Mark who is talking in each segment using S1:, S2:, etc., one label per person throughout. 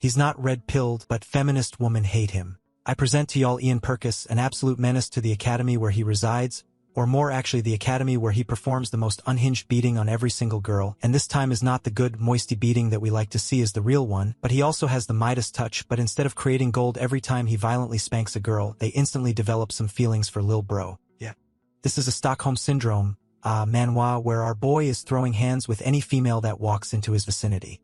S1: He's not red-pilled, but feminist women hate him. I present to y'all Ian Purkis, an absolute menace to the academy where he resides, or more actually the academy where he performs the most unhinged beating on every single girl, and this time is not the good, moisty beating that we like to see as the real one, but he also has the Midas touch, but instead of creating gold every time he violently spanks a girl, they instantly develop some feelings for lil bro. Yeah. This is a Stockholm Syndrome, manhwa where our boy is throwing hands with any female that walks into his vicinity.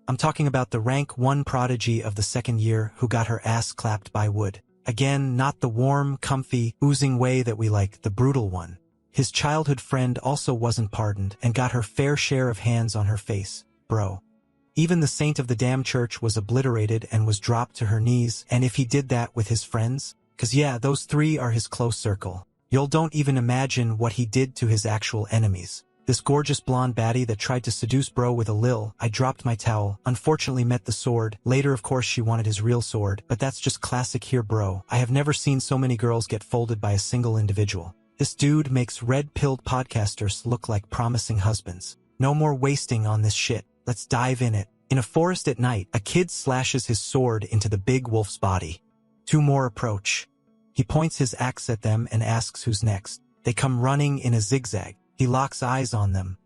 S1: I'm talking about the rank 1 prodigy of the second year who got her ass clapped by wood. Again, not the warm, comfy, oozing way that we like, the brutal one. His childhood friend also wasn't pardoned and got her fair share of hands on her face, bro. Even the saint of the damn church was obliterated and was dropped to her knees, and if he did that with his friends? 'Cause yeah, those 3 are his close circle. Y'all don't even imagine what he did to his actual enemies. This gorgeous blonde baddie that tried to seduce bro with a lil, I dropped my towel, unfortunately met the sword. Later of course she wanted his real sword, but that's just classic here bro. I have never seen so many girls get folded by a single individual. This dude makes red-pilled podcasters look like promising husbands. No more wasting on this shit. Let's dive in it. In a forest at night, a kid slashes his sword into the big wolf's body. 2 more approach. He points his axe at them and asks who's next. They come running in a zigzag. He locks eyes on them.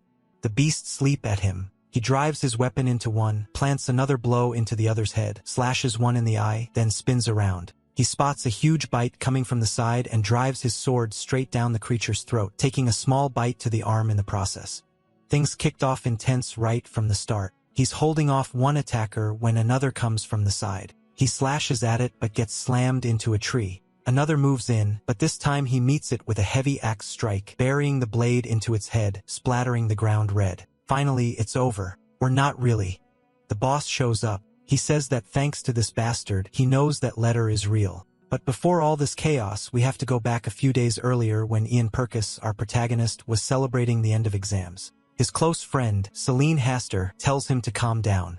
S1: The beasts leap at him. He drives his weapon into one, plants another blow into the other's head, slashes one in the eye, then spins around. He spots a huge bite coming from the side and drives his sword straight down the creature's throat, taking a small bite to the arm in the process. Things kicked off intense right from the start. He's holding off one attacker when another comes from the side. He slashes at it but gets slammed into a tree. Another moves in, but this time he meets it with a heavy axe strike, burying the blade into its head, splattering the ground red. Finally, it's over. Or not really. The boss shows up. He says that thanks to this bastard, he knows that letter is real. But before all this chaos, we have to go back a few days earlier when Ian Purkis, our protagonist, was celebrating the end of exams. His close friend, Celine Haster, tells him to calm down.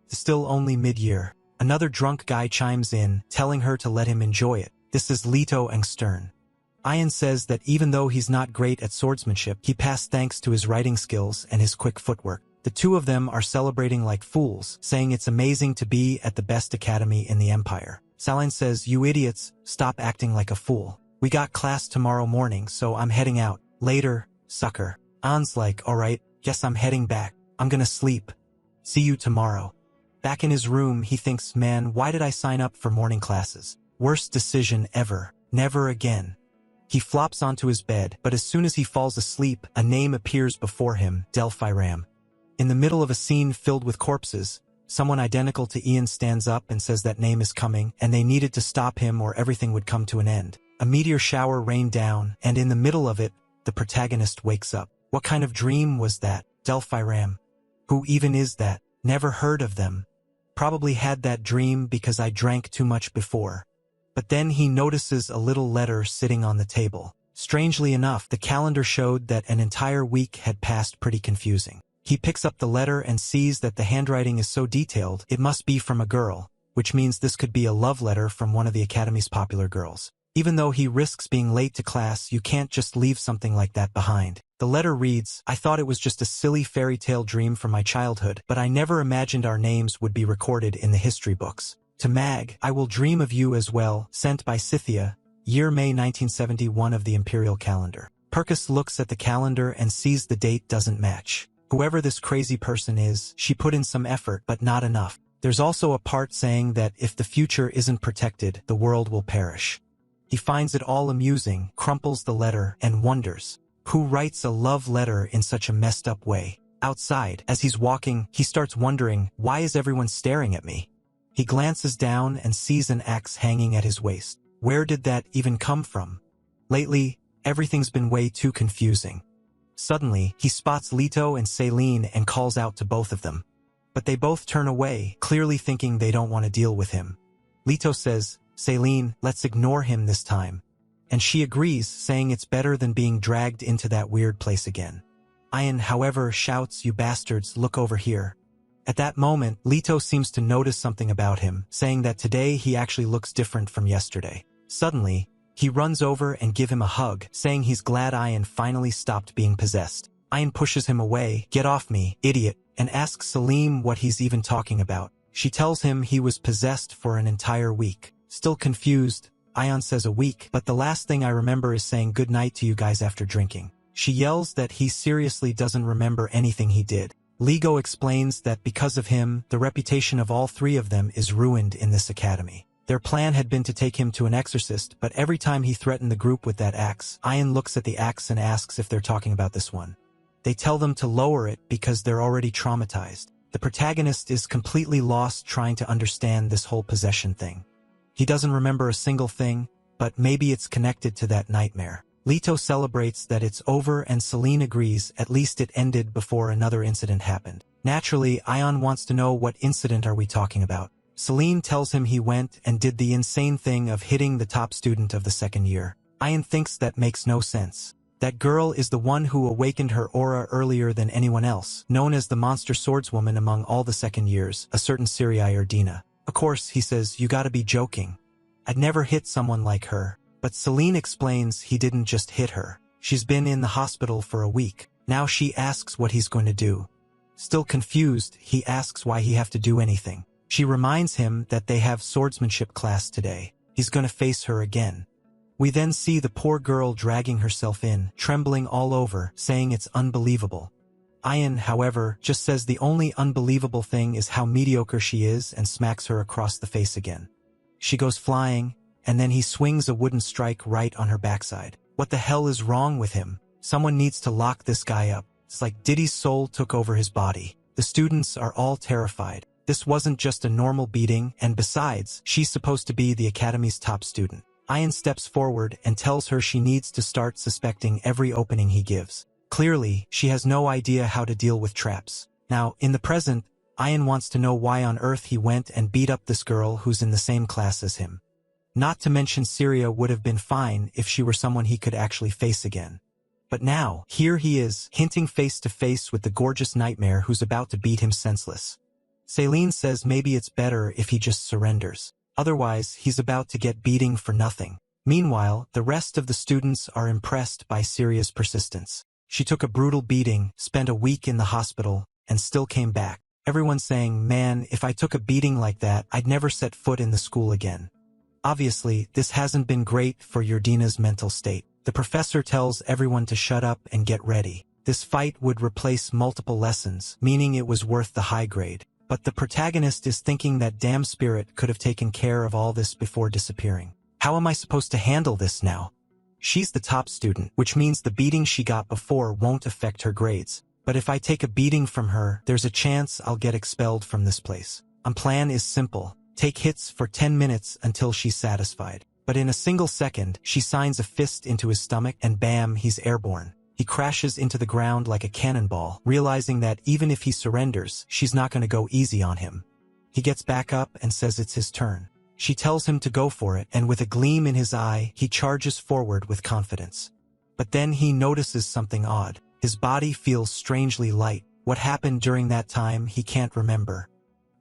S1: Still only mid-year. Another drunk guy chimes in, telling her to let him enjoy it. This is Leto Engstern. Ian says that even though he's not great at swordsmanship, he passed thanks to his writing skills and his quick footwork. The 2 of them are celebrating like fools, saying it's amazing to be at the best academy in the empire. Celine says, "You idiots, stop acting like a fool. We got class tomorrow morning, so I'm heading out. Later, sucker." An's like, "Alright, guess I'm heading back. I'm gonna sleep. See you tomorrow." Back in his room, he thinks, man, why did I sign up for morning classes? Worst decision ever. Never again. He flops onto his bed, but as soon as he falls asleep, a name appears before him, Delphine. In the middle of a scene filled with corpses, someone identical to Ian stands up and says that name is coming, and they needed to stop him or everything would come to an end. A meteor shower rained down, and in the middle of it, the protagonist wakes up. What kind of dream was that? Delphine. Who even is that? Never heard of them. Probably had that dream because I drank too much before. But then he notices a little letter sitting on the table. Strangely enough, the calendar showed that an entire week had passed pretty confusing. He picks up the letter and sees that the handwriting is so detailed, it must be from a girl, which means this could be a love letter from one of the academy's popular girls. Even though he risks being late to class, you can't just leave something like that behind. The letter reads, "I thought it was just a silly fairy tale dream from my childhood, but I never imagined our names would be recorded in the history books. To Mag, I will dream of you as well, sent by Scythia, year May 1971 of the imperial calendar." Purkis looks at the calendar and sees the date doesn't match. Whoever this crazy person is, she put in some effort, but not enough. There's also a part saying that if the future isn't protected, the world will perish. He finds it all amusing, crumples the letter, and wonders, who writes a love letter in such a messed up way? Outside, as he's walking, he starts wondering, why is everyone staring at me? He glances down and sees an axe hanging at his waist. Where did that even come from? Lately, everything's been way too confusing. Suddenly, he spots Leto and Celine and calls out to both of them. But they both turn away, clearly thinking they don't want to deal with him. Leto says, "Celine, let's ignore him this time." And she agrees, saying it's better than being dragged into that weird place again. Ian, however, shouts, "You bastards, look over here." At that moment, Leto seems to notice something about him, saying that today he actually looks different from yesterday. Suddenly, he runs over and gives him a hug, saying he's glad Ian finally stopped being possessed. Ian pushes him away, "Get off me, idiot," and asks Salim what he's even talking about. She tells him he was possessed for an entire week. Still confused, Ion says a week, but the last thing I remember is saying good night to you guys after drinking. She yells that he seriously doesn't remember anything he did. Ligo explains that because of him, the reputation of all three of them is ruined in this academy. Their plan had been to take him to an exorcist, but every time he threatened the group with that axe, Ion looks at the axe and asks if they're talking about this one. They tell them to lower it because they're already traumatized. The protagonist is completely lost trying to understand this whole possession thing. He doesn't remember a single thing, but maybe it's connected to that nightmare. Leto celebrates that it's over and Celine agrees at least it ended before another incident happened. Naturally, Ion wants to know what incident are we talking about. Celine tells him he went and did the insane thing of hitting the top student of the second year. Ion thinks that makes no sense. That girl is the one who awakened her aura earlier than anyone else, known as the monster swordswoman among all the second years, a certain Syria or Dina. Of course, he says, you gotta be joking. I'd never hit someone like her. But Celine explains he didn't just hit her. She's been in the hospital for a week. Now she asks what he's going to do. Still confused, he asks why he have to do anything. She reminds him that they have swordsmanship class today. He's gonna face her again. We then see the poor girl dragging herself in, trembling all over, saying it's unbelievable. Ion, however, just says the only unbelievable thing is how mediocre she is and smacks her across the face again. She goes flying, and then he swings a wooden strike right on her backside. What the hell is wrong with him? Someone needs to lock this guy up. It's like Diddy's soul took over his body. The students are all terrified. This wasn't just a normal beating, and besides, she's supposed to be the academy's top student. Ion steps forward and tells her she needs to start suspecting every opening he gives. Clearly, she has no idea how to deal with traps. Now, in the present, Ion wants to know why on earth he went and beat up this girl who's in the same class as him. Not to mention Syria would have been fine if she were someone he could actually face again. But now, here he is, hinting face to face with the gorgeous nightmare who's about to beat him senseless. Celine says maybe it's better if he just surrenders. Otherwise, he's about to get beating for nothing. Meanwhile, the rest of the students are impressed by Syria's persistence. She took a brutal beating, spent a week in the hospital, and still came back. Everyone's saying, man, if I took a beating like that, I'd never set foot in the school again. Obviously, this hasn't been great for Yurdina's mental state. The professor tells everyone to shut up and get ready. This fight would replace multiple lessons, meaning it was worth the high grade. But the protagonist is thinking that damn spirit could have taken care of all this before disappearing. How am I supposed to handle this now? She's the top student, which means the beating she got before won't affect her grades. But if I take a beating from her, there's a chance I'll get expelled from this place. My plan is simple. Take hits for 10 minutes until she's satisfied. But in a single second, she signs a fist into his stomach and bam, he's airborne. He crashes into the ground like a cannonball, realizing that even if he surrenders, she's not going to go easy on him. He gets back up and says it's his turn. She tells him to go for it, and with a gleam in his eye, he charges forward with confidence. But then he notices something odd. His body feels strangely light. What happened during that time, he can't remember.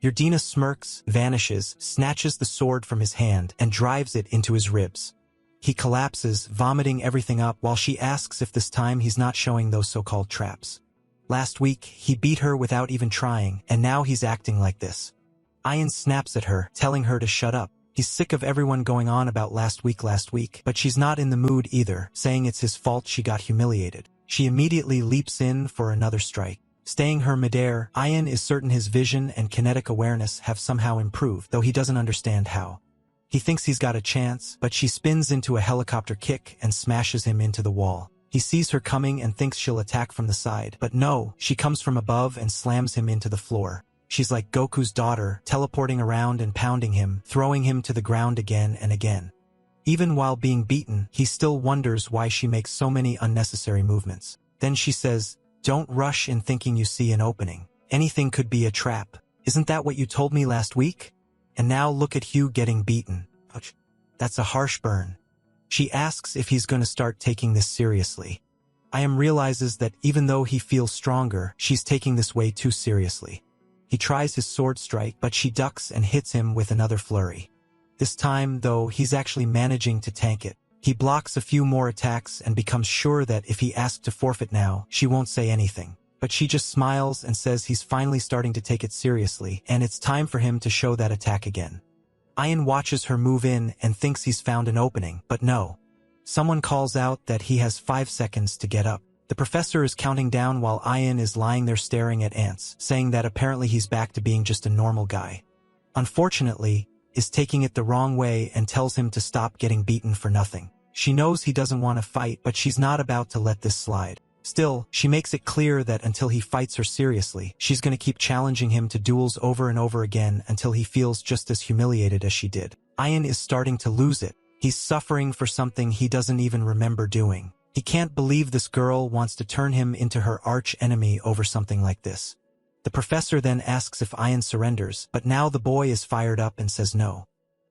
S1: Yurdina smirks, vanishes, snatches the sword from his hand, and drives it into his ribs. He collapses, vomiting everything up while she asks if this time he's not showing those so-called traps. Last week, he beat her without even trying, and now he's acting like this. Ion snaps at her, telling her to shut up. He's sick of everyone going on about last week, but she's not in the mood either, saying it's his fault she got humiliated. She immediately leaps in for another strike. Staying her midair, Ion is certain his vision and kinetic awareness have somehow improved, though he doesn't understand how. He thinks he's got a chance, but she spins into a helicopter kick and smashes him into the wall. He sees her coming and thinks she'll attack from the side, but no, she comes from above and slams him into the floor. She's like Goku's daughter, teleporting around and pounding him, throwing him to the ground again and again. Even while being beaten, he still wonders why she makes so many unnecessary movements. Then she says, "Don't rush in thinking you see an opening. Anything could be a trap. Isn't that what you told me last week? And now look at Hugh getting beaten. Ouch. That's a harsh burn." She asks if he's going to start taking this seriously. Ion realizes that even though he feels stronger, she's taking this way too seriously. He tries his sword strike, but she ducks and hits him with another flurry. This time, though, he's actually managing to tank it. He blocks a few more attacks and becomes sure that if he asks to forfeit now, she won't say anything. but she just smiles and says he's finally starting to take it seriously, and it's time for him to show that attack again. Ian watches her move in and thinks he's found an opening, but no. Someone calls out that he has 5 seconds to get up. The professor is counting down while Ian is lying there staring at ants, saying that apparently he's back to being just a normal guy. Unfortunately, is taking it the wrong way and tells him to stop getting beaten for nothing. She knows he doesn't want to fight, but she's not about to let this slide. Still, she makes it clear that until he fights her seriously, she's going to keep challenging him to duels over and over again until he feels just as humiliated as she did. Ian is starting to lose it. He's suffering for something he doesn't even remember doing. He can't believe this girl wants to turn him into her arch enemy over something like this. The professor then asks if Ian surrenders, but now the boy is fired up and says no.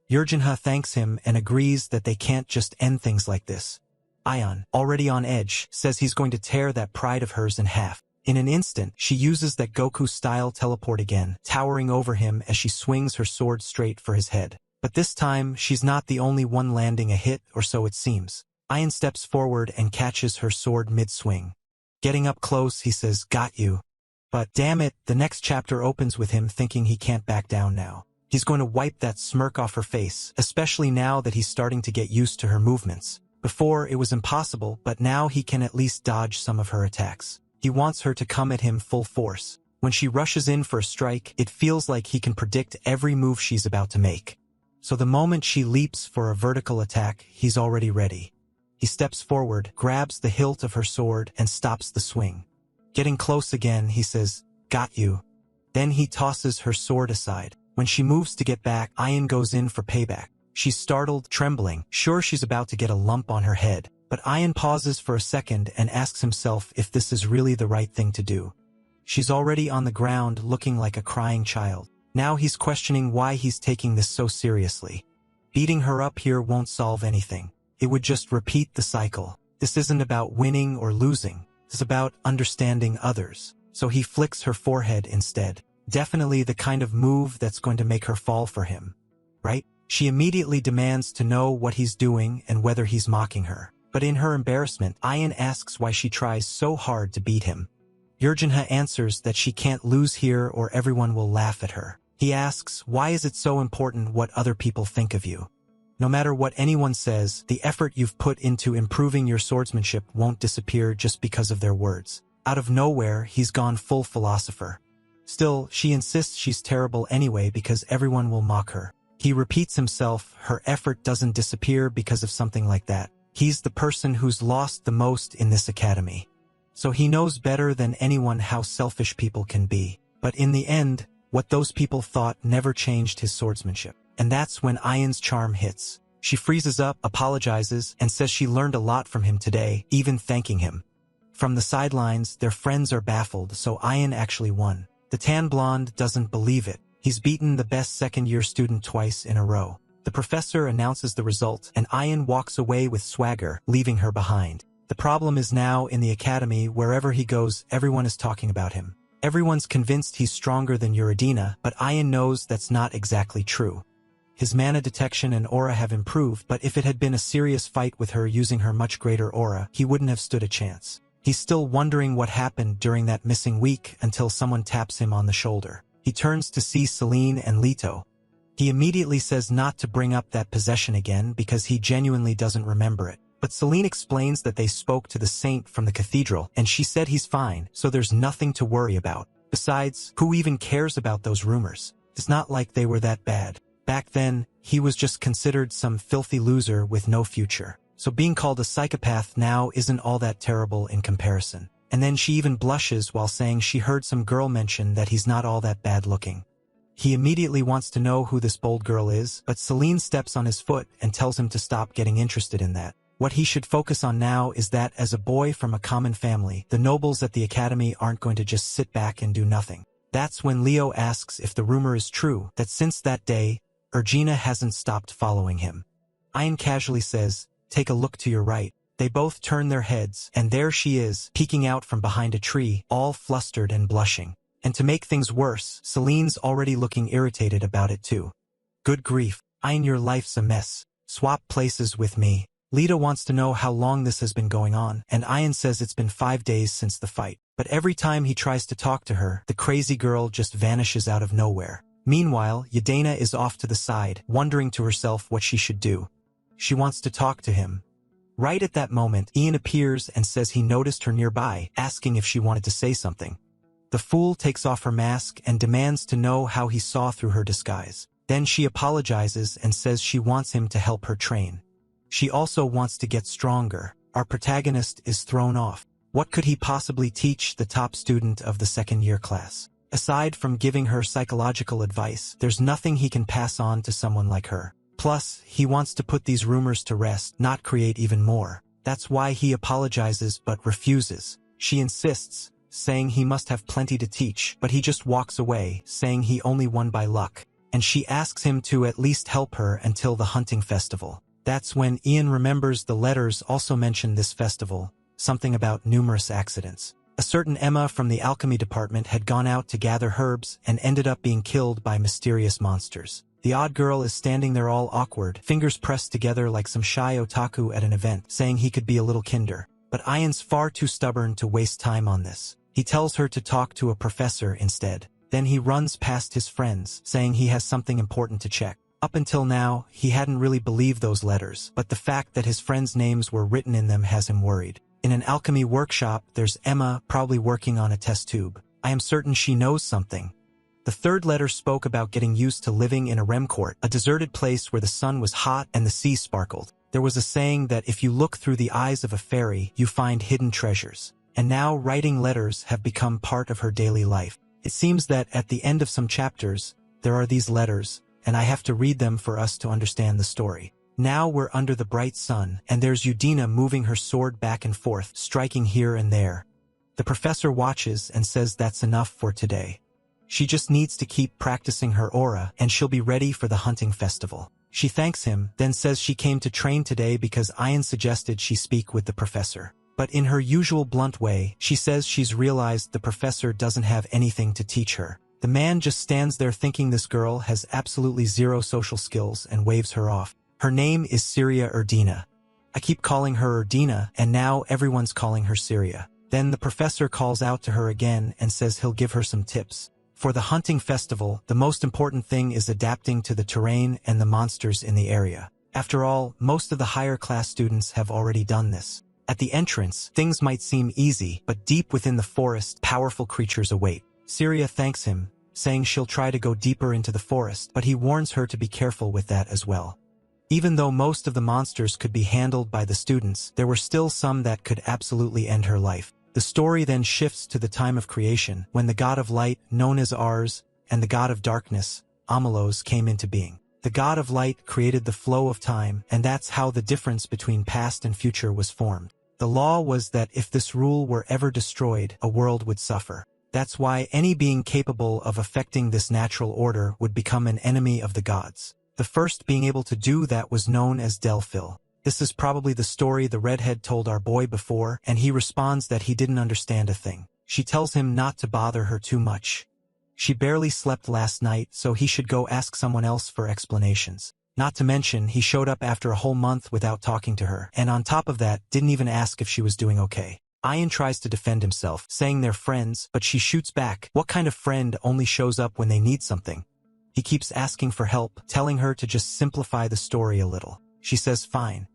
S1: Yurgenha thanks him and agrees that they can't just end things like this. Ian, already on edge, says he's going to tear that pride of hers in half. In an instant, she uses that Goku-style teleport again, towering over him as she swings her sword straight for his head. But this time, she's not the only one landing a hit, or so it seems. Ian steps forward and catches her sword mid-swing. Getting up close, he says, "Got you." But damn it, the next chapter opens with him thinking he can't back down now. He's going to wipe that smirk off her face, especially now that he's starting to get used to her movements. Before, it was impossible, but now he can at least dodge some of her attacks. He wants her to come at him full force. When she rushes in for a strike, it feels like he can predict every move she's about to make. So the moment she leaps for a vertical attack, he's already ready. He steps forward, grabs the hilt of her sword, and stops the swing. Getting close again, he says, "Got you." Then he tosses her sword aside. When she moves to get back, Ian goes in for payback. She's startled, trembling, sure she's about to get a lump on her head. But Ian pauses for a second and asks himself if this is really the right thing to do. She's already on the ground looking like a crying child. Now he's questioning why he's taking this so seriously. Beating her up here won't solve anything. It would just repeat the cycle. This isn't about winning or losing. It's about understanding others. So he flicks her forehead instead. Definitely the kind of move that's going to make her fall for him. Right? She immediately demands to know what he's doing and whether he's mocking her. But in her embarrassment, Ian asks why she tries so hard to beat him. Yurgenha answers that she can't lose here or everyone will laugh at her. He asks, why is it so important what other people think of you? No matter what anyone says, the effort you've put into improving your swordsmanship won't disappear just because of their words. Out of nowhere, he's gone full philosopher. Still, she insists she's terrible anyway because everyone will mock her. He repeats himself, her effort doesn't disappear because of something like that. He's the person who's lost the most in this academy. So he knows better than anyone how selfish people can be. But in the end, what those people thought never changed his swordsmanship. And that's when Ian's charm hits. She freezes up, apologizes, and says she learned a lot from him today, even thanking him. From the sidelines, their friends are baffled, so Ian actually won. The tan blonde doesn't believe it. He's beaten the best second-year student twice in a row. The professor announces the result, and Ian walks away with swagger, leaving her behind. The problem is now in the academy, wherever he goes, everyone is talking about him. Everyone's convinced he's stronger than Yuridina, but Ian knows that's not exactly true. His mana detection and aura have improved, but if it had been a serious fight with her using her much greater aura, he wouldn't have stood a chance. He's still wondering what happened during that missing week until someone taps him on the shoulder. He turns to see Celine and Leto. He immediately says not to bring up that possession again because he genuinely doesn't remember it. But Celine explains that they spoke to the saint from the cathedral, and she said he's fine, so there's nothing to worry about. Besides, who even cares about those rumors? It's not like they were that bad. Back then, he was just considered some filthy loser with no future. So being called a psychopath now isn't all that terrible in comparison. And then she even blushes while saying she heard some girl mention that he's not all that bad looking. He immediately wants to know who this bold girl is, but Celine steps on his foot and tells him to stop getting interested in that. What he should focus on now is that as a boy from a common family, the nobles at the academy aren't going to just sit back and do nothing. That's when Leo asks if the rumor is true, that since that day, Ergina hasn't stopped following him. Ian casually says, "Take a look to your right." They both turn their heads, and there she is, peeking out from behind a tree, all flustered and blushing. And to make things worse, Celine's already looking irritated about it too. "Good grief, Ian, your life's a mess. Swap places with me." Lita wants to know how long this has been going on, and Ian says it's been 5 days since the fight. But every time he tries to talk to her, the crazy girl just vanishes out of nowhere. Meanwhile, Yadena is off to the side, wondering to herself what she should do. She wants to talk to him. Right at that moment, Ian appears and says he noticed her nearby, asking if she wanted to say something. The fool takes off her mask and demands to know how he saw through her disguise. Then she apologizes and says she wants him to help her train. She also wants to get stronger. Our protagonist is thrown off. What could he possibly teach the top student of the second-year class? Aside from giving her psychological advice, there's nothing he can pass on to someone like her. Plus, he wants to put these rumors to rest, not create even more. That's why he apologizes but refuses. She insists, saying he must have plenty to teach, but he just walks away, saying he only won by luck. And she asks him to at least help her until the hunting festival. That's when Ian remembers the letters also mention this festival, something about numerous accidents. A certain Emma from the alchemy department had gone out to gather herbs and ended up being killed by mysterious monsters. The odd girl is standing there all awkward, fingers pressed together like some shy otaku at an event, saying he could be a little kinder. But Ian's far too stubborn to waste time on this. He tells her to talk to a professor instead. Then he runs past his friends, saying he has something important to check. Up until now, he hadn't really believed those letters, but the fact that his friends' names were written in them has him worried. In an alchemy workshop, there's Emma, probably working on a test tube. I am certain she knows something. The third letter spoke about getting used to living in a REM court, a deserted place where the sun was hot and the sea sparkled. There was a saying that if you look through the eyes of a fairy, you find hidden treasures. And now writing letters have become part of her daily life. It seems that at the end of some chapters, there are these letters, and I have to read them for us to understand the story. Now we're under the bright sun, and there's Yadena moving her sword back and forth, striking here and there. The professor watches and says that's enough for today. She just needs to keep practicing her aura, and she'll be ready for the hunting festival. She thanks him, then says she came to train today because Ian suggested she speak with the professor. But in her usual blunt way, she says she's realized the professor doesn't have anything to teach her. The man just stands there thinking this girl has absolutely zero social skills and waves her off. Her name is Syria Erdina. I keep calling her Erdina, and now everyone's calling her Syria. Then the professor calls out to her again and says he'll give her some tips. For the hunting festival, the most important thing is adapting to the terrain and the monsters in the area. After all, most of the higher class students have already done this. At the entrance, things might seem easy, but deep within the forest, powerful creatures await. Syria thanks him, saying she'll try to go deeper into the forest, but he warns her to be careful with that as well. Even though most of the monsters could be handled by the students, there were still some that could absolutely end her life. The story then shifts to the time of creation, when the god of light, known as Ars, and the god of darkness, Amelos, came into being. The god of light created the flow of time, and that's how the difference between past and future was formed. The law was that if this rule were ever destroyed, a world would suffer. That's why any being capable of affecting this natural order would become an enemy of the gods. The first being able to do that was known as Delphine. This is probably the story the redhead told our boy before, and he responds that he didn't understand a thing. She tells him not to bother her too much. She barely slept last night, so he should go ask someone else for explanations. Not to mention, he showed up after a whole month without talking to her, and on top of that, didn't even ask if she was doing okay. Ian tries to defend himself, saying they're friends, but she shoots back. What kind of friend only shows up when they need something? He keeps asking for help, telling her to just simplify the story a little. She says fine.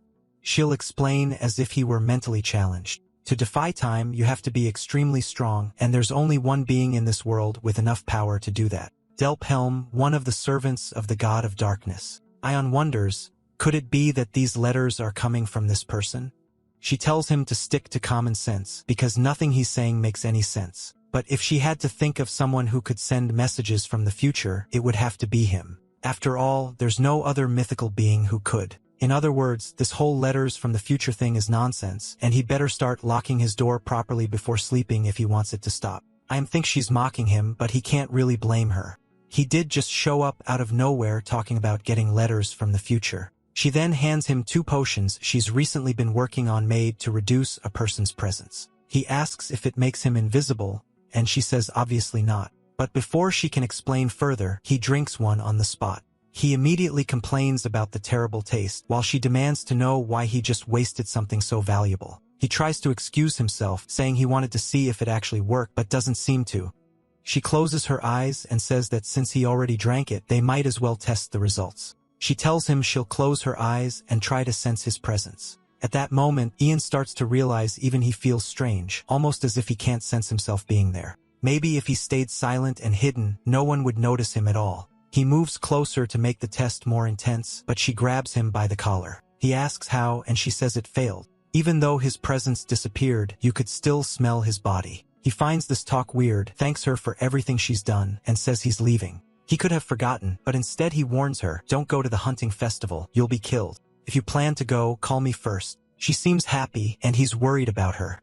S1: She'll explain as if he were mentally challenged. To defy time, you have to be extremely strong, and there's only one being in this world with enough power to do that. Delphine, one of the servants of the god of darkness. Ion wonders, could it be that these letters are coming from this person? She tells him to stick to common sense, because nothing he's saying makes any sense. But if she had to think of someone who could send messages from the future, it would have to be him. After all, there's no other mythical being who could. In other words, this whole letters from the future thing is nonsense, and he'd better start locking his door properly before sleeping if he wants it to stop. I think she's mocking him, but he can't really blame her. He did just show up out of nowhere talking about getting letters from the future. She then hands him 2 potions she's recently been working on made to reduce a person's presence. He asks if it makes him invisible, and she says obviously not. But before she can explain further, he drinks one on the spot. He immediately complains about the terrible taste, while she demands to know why he just wasted something so valuable. He tries to excuse himself, saying he wanted to see if it actually worked but doesn't seem to. She closes her eyes and says that since he already drank it, they might as well test the results. She tells him she'll close her eyes and try to sense his presence. At that moment, Ian starts to realize even he feels strange, almost as if he can't sense himself being there. Maybe if he stayed silent and hidden, no one would notice him at all. He moves closer to make the test more intense, but she grabs him by the collar. He asks how, and she says it failed. Even though his presence disappeared, you could still smell his body. He finds this talk weird, thanks her for everything she's done, and says he's leaving. He could have forgotten, but instead he warns her, "Don't go to the hunting festival, you'll be killed. If you plan to go, call me first." She seems happy, and he's worried about her.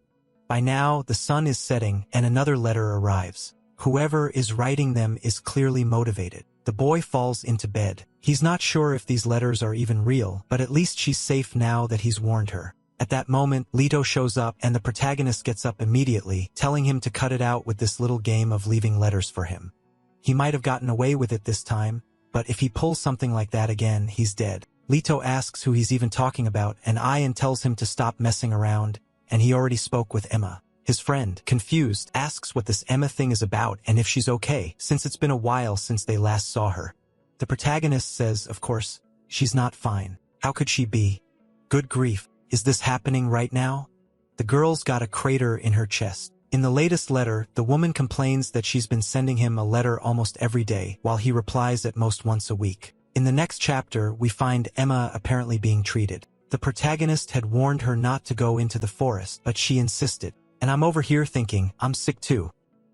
S1: By now, the sun is setting, and another letter arrives. Whoever is writing them is clearly motivated. The boy falls into bed. He's not sure if these letters are even real, but at least she's safe now that he's warned her. At that moment, Leto shows up, and the protagonist gets up immediately, telling him to cut it out with this little game of leaving letters for him. He might have gotten away with it this time, but if he pulls something like that again, he's dead. Leto asks who he's even talking about, and Ian tells him to stop messing around, and he already spoke with Emma. His friend, confused, asks what this Emma thing is about and if she's okay, since it's been a while since they last saw her. The protagonist says, of course, she's not fine. How could she be? Good grief, is this happening right now? The girl's got a crater in her chest. In the latest letter, the woman complains that she's been sending him a letter almost every day, while he replies at most once a week. In the next chapter, we find Emma apparently being treated. The protagonist had warned her not to go into the forest, but she insisted. And I'm over here thinking, I'm sick too.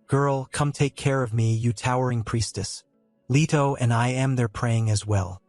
S1: Girl, come take care of me, you towering priestess. Leto and I am there praying as well.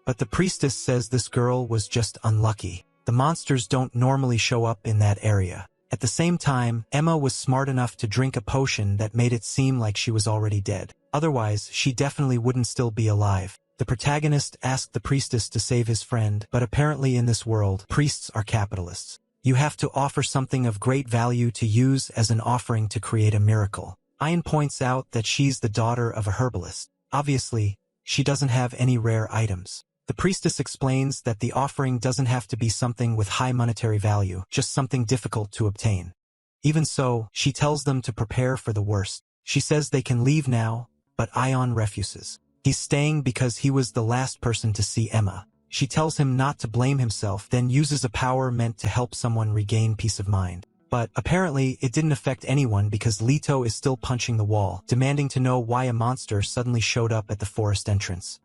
S1: But the priestess says this girl was just unlucky. The monsters don't normally show up in that area. At the same time, Emma was smart enough to drink a potion that made it seem like she was already dead. Otherwise, she definitely wouldn't still be alive. The protagonist asked the priestess to save his friend, but apparently in this world, priests are capitalists. You have to offer something of great value to use as an offering to create a miracle. Ian points out that she's the daughter of a herbalist. Obviously, she doesn't have any rare items. The priestess explains that the offering doesn't have to be something with high monetary value, just something difficult to obtain. Even so, she tells them to prepare for the worst. She says they can leave now, but Ion refuses. He's staying because he was the last person to see Emma. She tells him not to blame himself, then uses a power meant to help someone regain peace of mind. But apparently, it didn't affect anyone because Leto is still punching the wall, demanding to know why a monster suddenly showed up at the forest entrance.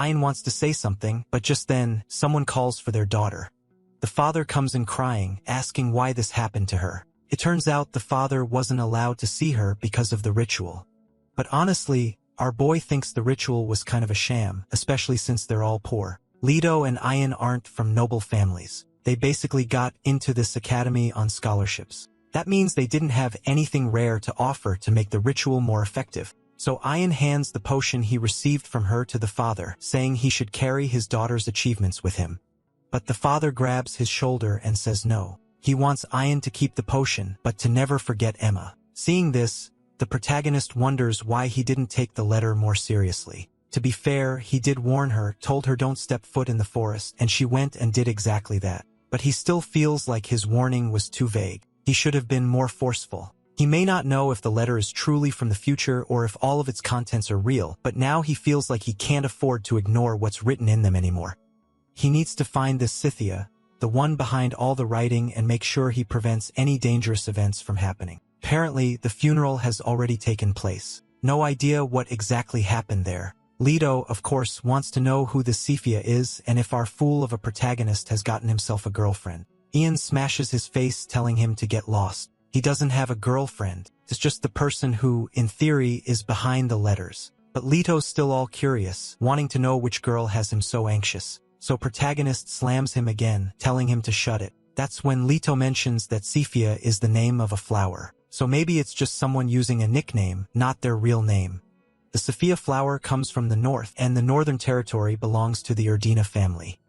S1: Ian wants to say something, but just then, someone calls for their daughter. The father comes in crying, asking why this happened to her. It turns out the father wasn't allowed to see her because of the ritual. But honestly, our boy thinks the ritual was kind of a sham, especially since they're all poor. Leto and Ian aren't from noble families. They basically got into this academy on scholarships. That means they didn't have anything rare to offer to make the ritual more effective. So Ian hands the potion he received from her to the father, saying he should carry his daughter's achievements with him. But the father grabs his shoulder and says no. He wants Ian to keep the potion, but to never forget Emma. Seeing this, the protagonist wonders why he didn't take the letter more seriously. To be fair, he did warn her, told her don't step foot in the forest, and she went and did exactly that. But he still feels like his warning was too vague. He should have been more forceful. He may not know if the letter is truly from the future or if all of its contents are real, but now he feels like he can't afford to ignore what's written in them anymore. He needs to find this Scythia, the one behind all the writing, and make sure he prevents any dangerous events from happening. Apparently, the funeral has already taken place. No idea what exactly happened there. Leto, of course, wants to know who this Scythia is and if our fool of a protagonist has gotten himself a girlfriend. Ian smashes his face, telling him to get lost. He doesn't have a girlfriend. It's just the person who, in theory, is behind the letters. But Leto's still all curious, wanting to know which girl has him so anxious. So protagonist slams him again, telling him to shut it. That's when Leto mentions that Scythia is the name of a flower. So maybe it's just someone using a nickname, not their real name. The Sophia flower comes from the north, and the northern territory belongs to the Erdina family.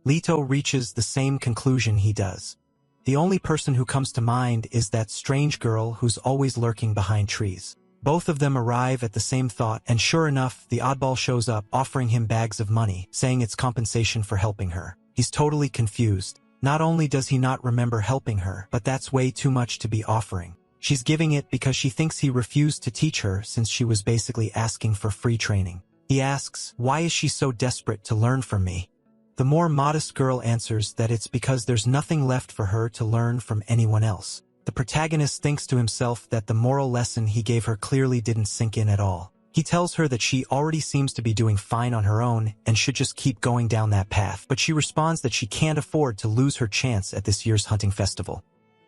S1: Leto reaches the same conclusion he does. The only person who comes to mind is that strange girl who's always lurking behind trees. Both of them arrive at the same thought, and sure enough, the oddball shows up, offering him bags of money, saying it's compensation for helping her. He's totally confused. Not only does he not remember helping her, but that's way too much to be offering. She's giving it because she thinks he refused to teach her since she was basically asking for free training. He asks, why is she so desperate to learn from me? The more modest girl answers that it's because there's nothing left for her to learn from anyone else. The protagonist thinks to himself that the moral lesson he gave her clearly didn't sink in at all. He tells her that she already seems to be doing fine on her own and should just keep going down that path, but she responds that she can't afford to lose her chance at this year's hunting festival.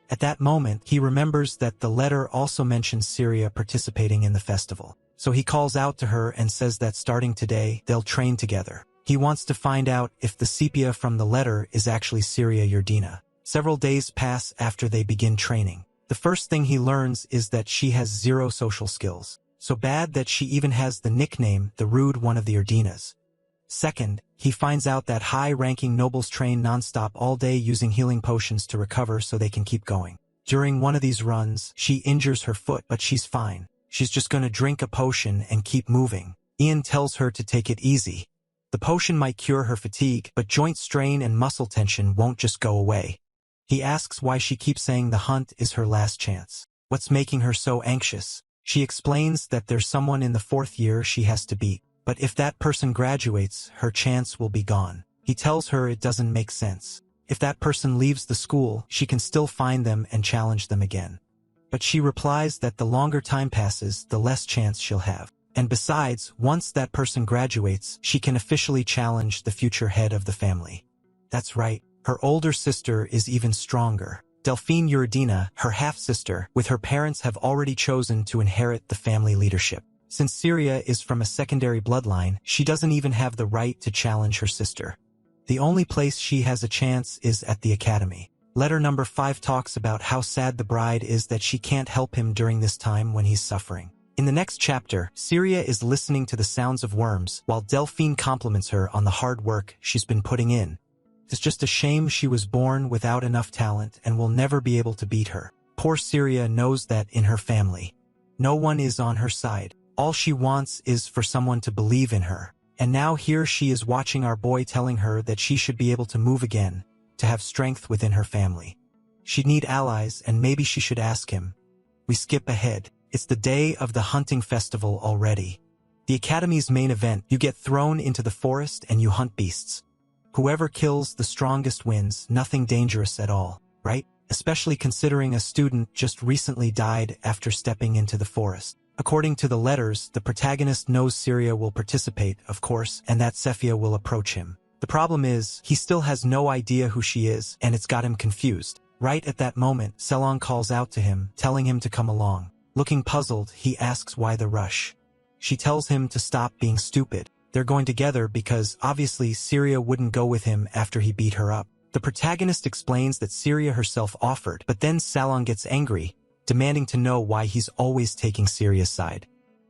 S1: At that moment, he remembers that the letter also mentions Syria participating in the festival. So he calls out to her and says that starting today, they'll train together. He wants to find out if the sepia from the letter is actually Syria Yerdina. Several days pass after they begin training. The first thing he learns is that she has zero social skills. So bad that she even has the nickname, the rude one of the Erdinas. Second, he finds out that high-ranking nobles train nonstop all day using healing potions to recover so they can keep going. During one of these runs, she injures her foot, but she's fine. She's just gonna drink a potion and keep moving. Ian tells her to take it easy. The potion might cure her fatigue, but joint strain and muscle tension won't just go away. He asks why she keeps saying the hunt is her last chance. What's making her so anxious? She explains that there's someone in the 4th year she has to beat, but if that person graduates, her chance will be gone. He tells her it doesn't make sense. If that person leaves the school, she can still find them and challenge them again. But she replies that the longer time passes, the less chance she'll have. And besides, once that person graduates, she can officially challenge the future head of the family. That's right. Her older sister is even stronger. Delphine Uredina, her half-sister, with her parents have already chosen to inherit the family leadership. Since Syria is from a secondary bloodline, she doesn't even have the right to challenge her sister. The only place she has a chance is at the academy. Letter number 5 talks about how sad the bride is that she can't help him during this time when he's suffering. In the next chapter, Syria is listening to the sounds of worms, while Delphine compliments her on the hard work she's been putting in. It's just a shame she was born without enough talent and will never be able to beat her. Poor Syria knows that in her family. No one is on her side. All she wants is for someone to believe in her. And now here she is watching our boy telling her that she should be able to move again, to have strength within her family. She'd need allies, and maybe she should ask him. We skip ahead. It's the day of the hunting festival already. The academy's main event, you get thrown into the forest and you hunt beasts. Whoever kills the strongest wins, nothing dangerous at all, right? Especially considering a student just recently died after stepping into the forest. According to the letters, the protagonist knows Syria will participate, of course, and that Sephia will approach him. The problem is, he still has no idea who she is, and it's got him confused. Right at that moment, Selong calls out to him, telling him to come along. Looking puzzled, he asks why the rush. She tells him to stop being stupid. They're going together because, obviously, Syria wouldn't go with him after he beat her up. The protagonist explains that Syria herself offered, but then Selong gets angry, demanding to know why he's always taking Syria's side.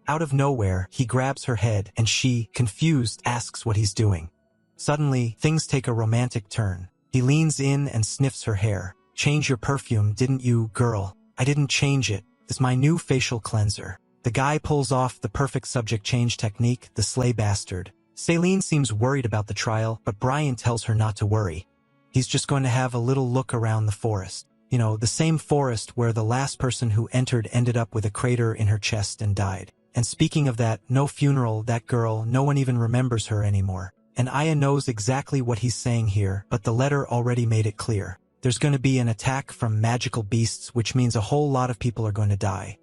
S1: Out of nowhere, he grabs her head, and she, confused, asks what he's doing. Suddenly, things take a romantic turn. He leans in and sniffs her hair. Change your perfume, didn't you, girl? I didn't change it. It's my new facial cleanser. The guy pulls off the perfect subject change technique, the slay bastard. Celine seems worried about the trial, but Brian tells her not to worry. He's just going to have a little look around the forest. You know, the same forest where the last person who entered ended up with a crater in her chest and died. And speaking of that, no funeral, that girl, no one even remembers her anymore. And Aya knows exactly what he's saying here, but the letter already made it clear. There's going to be an attack from magical beasts, which means a whole lot of people are going to die.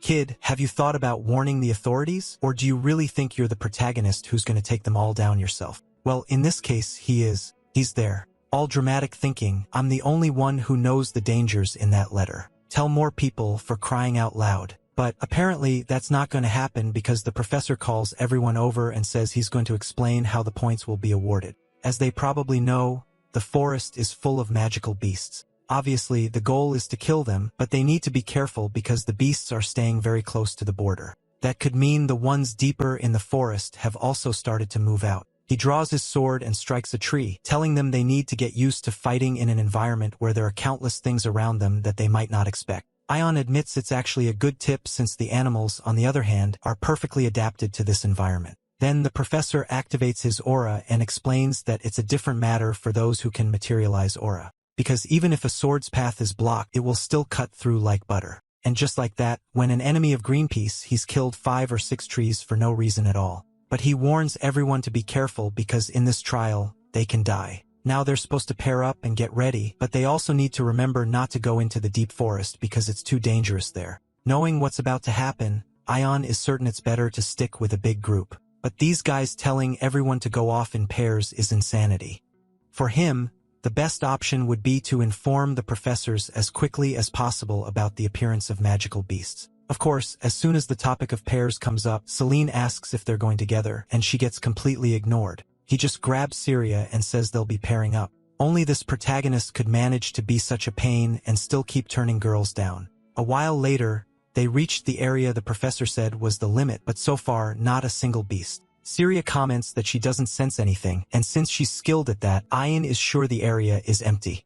S1: Kid, have you thought about warning the authorities? Or do you really think you're the protagonist who's going to take them all down yourself? Well, in this case, he is. He's there. All dramatic thinking, I'm the only one who knows the dangers in that letter. Tell more people, for crying out loud. But apparently that's not going to happen because the professor calls everyone over and says he's going to explain how the points will be awarded. As they probably know, the forest is full of magical beasts. Obviously, the goal is to kill them, but they need to be careful because the beasts are staying very close to the border. That could mean the ones deeper in the forest have also started to move out. He draws his sword and strikes a tree, telling them they need to get used to fighting in an environment where there are countless things around them that they might not expect. Ion admits it's actually a good tip since the animals, on the other hand, are perfectly adapted to this environment. Then the professor activates his aura and explains that it's a different matter for those who can materialize aura. Because even if a sword's path is blocked, it will still cut through like butter. And just like that, when an enemy of Greenpeace, he's killed 5 or 6 trees for no reason at all. But he warns everyone to be careful because in this trial, they can die. Now they're supposed to pair up and get ready, but they also need to remember not to go into the deep forest because it's too dangerous there. Knowing what's about to happen, Ion is certain it's better to stick with a big group. But these guys telling everyone to go off in pairs is insanity. For him, the best option would be to inform the professors as quickly as possible about the appearance of magical beasts. Of course, as soon as the topic of pairs comes up, Celine asks if they're going together, and she gets completely ignored. He just grabs Syria and says they'll be pairing up. Only this protagonist could manage to be such a pain and still keep turning girls down. A while later, they reached the area the professor said was the limit, but so far not a single beast. Syria comments that she doesn't sense anything, and since she's skilled at that, Ion is sure the area is empty.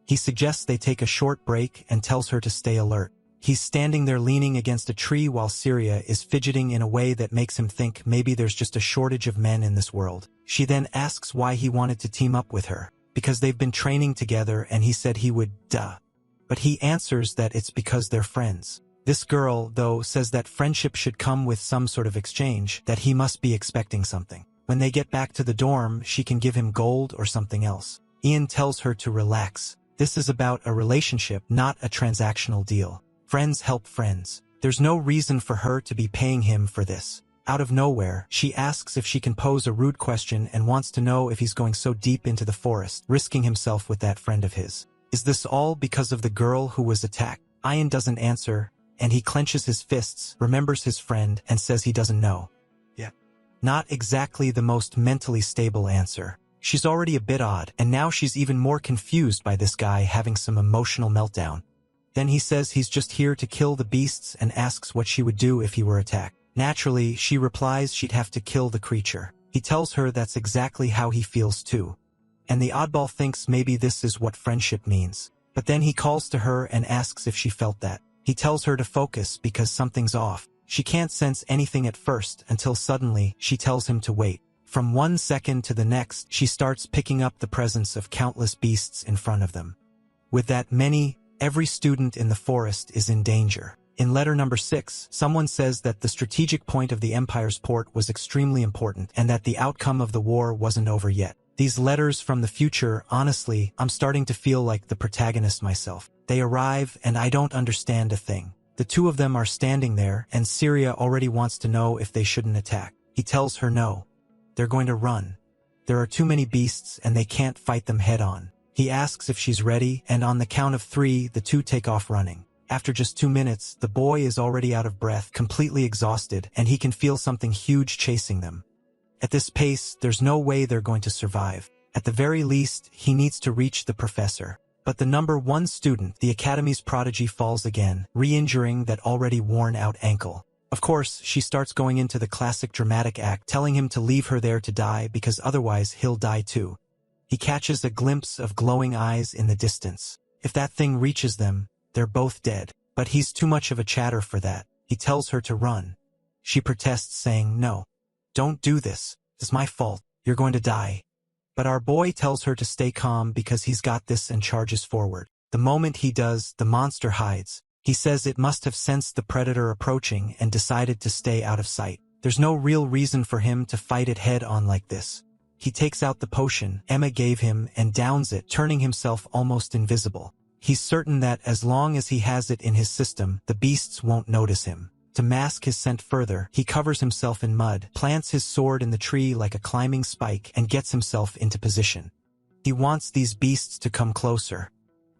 S1: He suggests they take a short break and tells her to stay alert. He's standing there leaning against a tree while Syria is fidgeting in a way that makes him think maybe there's just a shortage of men in this world. She then asks why he wanted to team up with her. Because they've been training together and he said he would, duh. But he answers that it's because they're friends. This girl, though, says that friendship should come with some sort of exchange, that he must be expecting something. When they get back to the dorm, she can give him gold or something else. Ian tells her to relax. This is about a relationship, not a transactional deal. Friends help friends. There's no reason for her to be paying him for this. Out of nowhere, she asks if she can pose a rude question and wants to know if he's going so deep into the forest, risking himself with that friend of his. Is this all because of the girl who was attacked? Ian doesn't answer, and he clenches his fists, remembers his friend, and says he doesn't know. Yeah. Not exactly the most mentally stable answer. She's already a bit odd, and now she's even more confused by this guy having some emotional meltdown. Then he says he's just here to kill the beasts and asks what she would do if he were attacked. Naturally, she replies she'd have to kill the creature. He tells her that's exactly how he feels too. And the oddball thinks maybe this is what friendship means. But then he calls to her and asks if she felt that. He tells her to focus because something's off. She can't sense anything at first until suddenly she tells him to wait. From 1 second to the next, she starts picking up the presence of countless beasts in front of them. With that many, every student in the forest is in danger. In letter number 6, someone says that the strategic point of the Empire's port was extremely important and that the outcome of the war wasn't over yet. These letters from the future, honestly, I'm starting to feel like the protagonist myself. They arrive and I don't understand a thing. The two of them are standing there and Syria already wants to know if they shouldn't attack. He tells her no. They're going to run. There are too many beasts and they can't fight them head on. He asks if she's ready and on the count of 3, the two take off running. After just 2 minutes, the boy is already out of breath, completely exhausted, and he can feel something huge chasing them. At this pace, there's no way they're going to survive. At the very least, he needs to reach the professor. But the number 1 student, the Academy's prodigy, falls again, re-injuring that already worn-out ankle. Of course, she starts going into the classic dramatic act, telling him to leave her there to die because otherwise he'll die too. He catches a glimpse of glowing eyes in the distance. If that thing reaches them, they're both dead. But he's too much of a chatter for that. He tells her to run. She protests, saying, "No. Don't do this. It's my fault. You're going to die." But our boy tells her to stay calm because he's got this and charges forward. The moment he does, the monster hides. He says it must have sensed the predator approaching and decided to stay out of sight. There's no real reason for him to fight it head on like this. He takes out the potion Emma gave him and downs it, turning himself almost invisible. He's certain that as long as he has it in his system, the beasts won't notice him. To mask his scent further, he covers himself in mud, plants his sword in the tree like a climbing spike, and gets himself into position. He wants these beasts to come closer.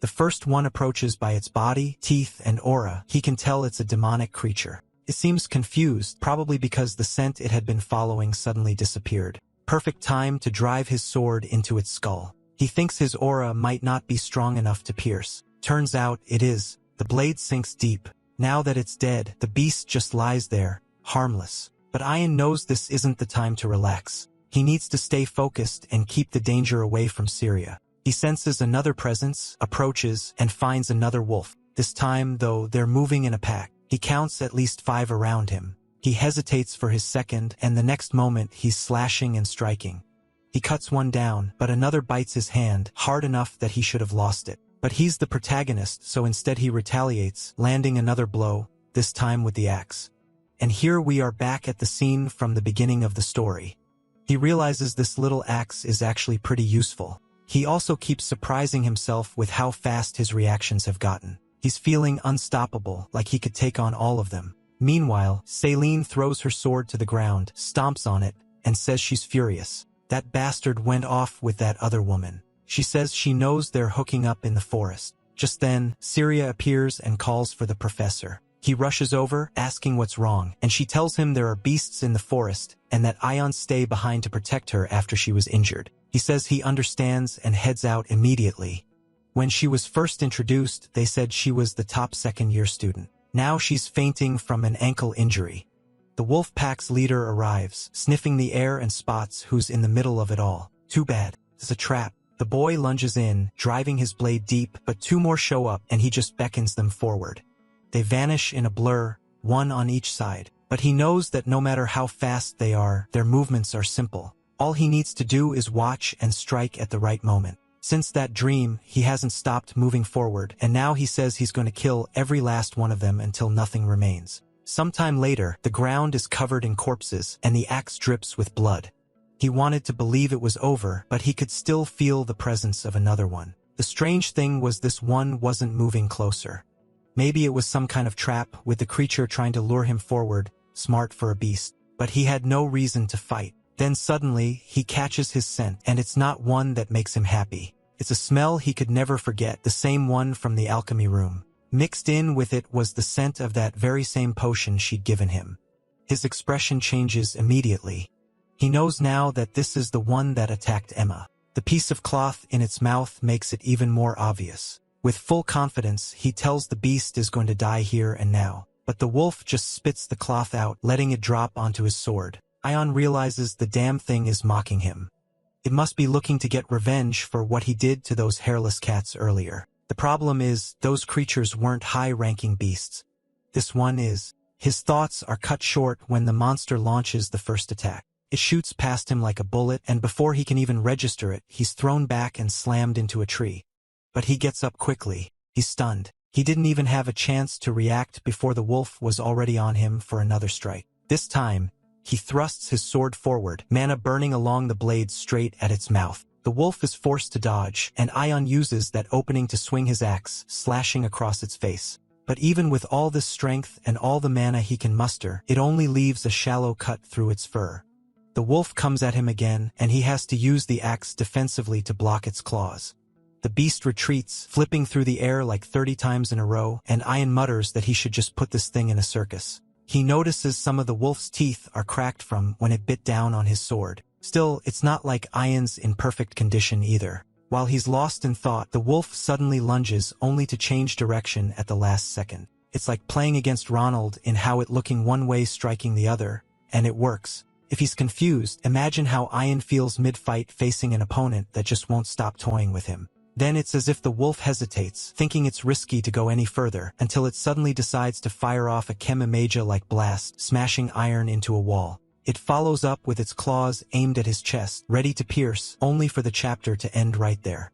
S1: The first one approaches by its body, teeth, and aura. He can tell it's a demonic creature. It seems confused, probably because the scent it had been following suddenly disappeared. Perfect time to drive his sword into its skull. He thinks his aura might not be strong enough to pierce. Turns out it is. The blade sinks deep. Now that it's dead, the beast just lies there, harmless. But Ian knows this isn't the time to relax. He needs to stay focused and keep the danger away from Syria. He senses another presence, approaches, and finds another wolf. This time, though, they're moving in a pack. He counts at least 5 around him. He hesitates for his second, and the next moment he's slashing and striking. He cuts one down, but another bites his hand, hard enough that he should have lost it. But he's the protagonist, so instead he retaliates, landing another blow, this time with the axe. And here we are back at the scene from the beginning of the story. He realizes this little axe is actually pretty useful. He also keeps surprising himself with how fast his reactions have gotten. He's feeling unstoppable, like he could take on all of them. Meanwhile, Celine throws her sword to the ground, stomps on it, and says she's furious. That bastard went off with that other woman. She says she knows they're hooking up in the forest. Just then, Syria appears and calls for the professor. He rushes over, asking what's wrong, and she tells him there are beasts in the forest, and that Ion stay behind to protect her after she was injured. He says he understands and heads out immediately. When she was first introduced, they said she was the top second-year student. Now she's fainting from an ankle injury. The wolf pack's leader arrives, sniffing the air and spots who's in the middle of it all. Too bad. It's a trap. The boy lunges in, driving his blade deep, but 2 more show up and he just beckons them forward. They vanish in a blur, 1 on each side. But he knows that no matter how fast they are, their movements are simple. All he needs to do is watch and strike at the right moment. Since that dream, he hasn't stopped moving forward, and now he says he's going to kill every last one of them until nothing remains. Sometime later, the ground is covered in corpses, and the axe drips with blood. He wanted to believe it was over, but he could still feel the presence of another one. The strange thing was this one wasn't moving closer. Maybe it was some kind of trap, with the creature trying to lure him forward, smart for a beast. But he had no reason to fight. Then suddenly, he catches his scent, and it's not one that makes him happy. It's a smell he could never forget, the same one from the alchemy room. Mixed in with it was the scent of that very same potion she'd given him. His expression changes immediately. He knows now that this is the one that attacked Emma. The piece of cloth in its mouth makes it even more obvious. With full confidence, he tells the beast is going to die here and now. But the wolf just spits the cloth out, letting it drop onto his sword. Ion realizes the damn thing is mocking him. It must be looking to get revenge for what he did to those hairless cats earlier. The problem is, those creatures weren't high-ranking beasts. This one is. His thoughts are cut short when the monster launches the first attack. It shoots past him like a bullet, and before he can even register it, he's thrown back and slammed into a tree. But he gets up quickly. He's stunned. He didn't even have a chance to react before the wolf was already on him for another strike. This time, he thrusts his sword forward, mana burning along the blade straight at its mouth. The wolf is forced to dodge, and Ion uses that opening to swing his axe, slashing across its face. But even with all this strength and all the mana he can muster, it only leaves a shallow cut through its fur. The wolf comes at him again, and he has to use the axe defensively to block its claws. The beast retreats, flipping through the air like 30 times in a row, and Ion mutters that he should just put this thing in a circus. He notices some of the wolf's teeth are cracked from when it bit down on his sword. Still, it's not like Ion's in perfect condition either. While he's lost in thought, the wolf suddenly lunges only to change direction at the last second. It's like playing against Ronald in how it looking one way striking the other, and it works. If he's confused, imagine how Ion feels mid-fight facing an opponent that just won't stop toying with him. Then it's as if the wolf hesitates, thinking it's risky to go any further, until it suddenly decides to fire off a Chemimagia-like blast, smashing iron into a wall. It follows up with its claws aimed at his chest, ready to pierce, only for the chapter to end right there.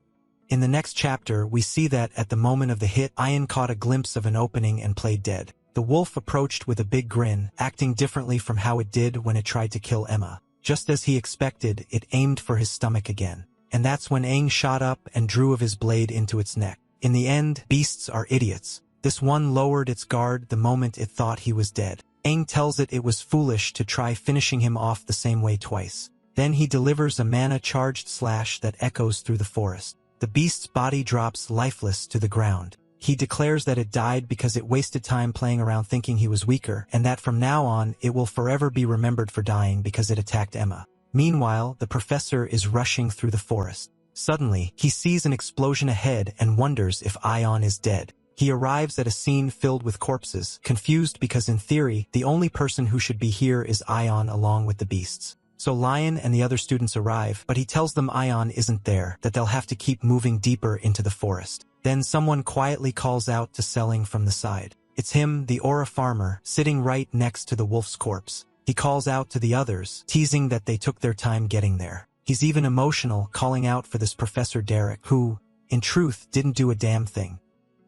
S1: In the next chapter, we see that, at the moment of the hit, Ion caught a glimpse of an opening and played dead. The wolf approached with a big grin, acting differently from how it did when it tried to kill Emma. Just as he expected, it aimed for his stomach again. And that's when Aang shot up and drew of his blade into its neck. In the end, beasts are idiots. This one lowered its guard the moment it thought he was dead. Aang tells it was foolish to try finishing him off the same way twice. Then he delivers a mana-charged slash that echoes through the forest. The beast's body drops lifeless to the ground. He declares that it died because it wasted time playing around thinking he was weaker, and that from now on, it will forever be remembered for dying because it attacked Emma. Meanwhile, the professor is rushing through the forest. Suddenly, he sees an explosion ahead and wonders if Ion is dead. He arrives at a scene filled with corpses, confused because in theory, the only person who should be here is Ion along with the beasts. So Lion and the other students arrive, but he tells them Ion isn't there, that they'll have to keep moving deeper into the forest. Then someone quietly calls out to Selling from the side. It's him, the Aura farmer, sitting right next to the wolf's corpse. He calls out to the others, teasing that they took their time getting there. He's even emotional, calling out for this Professor Derek, who, in truth, didn't do a damn thing.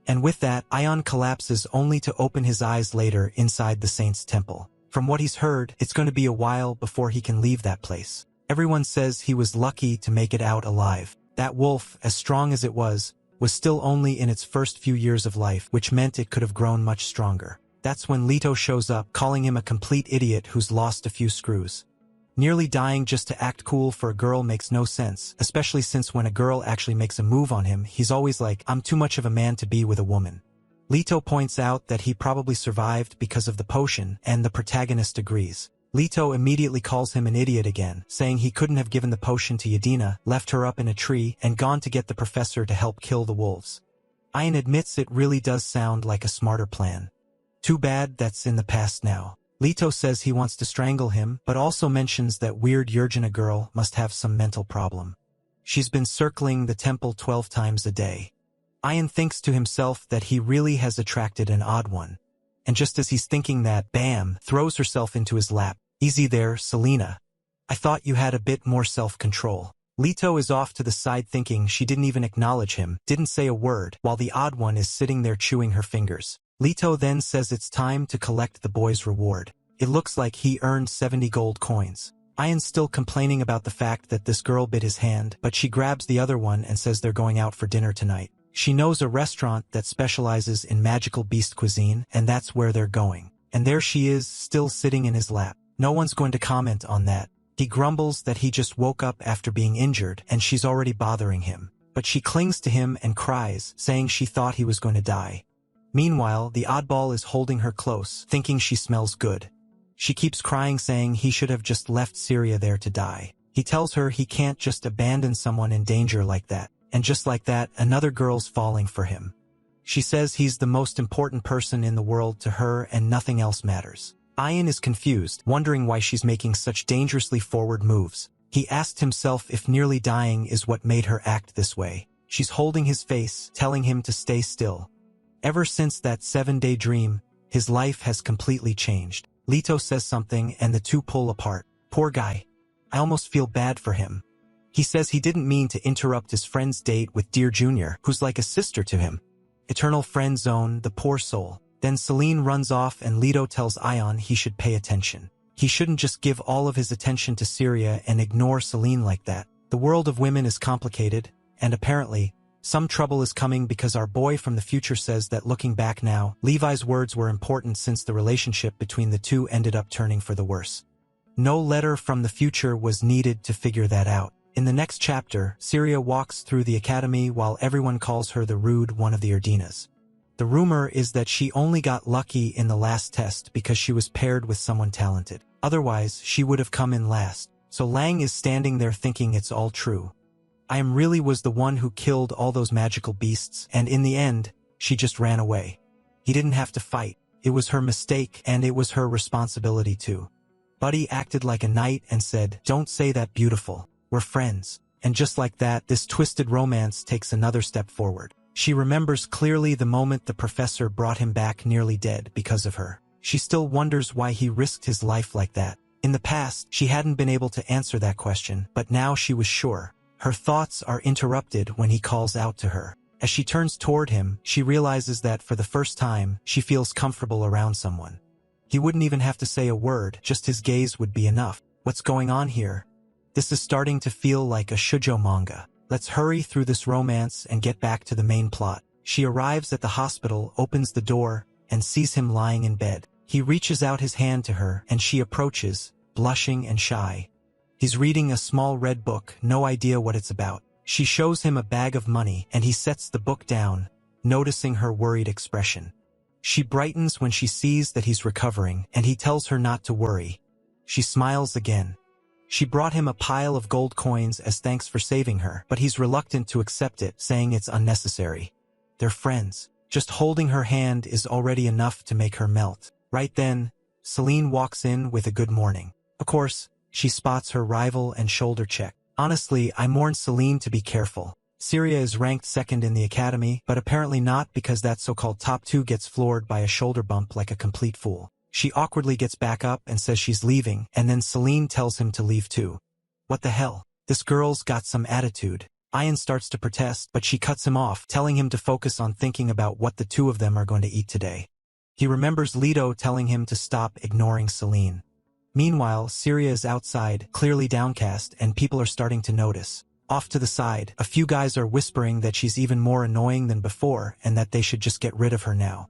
S1: And with that, Ion collapses only to open his eyes later inside the saint's temple. From what he's heard, it's going to be a while before he can leave that place. Everyone says he was lucky to make it out alive. That wolf, as strong as it was still only in its first few years of life, which meant it could have grown much stronger. That's when Leto shows up, calling him a complete idiot who's lost a few screws. Nearly dying just to act cool for a girl makes no sense, especially since when a girl actually makes a move on him, he's always like, I'm too much of a man to be with a woman. Leto points out that he probably survived because of the potion, and the protagonist agrees. Leto immediately calls him an idiot again, saying he couldn't have given the potion to Yadina, left her up in a tree, and gone to get the professor to help kill the wolves. Ion admits it really does sound like a smarter plan. Too bad that's in the past now. Leto says he wants to strangle him, but also mentions that weird Yurgina girl must have some mental problem. She's been circling the temple 12 times a day. Ion thinks to himself that he really has attracted an odd one. And just as he's thinking that, bam, throws herself into his lap. Easy there, Selena. I thought you had a bit more self-control. Leto is off to the side thinking she didn't even acknowledge him, didn't say a word, while the odd one is sitting there chewing her fingers. Leto then says it's time to collect the boy's reward. It looks like he earned 70 gold coins. Ion's still complaining about the fact that this girl bit his hand, but she grabs the other one and says they're going out for dinner tonight. She knows a restaurant that specializes in magical beast cuisine, and that's where they're going. And there she is, still sitting in his lap. No one's going to comment on that. He grumbles that he just woke up after being injured, and she's already bothering him. But she clings to him and cries, saying she thought he was going to die. Meanwhile, the oddball is holding her close, thinking she smells good. She keeps crying, saying he should have just left Syria there to die. He tells her he can't just abandon someone in danger like that. And just like that, another girl's falling for him. She says he's the most important person in the world to her and nothing else matters. Ion is confused, wondering why she's making such dangerously forward moves. He asked himself if nearly dying is what made her act this way. She's holding his face, telling him to stay still. Ever since that 7-day dream, his life has completely changed. Leto says something and the two pull apart. Poor guy. I almost feel bad for him. He says he didn't mean to interrupt his friend's date with Dear Jr., who's like a sister to him. Eternal friend zone, the poor soul. Then Celine runs off and Leto tells Ion he should pay attention. He shouldn't just give all of his attention to Syria and ignore Celine like that. The world of women is complicated, and apparently, some trouble is coming because our boy from the future says that looking back now, Levi's words were important since the relationship between the two ended up turning for the worse. No letter from the future was needed to figure that out. In the next chapter, Syria walks through the academy while everyone calls her the rude one of the Erdinas. The rumor is that she only got lucky in the last test because she was paired with someone talented. Otherwise, she would have come in last. So Lang is standing there thinking it's all true. I really was the one who killed all those magical beasts, and in the end, she just ran away. He didn't have to fight. It was her mistake, and it was her responsibility too. Buddy acted like a knight and said, "Don't say that, beautiful. We're friends." And just like that, this twisted romance takes another step forward. She remembers clearly the moment the professor brought him back nearly dead because of her. She still wonders why he risked his life like that. In the past, she hadn't been able to answer that question, but now she was sure. Her thoughts are interrupted when he calls out to her. As she turns toward him, she realizes that for the first time, she feels comfortable around someone. He wouldn't even have to say a word, just his gaze would be enough. What's going on here? This is starting to feel like a shoujo manga. Let's hurry through this romance and get back to the main plot. She arrives at the hospital, opens the door, and sees him lying in bed. He reaches out his hand to her, and she approaches, blushing and shy. He's reading a small red book, no idea what it's about. She shows him a bag of money, and he sets the book down, noticing her worried expression. She brightens when she sees that he's recovering, and he tells her not to worry. She smiles again. She brought him a pile of gold coins as thanks for saving her, but he's reluctant to accept it, saying it's unnecessary. They're friends. Just holding her hand is already enough to make her melt. Right then, Celine walks in with a good morning. Of course, she spots her rival and shoulder check. Honestly, I mourn Celine to be careful. Syria is ranked second in the academy, but apparently not because that so-called top 2 gets floored by a shoulder bump like a complete fool. She awkwardly gets back up and says she's leaving, and then Celine tells him to leave too. What the hell? This girl's got some attitude. Ian starts to protest, but she cuts him off, telling him to focus on thinking about what the two of them are going to eat today. He remembers Leto telling him to stop ignoring Celine. Meanwhile, Syria is outside, clearly downcast, and people are starting to notice. Off to the side, a few guys are whispering that she's even more annoying than before and that they should just get rid of her now.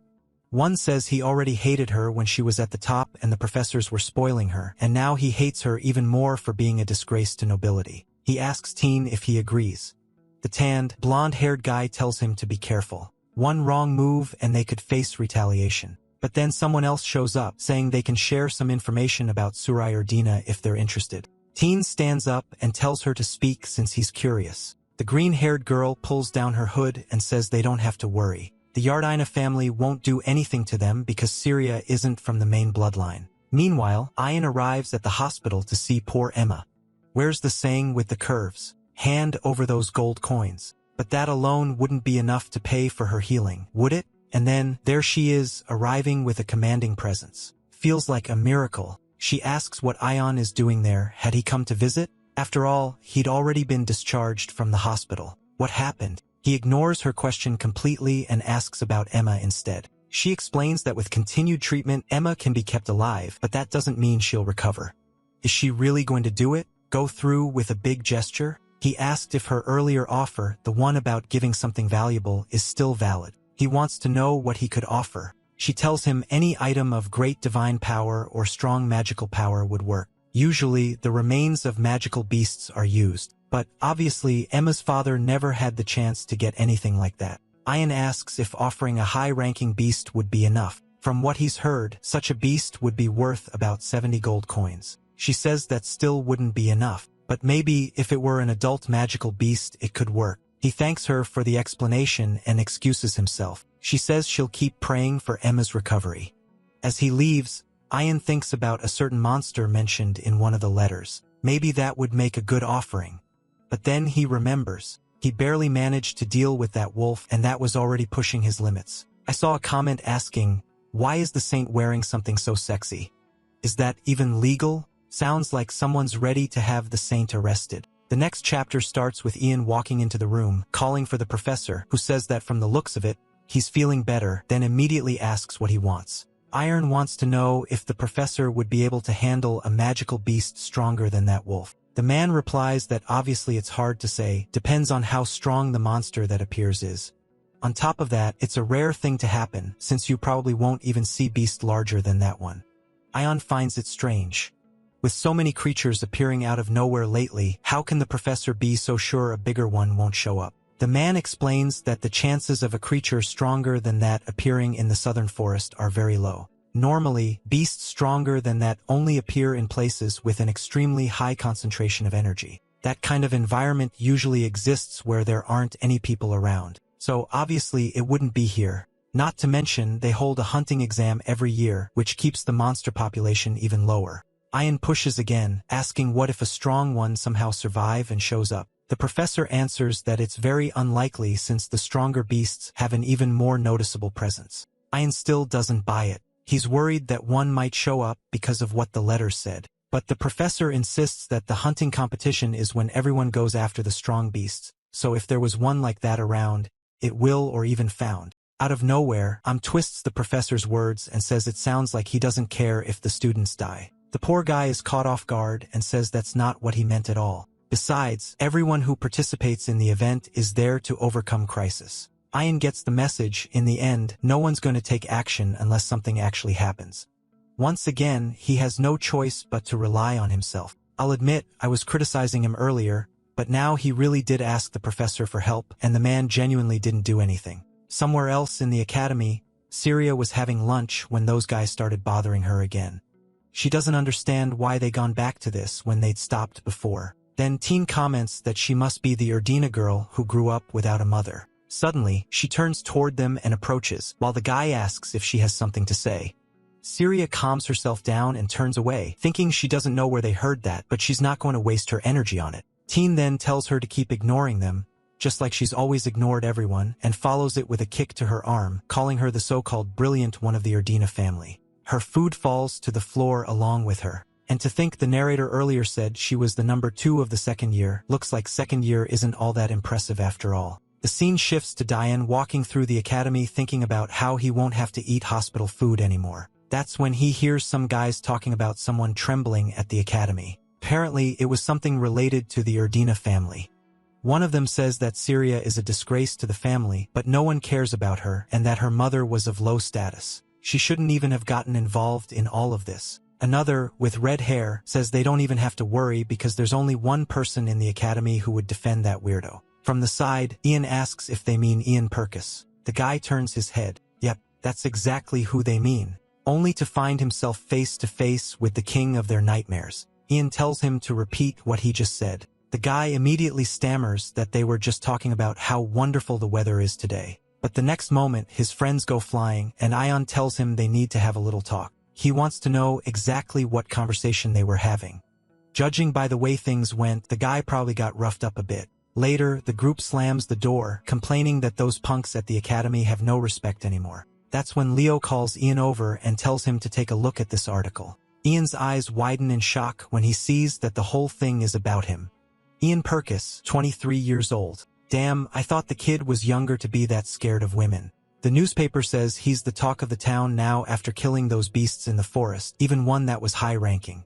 S1: One says he already hated her when she was at the top and the professors were spoiling her, and now he hates her even more for being a disgrace to nobility. He asks Teen if he agrees. The tanned, blonde-haired guy tells him to be careful. One wrong move and they could face retaliation. But then someone else shows up, saying they can share some information about Surai or Dina if they're interested. Teen stands up and tells her to speak since he's curious. The green-haired girl pulls down her hood and says they don't have to worry. The Yardina family won't do anything to them because Syria isn't from the main bloodline. Meanwhile, Ian arrives at the hospital to see poor Emma. Where's the saying with the curves? Hand over those gold coins. But that alone wouldn't be enough to pay for her healing, would it? And then, there she is, arriving with a commanding presence. Feels like a miracle. She asks what Ion is doing there. Had he come to visit? After all, he'd already been discharged from the hospital. What happened? He ignores her question completely and asks about Emma instead. She explains that with continued treatment, Emma can be kept alive, but that doesn't mean she'll recover. Is she really going to do it? Go through with a big gesture? He asked if her earlier offer, the one about giving something valuable, is still valid. He wants to know what he could offer. She tells him any item of great divine power or strong magical power would work. Usually, the remains of magical beasts are used, but obviously Emma's father never had the chance to get anything like that. Ian asks if offering a high-ranking beast would be enough. From what he's heard, such a beast would be worth about 70 gold coins. She says that still wouldn't be enough, but maybe if it were an adult magical beast it could work. He thanks her for the explanation and excuses himself. She says she'll keep praying for Emma's recovery. As he leaves, Ian thinks about a certain monster mentioned in one of the letters. Maybe that would make a good offering. But then he remembers. He barely managed to deal with that wolf and that was already pushing his limits. I saw a comment asking, why is the saint wearing something so sexy? Is that even legal? Sounds like someone's ready to have the saint arrested. The next chapter starts with Ian walking into the room, calling for the professor, who says that from the looks of it, he's feeling better, then immediately asks what he wants. Iron wants to know if the professor would be able to handle a magical beast stronger than that wolf. The man replies that obviously it's hard to say, depends on how strong the monster that appears is. On top of that, it's a rare thing to happen, since you probably won't even see beast larger than that one. Ion finds it strange. With so many creatures appearing out of nowhere lately, how can the professor be so sure a bigger one won't show up? The man explains that the chances of a creature stronger than that appearing in the southern forest are very low. Normally, beasts stronger than that only appear in places with an extremely high concentration of energy. That kind of environment usually exists where there aren't any people around. So obviously it wouldn't be here. Not to mention they hold a hunting exam every year, which keeps the monster population even lower. Ian pushes again, asking what if a strong one somehow survives and shows up. The professor answers that it's very unlikely since the stronger beasts have an even more noticeable presence. Ian still doesn't buy it. He's worried that one might show up because of what the letter said. But the professor insists that the hunting competition is when everyone goes after the strong beasts, so if there was one like that around, it will or even found. Out of nowhere, twists the professor's words and says it sounds like he doesn't care if the students die. The poor guy is caught off guard and says that's not what he meant at all. Besides, everyone who participates in the event is there to overcome crisis. Ian gets the message, in the end, no one's going to take action unless something actually happens. Once again, he has no choice but to rely on himself. I'll admit, I was criticizing him earlier, but now he really did ask the professor for help, and the man genuinely didn't do anything. Somewhere else in the academy, Syria was having lunch when those guys started bothering her again. She doesn't understand why they gone back to this when they'd stopped before. Then Teen comments that she must be the Erdina girl who grew up without a mother. Suddenly, she turns toward them and approaches, while the guy asks if she has something to say. Syria calms herself down and turns away, thinking she doesn't know where they heard that, but she's not going to waste her energy on it. Teen then tells her to keep ignoring them, just like she's always ignored everyone, and follows it with a kick to her arm, calling her the so-called brilliant one of the Erdina family. Her food falls to the floor along with her. And to think the narrator earlier said she was the number 2 of the second year, looks like second year isn't all that impressive after all. The scene shifts to Diane walking through the academy thinking about how he won't have to eat hospital food anymore. That's when he hears some guys talking about someone trembling at the academy. Apparently, it was something related to the Erdina family. One of them says that Syria is a disgrace to the family, but no one cares about her and that her mother was of low status. She shouldn't even have gotten involved in all of this. Another, with red hair, says they don't even have to worry because there's only one person in the academy who would defend that weirdo. From the side, Ian asks if they mean Ian Purkis. The guy turns his head. Yep, that's exactly who they mean. Only to find himself face to face with the king of their nightmares. Ian tells him to repeat what he just said. The guy immediately stammers that they were just talking about how wonderful the weather is today. But the next moment, his friends go flying, and Ion tells him they need to have a little talk. He wants to know exactly what conversation they were having. Judging by the way things went, the guy probably got roughed up a bit. Later, the group slams the door, complaining that those punks at the academy have no respect anymore. That's when Leo calls Ian over and tells him to take a look at this article. Ian's eyes widen in shock when he sees that the whole thing is about him. Ian Purkis, 23 years old. Damn, I thought the kid was younger to be that scared of women. The newspaper says he's the talk of the town now after killing those beasts in the forest, even one that was high-ranking.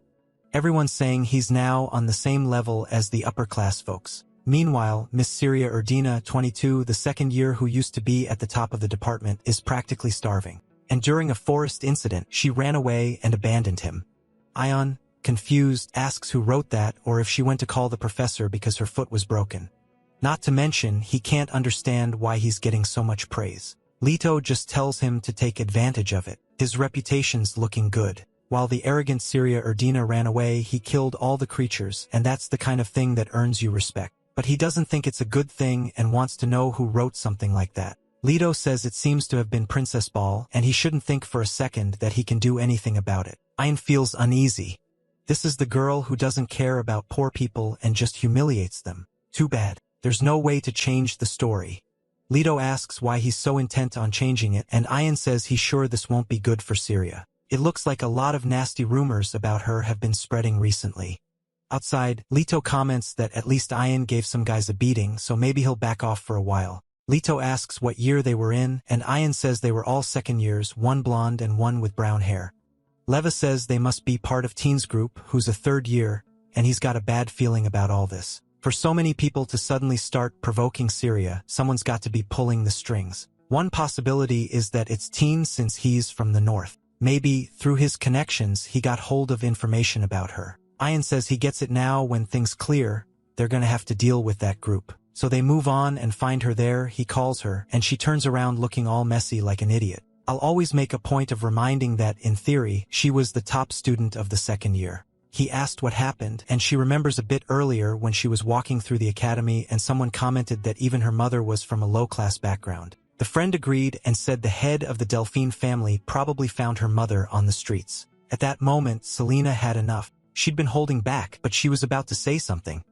S1: Everyone's saying he's now on the same level as the upper-class folks. Meanwhile, Miss Syria Erdina, 22, the second year who used to be at the top of the department, is practically starving. And during a forest incident, she ran away and abandoned him. Ion, confused, asks who wrote that or if she went to call the professor because her foot was broken. Not to mention, he can't understand why he's getting so much praise. Leto just tells him to take advantage of it. His reputation's looking good. While the arrogant Syria Erdina ran away, he killed all the creatures, and that's the kind of thing that earns you respect. But he doesn't think it's a good thing and wants to know who wrote something like that. Leto says it seems to have been Princess Ball, and he shouldn't think for a second that he can do anything about it. Ian feels uneasy. This is the girl who doesn't care about poor people and just humiliates them. Too bad. There's no way to change the story. Leto asks why he's so intent on changing it, and Ian says he's sure this won't be good for Syria. It looks like a lot of nasty rumors about her have been spreading recently. Outside, Leto comments that at least Ian gave some guys a beating, so maybe he'll back off for a while. Leto asks what year they were in, and Ian says they were all second years, one blonde and one with brown hair. Leva says they must be part of Teen's group, who's a third year, and he's got a bad feeling about all this. For so many people to suddenly start provoking Syria, someone's got to be pulling the strings. One possibility is that it's Teen since he's from the north. Maybe, through his connections, he got hold of information about her. Ian says he gets it now. When things clear, they're gonna have to deal with that group. So they move on and find her there. He calls her, and she turns around looking all messy like an idiot. I'll always make a point of reminding that, in theory, she was the top student of the second year. He asked what happened, and she remembers a bit earlier when she was walking through the academy and someone commented that even her mother was from a low-class background. The friend agreed and said the head of the Delphine family probably found her mother on the streets. At that moment, Selena had enough. She'd been holding back, but she was about to say something.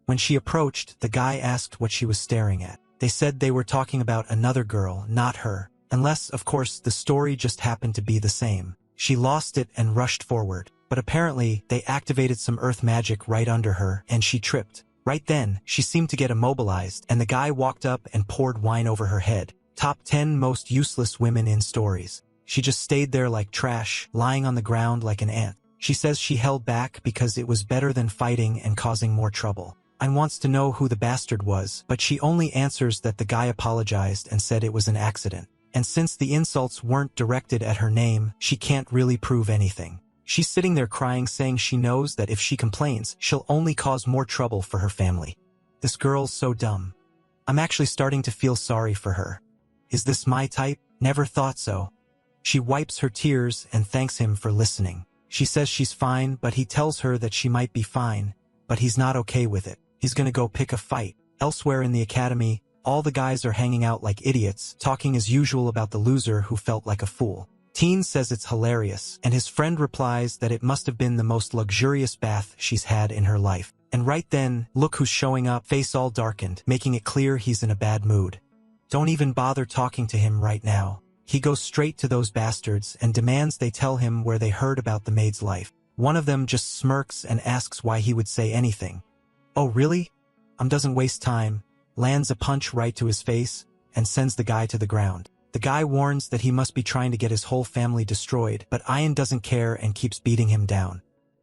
S1: When she approached, the guy asked what she was staring at. They said they were talking about another girl, not her. Unless, of course, the story just happened to be the same. She lost it and rushed forward. But apparently, they activated some earth magic right under her, and she tripped. Right then, she seemed to get immobilized, and the guy walked up and poured wine over her head. Top 10 most useless women in stories. She just stayed there like trash, lying on the ground like an ant. She says she held back because it was better than fighting and causing more trouble. Ian wants to know who the bastard was, but she only answers that the guy apologized and said it was an accident. And since the insults weren't directed at her name, she can't really prove anything. She's sitting there crying, saying she knows that if she complains, she'll only cause more trouble for her family. This girl's so dumb. I'm actually starting to feel sorry for her. Is this my type? Never thought so. She wipes her tears and thanks him for listening. She says she's fine, but he tells her that she might be fine, but he's not okay with it. He's gonna go pick a fight. Elsewhere in the academy, all the guys are hanging out like idiots, talking as usual about the loser who felt like a fool. Teen says it's hilarious, and his friend replies that it must have been the most luxurious bath she's had in her life. And right then, look who's showing up, face all darkened, making it clear he's in a bad mood. Don't even bother talking to him right now. He goes straight to those bastards and demands they tell him where they heard about the maid's life. One of them just smirks and asks why he would say anything. Oh really? Doesn't waste time, lands a punch right to his face, and sends the guy to the ground. The guy warns that he must be trying to get his whole family destroyed, but Ian doesn't care and keeps beating him down.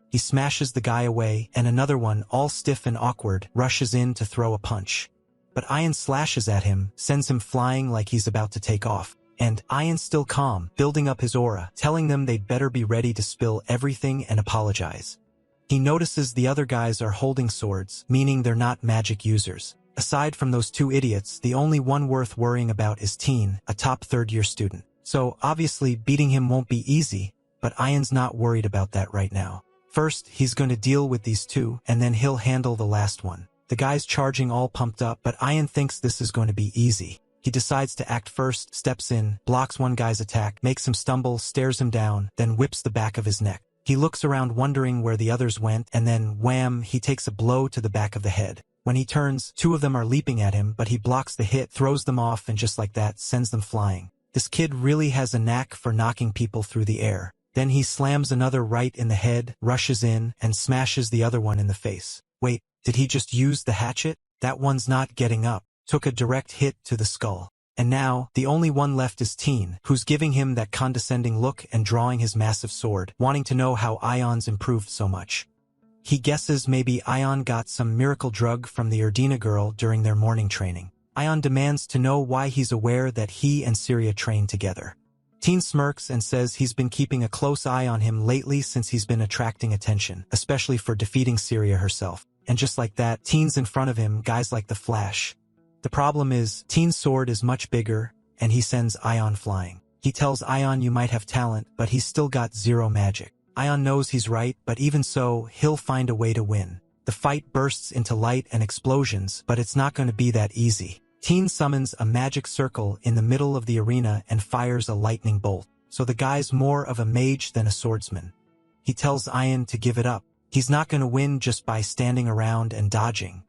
S1: He smashes the guy away, and another one, all stiff and awkward, rushes in to throw a punch. But Ian slashes at him, sends him flying like he's about to take off. And Ian's still calm, building up his aura, telling them they'd better be ready to spill everything and apologize. He notices the other guys are holding swords, meaning they're not magic users. Aside from those two idiots, the only one worth worrying about is Teen, a top third-year student. So, obviously, beating him won't be easy, but Ian's not worried about that right now. First, he's going to deal with these two, and then he'll handle the last one. The guy's charging all pumped up, but Ian thinks this is going to be easy. He decides to act first, steps in, blocks one guy's attack, makes him stumble, stares him down, then whips the back of his neck. He looks around wondering where the others went, and then, wham, he takes a blow to the back of the head. When he turns, two of them are leaping at him, but he blocks the hit, throws them off, and just like that, sends them flying. This kid really has a knack for knocking people through the air. Then he slams another right in the head, rushes in, and smashes the other one in the face. Wait, did he just use the hatchet? That one's not getting up. Took a direct hit to the skull. And now, the only one left is Teen, who's giving him that condescending look and drawing his massive sword, wanting to know how Ion's improved so much. He guesses maybe Ion got some miracle drug from the Erdina girl during their morning training. Ion demands to know why he's aware that he and Syria train together. Teen smirks and says he's been keeping a close eye on him lately since he's been attracting attention, especially for defeating Syria herself. And just like that, Teen's in front of him, guys like the Flash. The problem is, Teen's sword is much bigger, and he sends Ion flying. He tells Ion you might have talent, but he's still got zero magic. Ion knows he's right, but even so, he'll find a way to win. The fight bursts into light and explosions, but it's not going to be that easy. Teen summons a magic circle in the middle of the arena and fires a lightning bolt, so the guy's more of a mage than a swordsman. He tells Ion to give it up. He's not going to win just by standing around and dodging.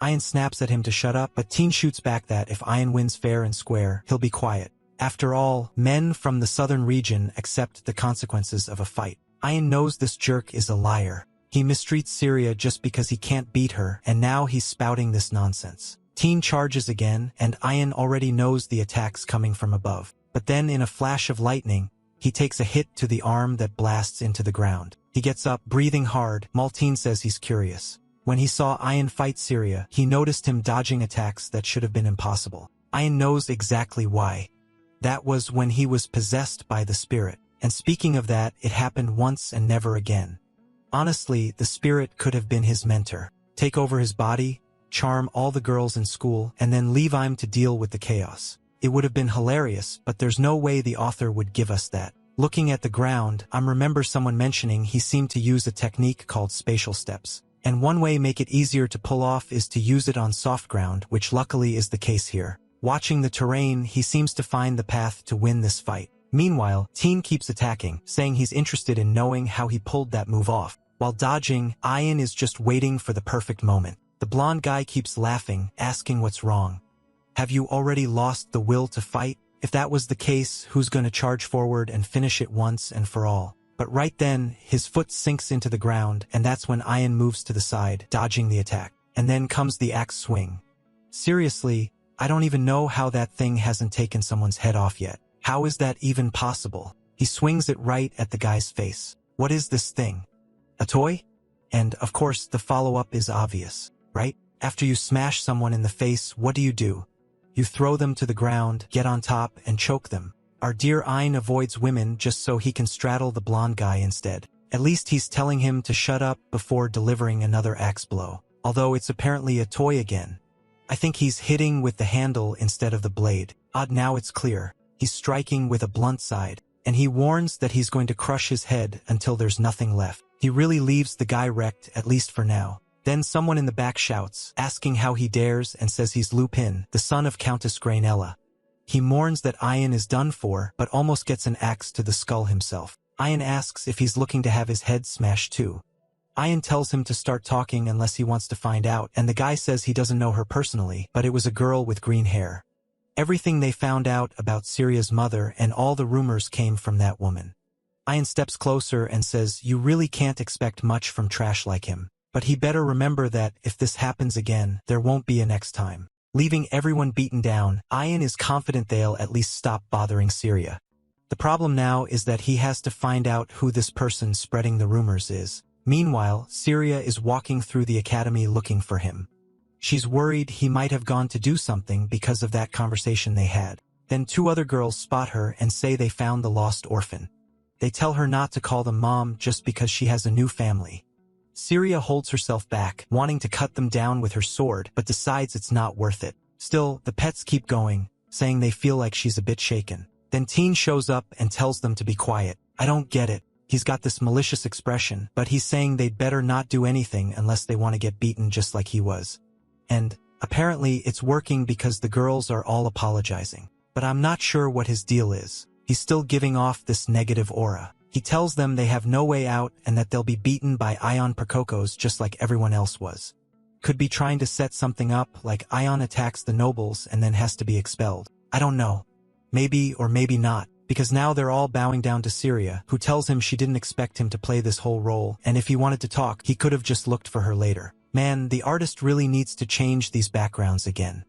S1: Ion snaps at him to shut up, but Teen shoots back that if Ion wins fair and square, he'll be quiet. After all, men from the southern region accept the consequences of a fight. Ion knows this jerk is a liar. He mistreats Syria just because he can't beat her, and now he's spouting this nonsense. Teen charges again, and Ion already knows the attack's coming from above. But then in a flash of lightning, he takes a hit to the arm that blasts into the ground. He gets up, breathing hard. Maltine says he's curious. When he saw Ion fight Syria, he noticed him dodging attacks that should have been impossible. Ion knows exactly why. That was when he was possessed by the spirit. And speaking of that, it happened once and never again. Honestly, the spirit could have been his mentor. Take over his body, charm all the girls in school, and then leave him to deal with the chaos. It would have been hilarious, but there's no way the author would give us that. Looking at the ground, I remember someone mentioning he seemed to use a technique called spatial steps. And one way make it easier to pull off is to use it on soft ground, which luckily is the case here. Watching the terrain, he seems to find the path to win this fight. Meanwhile, Teen keeps attacking, saying he's interested in knowing how he pulled that move off. While dodging, Ion is just waiting for the perfect moment. The blonde guy keeps laughing, asking what's wrong. Have you already lost the will to fight? If that was the case, who's going to charge forward and finish it once and for all? But right then, his foot sinks into the ground, and that's when Ion moves to the side, dodging the attack. And then comes the axe swing. Seriously, I don't even know how that thing hasn't taken someone's head off yet. How is that even possible? He swings it right at the guy's face. What is this thing? A toy? And, of course, the follow-up is obvious, right? After you smash someone in the face, what do? You throw them to the ground, get on top, and choke them. Our dear Ion avoids women just so he can straddle the blonde guy instead. At least he's telling him to shut up before delivering another axe blow. Although it's apparently a toy again. I think he's hitting with the handle instead of the blade. Odd, now it's clear. He's striking with a blunt side, and he warns that he's going to crush his head until there's nothing left. He really leaves the guy wrecked, at least for now. Then someone in the back shouts, asking how he dares, and says he's Lupin, the son of Countess Grainella. He mourns that Ian is done for, but almost gets an axe to the skull himself. Ian asks if he's looking to have his head smashed too. Ian tells him to start talking unless he wants to find out, and the guy says he doesn't know her personally, but it was a girl with green hair. Everything they found out about Syria's mother and all the rumors came from that woman. Ian steps closer and says, "You really can't expect much from trash like him. But he better remember that, if this happens again, there won't be a next time." Leaving everyone beaten down, Ian is confident they'll at least stop bothering Syria. The problem now is that he has to find out who this person spreading the rumors is. Meanwhile, Syria is walking through the academy looking for him. She's worried he might have gone to do something because of that conversation they had. Then 2 other girls spot her and say they found the lost orphan. They tell her not to call them mom just because she has a new family. Syria holds herself back, wanting to cut them down with her sword, but decides it's not worth it. Still, the pets keep going, saying they feel like she's a bit shaken. Then Teen shows up and tells them to be quiet. I don't get it. He's got this malicious expression, but he's saying they'd better not do anything unless they want to get beaten just like he was. And apparently it's working because the girls are all apologizing. But I'm not sure what his deal is. He's still giving off this negative aura. He tells them they have no way out and that they'll be beaten by Ion Percocos just like everyone else was. Could be trying to set something up, like Ion attacks the nobles and then has to be expelled. I don't know. Maybe or maybe not, because now they're all bowing down to Syria, who tells him she didn't expect him to play this whole role, and if he wanted to talk, he could have just looked for her later. Man, the artist really needs to change these backgrounds again.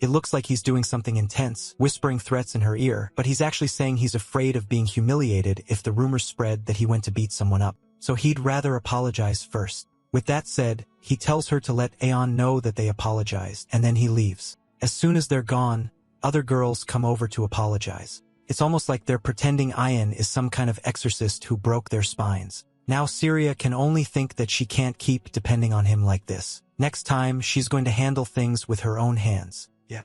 S1: It looks like he's doing something intense, whispering threats in her ear, but he's actually saying he's afraid of being humiliated if the rumors spread that he went to beat someone up, so he'd rather apologize first. With that said, he tells her to let Aeon know that they apologized, and then he leaves. As soon as they're gone, other girls come over to apologize. It's almost like they're pretending Ian is some kind of exorcist who broke their spines. Now Syria can only think that she can't keep depending on him like this. Next time, she's going to handle things with her own hands. Yeah,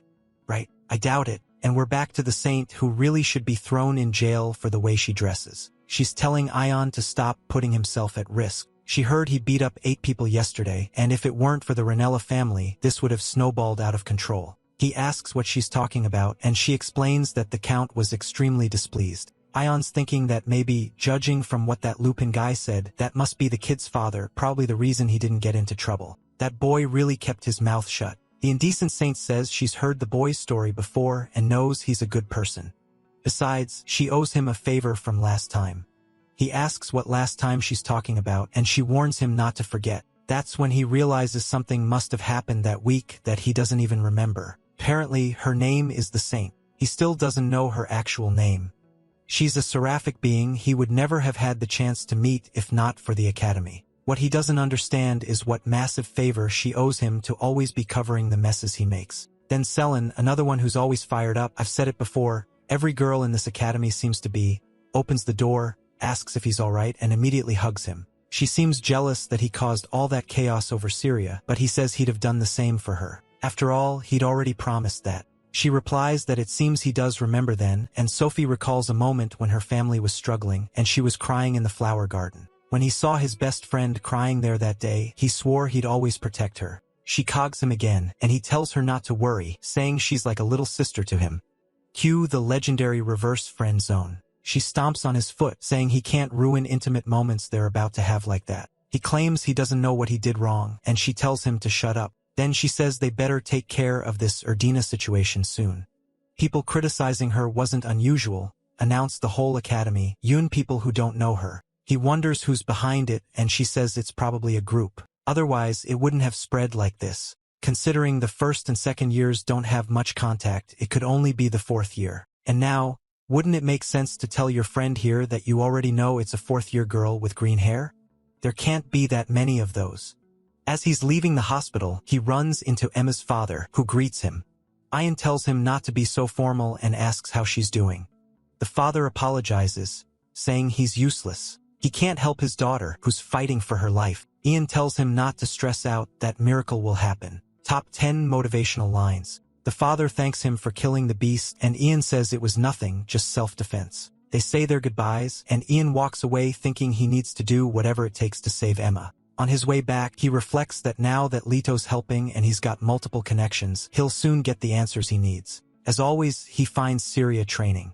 S1: right, I doubt it. And we're back to the saint who really should be thrown in jail for the way she dresses. She's telling Ion to stop putting himself at risk. She heard he beat up 8 people yesterday, and if it weren't for the Ranella family, this would have snowballed out of control. He asks what she's talking about, and she explains that the Count was extremely displeased. Ion's thinking that maybe, judging from what that Lupin guy said, that must be the kid's father, probably the reason he didn't get into trouble. That boy really kept his mouth shut. The indecent saint says she's heard the boy's story before and knows he's a good person. Besides, she owes him a favor from last time. He asks what last time she's talking about, and she warns him not to forget. That's when he realizes something must have happened that week that he doesn't even remember. Apparently, her name is the Saint. He still doesn't know her actual name. She's a seraphic being he would never have had the chance to meet if not for the Academy. What he doesn't understand is what massive favor she owes him to always be covering the messes he makes. Then Selin, another one who's always fired up, I've said it before, every girl in this academy seems to be, opens the door, asks if he's alright, and immediately hugs him. She seems jealous that he caused all that chaos over Syria, but he says he'd have done the same for her. After all, he'd already promised that. She replies that it seems he does remember then, and Sophie recalls a moment when her family was struggling and she was crying in the flower garden. When he saw his best friend crying there that day, he swore he'd always protect her. She cogs him again, and he tells her not to worry, saying she's like a little sister to him. Cue the legendary reverse friend zone. She stomps on his foot, saying he can't ruin intimate moments they're about to have like that. He claims he doesn't know what he did wrong, and she tells him to shut up. Then she says they better take care of this Erdina situation soon. People criticizing her wasn't unusual, announced the whole academy, Yoon people who don't know her. He wonders who's behind it, and she says it's probably a group. Otherwise, it wouldn't have spread like this. Considering the first and second years don't have much contact, it could only be the 4th year. And now, wouldn't it make sense to tell your friend here that you already know it's a 4th-year girl with green hair? There can't be that many of those. As he's leaving the hospital, he runs into Emma's father, who greets him. Ian tells him not to be so formal and asks how she's doing. The father apologizes, saying he's useless. He can't help his daughter, who's fighting for her life. Ian tells him not to stress out, that miracle will happen. Top 10 motivational lines. The father thanks him for killing the beast, and Ian says it was nothing, just self-defense. They say their goodbyes, and Ian walks away thinking he needs to do whatever it takes to save Emma. On his way back, he reflects that now that Leto's helping and he's got multiple connections, he'll soon get the answers he needs. As always, he finds Syria training.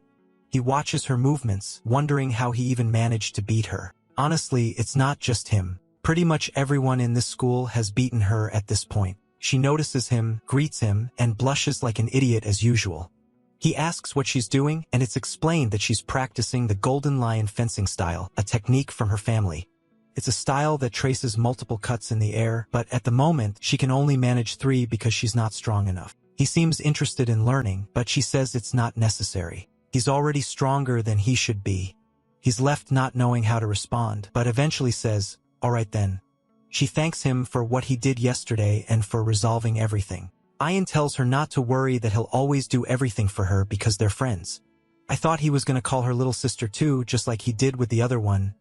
S1: He watches her movements, wondering how he even managed to beat her. Honestly, it's not just him. Pretty much everyone in this school has beaten her at this point. She notices him, greets him, and blushes like an idiot as usual. He asks what she's doing, and it's explained that she's practicing the Golden Lion fencing style, a technique from her family. It's a style that traces multiple cuts in the air, but at the moment, she can only manage 3 because she's not strong enough. He seems interested in learning, but she says it's not necessary. He's already stronger than he should be. He's left not knowing how to respond, but eventually says, "All right then." She thanks him for what he did yesterday and for resolving everything. Ian tells her not to worry, that he'll always do everything for her because they're friends. I thought he was going to call her little sister too, just like he did with the other one,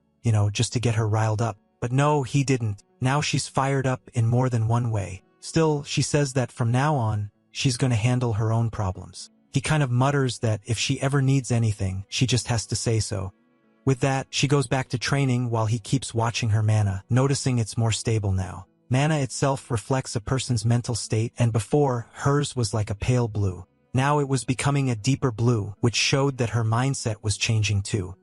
S1: just to get her riled up. But no, he didn't. Now she's fired up in more than one way. Still, she says that from now on, she's going to handle her own problems. He kind of mutters that if she ever needs anything, she just has to say so. With that, she goes back to training while he keeps watching her mana, noticing it's more stable now. Mana itself reflects a person's mental state, and before, hers was like a pale blue. Now it was becoming a deeper blue, which showed that her mindset was changing too.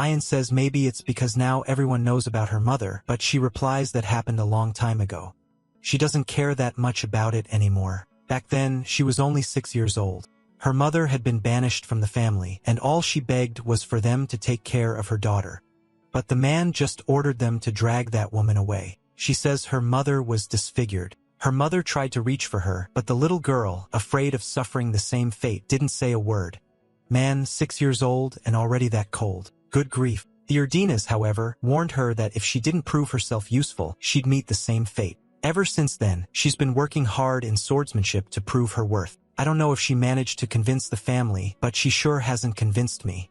S1: Ian says maybe it's because now everyone knows about her mother, but she replies that happened a long time ago. She doesn't care that much about it anymore. Back then, she was only 6 years old. Her mother had been banished from the family, and all she begged was for them to take care of her daughter. But the man just ordered them to drag that woman away. She says her mother was disfigured. Her mother tried to reach for her, but the little girl, afraid of suffering the same fate, didn't say a word. Man, 6 years old and already that cold. Good grief. The Urdinas, however, warned her that if she didn't prove herself useful, she'd meet the same fate. Ever since then, she's been working hard in swordsmanship to prove her worth. I don't know if she managed to convince the family, but she sure hasn't convinced me.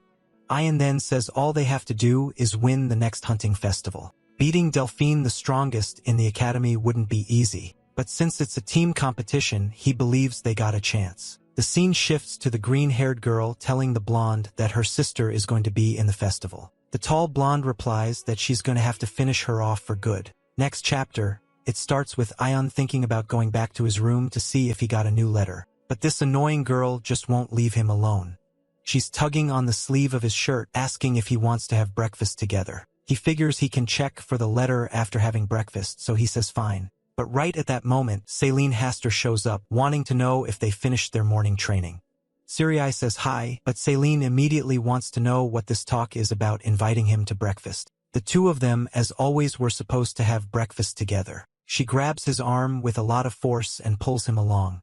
S1: Ian then says all they have to do is win the next hunting festival. Beating Delphine, the strongest in the academy, wouldn't be easy, but since it's a team competition, he believes they got a chance. The scene shifts to the green-haired girl telling the blonde that her sister is going to be in the festival. The tall blonde replies that she's going to have to finish her off for good. Next chapter, it starts with Ian thinking about going back to his room to see if he got a new letter. But this annoying girl just won't leave him alone. She's tugging on the sleeve of his shirt, asking if he wants to have breakfast together. He figures he can check for the letter after having breakfast, so he says fine. But right at that moment, Celine Haster shows up, wanting to know if they finished their morning training. Syria says hi, but Celine immediately wants to know what this talk is about, inviting him to breakfast. The two of them, as always, were supposed to have breakfast together. She grabs his arm with a lot of force and pulls him along.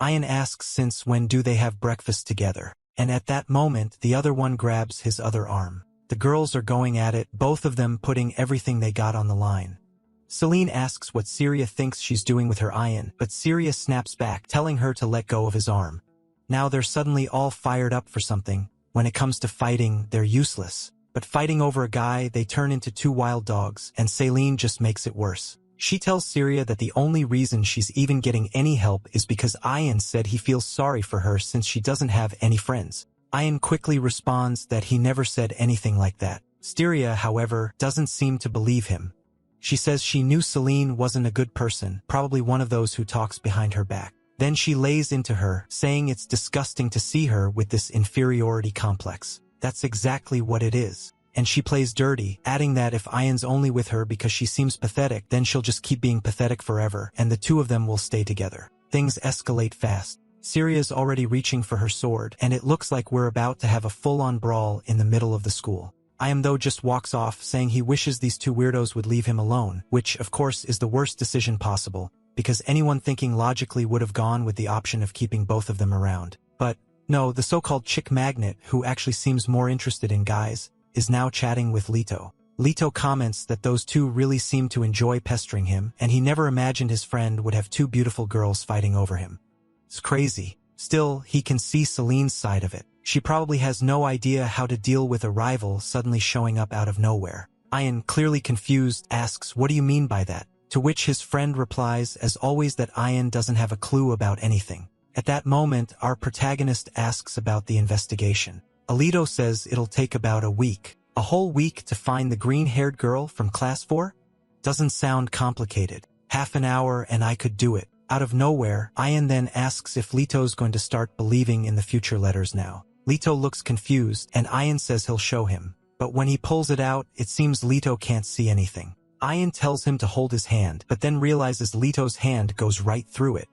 S1: Ian asks since when do they have breakfast together, and at that moment the other one grabs his other arm. The girls are going at it, both of them putting everything they got on the line. Celine asks what Syria thinks she's doing with her Ian, but Syria snaps back, telling her to let go of his arm. Now they're suddenly all fired up for something. When it comes to fighting, they're useless. But fighting over a guy, they turn into 2 wild dogs, and Celine just makes it worse. She tells Syria that the only reason she's even getting any help is because Ian said he feels sorry for her since she doesn't have any friends. Ian quickly responds that he never said anything like that. Syria, however, doesn't seem to believe him. She says she knew Celine wasn't a good person, probably one of those who talks behind her back. Then she lays into her, saying it's disgusting to see her with this inferiority complex. That's exactly what it is. And she plays dirty, adding that if Ian's only with her because she seems pathetic, then she'll just keep being pathetic forever, and the two of them will stay together. Things escalate fast. Syria's already reaching for her sword, and it looks like we're about to have a full-on brawl in the middle of the school. Ian though just walks off, saying he wishes these two weirdos would leave him alone, which, of course, is the worst decision possible, because anyone thinking logically would have gone with the option of keeping both of them around. But, no, the so-called chick magnet, who actually seems more interested in guys, is now chatting with Leto. Leto comments that those two really seem to enjoy pestering him, and he never imagined his friend would have 2 beautiful girls fighting over him. It's crazy. Still, he can see Celine's side of it. She probably has no idea how to deal with a rival suddenly showing up out of nowhere. Ian, clearly confused, asks, "What do you mean by that?" To which his friend replies, as always, that Ian doesn't have a clue about anything. At that moment, our protagonist asks about the investigation. Alito says it'll take about a week. A whole week to find the green-haired girl from class 4? Doesn't sound complicated. Half an hour and I could do it. Out of nowhere, Ian then asks if Leto's going to start believing in the future letters now. Leto looks confused, and Ian says he'll show him. But when he pulls it out, it seems Leto can't see anything. Ian tells him to hold his hand, but then realizes Leto's hand goes right through it.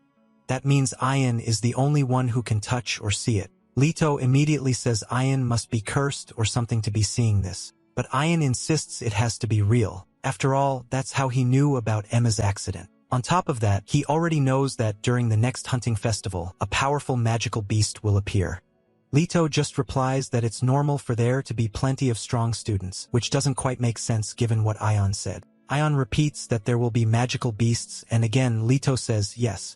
S1: That means Ian is the only one who can touch or see it. Leto immediately says Ian must be cursed or something to be seeing this. But Ian insists it has to be real. After all, that's how he knew about Emma's accident. On top of that, he already knows that during the next hunting festival, a powerful magical beast will appear. Leto just replies that it's normal for there to be plenty of strong students, which doesn't quite make sense given what Ion said. Ion repeats that there will be magical beasts, and again Leto says yes.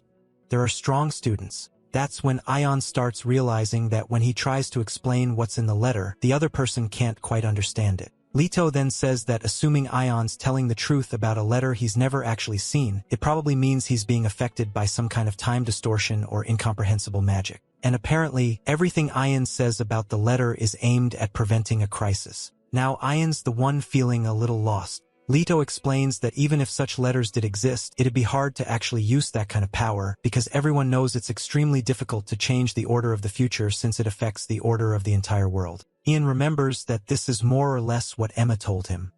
S1: There are strong students. That's when Ion starts realizing that when he tries to explain what's in the letter, the other person can't quite understand it. Leto then says that assuming Ion's telling the truth about a letter he's never actually seen, it probably means he's being affected by some kind of time distortion or incomprehensible magic. And apparently, everything Ian says about the letter is aimed at preventing a crisis. Now Ian's the one feeling a little lost. Leto explains that even if such letters did exist, it'd be hard to actually use that kind of power, because everyone knows it's extremely difficult to change the order of the future since it affects the order of the entire world. Ian remembers that this is more or less what Emma told him.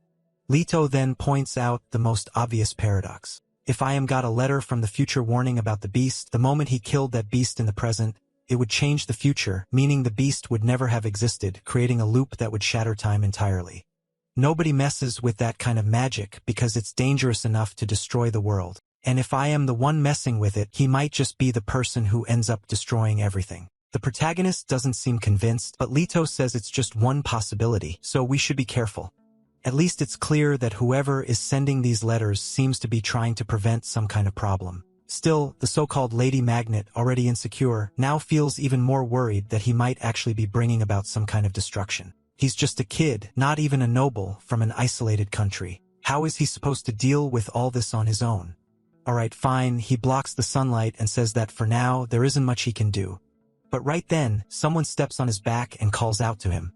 S1: Leto then points out the most obvious paradox. If Ian got a letter from the future warning about the beast, the moment he killed that beast in the present, it would change the future, meaning the beast would never have existed, creating a loop that would shatter time entirely. Nobody messes with that kind of magic because it's dangerous enough to destroy the world. And if I am the one messing with it, he might just be the person who ends up destroying everything. The protagonist doesn't seem convinced, but Leto says it's just one possibility, so we should be careful. At least it's clear that whoever is sending these letters seems to be trying to prevent some kind of problem. Still, the so-called Lady Magnet, already insecure, now feels even more worried that he might actually be bringing about some kind of destruction. He's just a kid, not even a noble, from an isolated country. How is he supposed to deal with all this on his own? Alright, fine, he blocks the sunlight and says that for now, there isn't much he can do. But right then, someone steps on his back and calls out to him.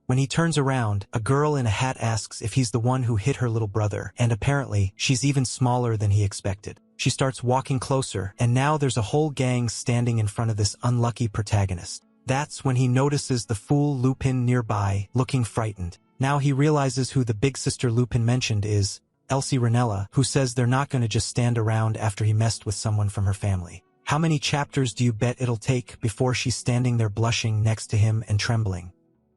S1: When he turns around, a girl in a hat asks if he's the one who hit her little brother, and apparently, she's even smaller than he expected. She starts walking closer, and now there's a whole gang standing in front of this unlucky protagonist. That's when he notices the fool Lupin nearby, looking frightened. Now he realizes who the big sister Lupin mentioned is, Elsie Ranella, who says they're not going to just stand around after he messed with someone from her family. How many chapters do you bet it'll take before she's standing there blushing next to him and trembling?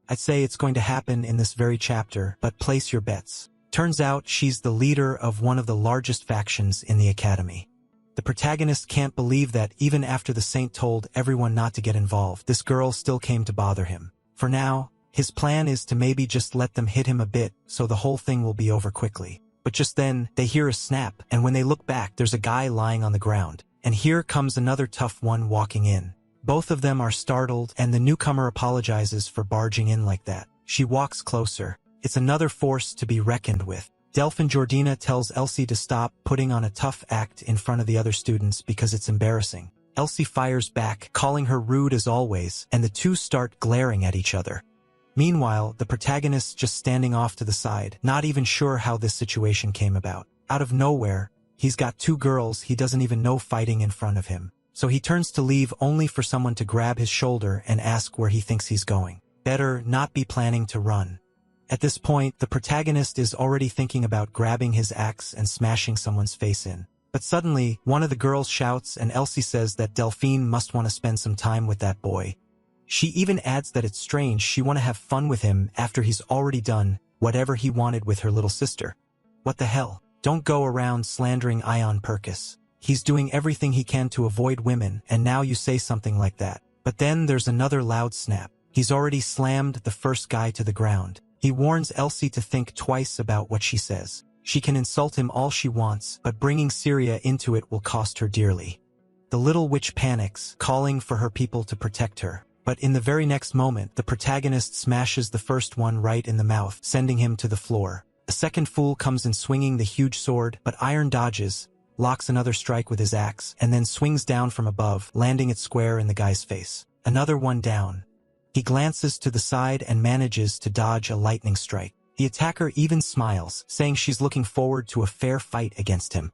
S1: I'd say it's going to happen in this very chapter, but place your bets. Turns out she's the leader of one of the largest factions in the academy. The protagonist can't believe that even after the saint told everyone not to get involved, this girl still came to bother him. For now, his plan is to maybe just let them hit him a bit so the whole thing will be over quickly. But just then, they hear a snap, and when they look back, there's a guy lying on the ground. And here comes another tough one walking in. Both of them are startled, and the newcomer apologizes for barging in like that. She walks closer. It's another force to be reckoned with. Delphine Jordina tells Elsie to stop putting on a tough act in front of the other students because it's embarrassing. Elsie fires back, calling her rude as always, and the two start glaring at each other. Meanwhile, the protagonist's just standing off to the side, not even sure how this situation came about. Out of nowhere, he's got two girls he doesn't even know fighting in front of him. So he turns to leave only for someone to grab his shoulder and ask where he thinks he's going. Better not be planning to run. At this point, the protagonist is already thinking about grabbing his axe and smashing someone's face in. But suddenly, one of the girls shouts and Elsie says that Delphine must want to spend some time with that boy. She even adds that it's strange she want to have fun with him after he's already done whatever he wanted with her little sister. What the hell? Don't go around slandering Ion Purkis. He's doing everything he can to avoid women, and now you say something like that. But then there's another loud snap. He's already slammed the first guy to the ground. He warns Elsie to think twice about what she says. She can insult him all she wants, but bringing Syria into it will cost her dearly. The little witch panics, calling for her people to protect her. But in the very next moment, the protagonist smashes the first one right in the mouth, sending him to the floor. A second fool comes in swinging the huge sword, but Iron dodges, locks another strike with his axe, and then swings down from above, landing it square in the guy's face. Another one down. He glances to the side and manages to dodge a lightning strike. The attacker even smiles, saying she's looking forward to a fair fight against him.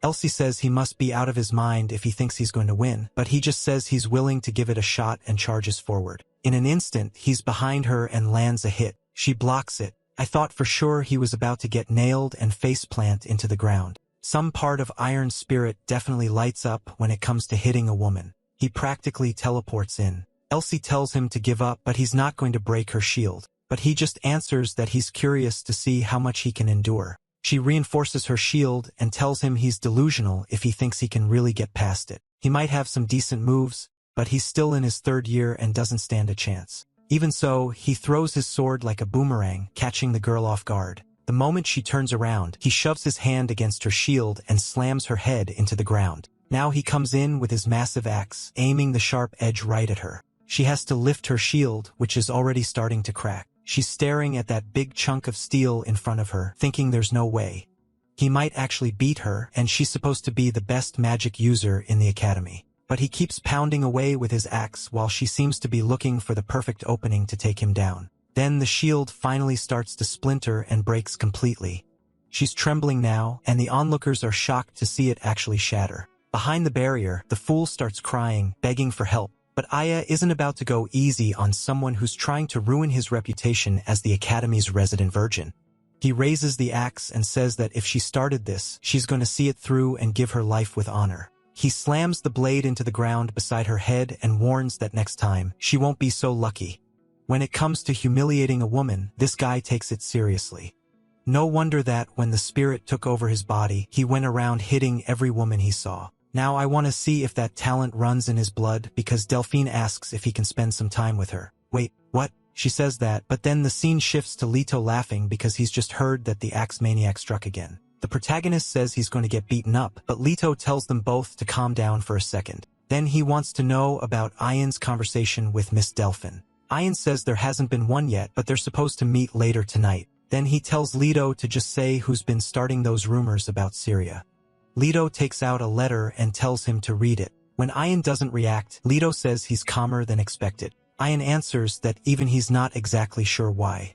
S1: Elsie says he must be out of his mind if he thinks he's going to win, but he just says he's willing to give it a shot and charges forward. In an instant, he's behind her and lands a hit. She blocks it. I thought for sure he was about to get nailed and faceplant into the ground. Some part of Iron's spirit definitely lights up when it comes to hitting a woman. He practically teleports in. Elsie tells him to give up, but he's not going to break her shield. But he just answers that he's curious to see how much he can endure. She reinforces her shield and tells him he's delusional if he thinks he can really get past it. He might have some decent moves, but he's still in his 3rd year and doesn't stand a chance. Even so, he throws his sword like a boomerang, catching the girl off guard. The moment she turns around, he shoves his hand against her shield and slams her head into the ground. Now he comes in with his massive axe, aiming the sharp edge right at her. She has to lift her shield, which is already starting to crack. She's staring at that big chunk of steel in front of her, thinking there's no way. He might actually beat her, and she's supposed to be the best magic user in the academy. But he keeps pounding away with his axe while she seems to be looking for the perfect opening to take him down. Then the shield finally starts to splinter and breaks completely. She's trembling now, and the onlookers are shocked to see it actually shatter. Behind the barrier, the fool starts crying, begging for help. But Aya isn't about to go easy on someone who's trying to ruin his reputation as the Academy's resident virgin. He raises the axe and says that if she started this, she's going to see it through and give her life with honor. He slams the blade into the ground beside her head and warns that next time, she won't be so lucky. When it comes to humiliating a woman, this guy takes it seriously. No wonder that when the spirit took over his body, he went around hitting every woman he saw. Now I want to see if that talent runs in his blood because Delphine asks if he can spend some time with her. Wait, what? She says that, but then the scene shifts to Leto laughing because he's just heard that the axe maniac struck again. The protagonist says he's going to get beaten up, but Leto tells them both to calm down for a second. Then he wants to know about Ian's conversation with Miss Delphine. Ian says there hasn't been one yet, but they're supposed to meet later tonight. Then he tells Leto to just say who's been starting those rumors about Syria. Leto takes out a letter and tells him to read it. When Ian doesn't react, Leto says he's calmer than expected. Ian answers that even he's not exactly sure why.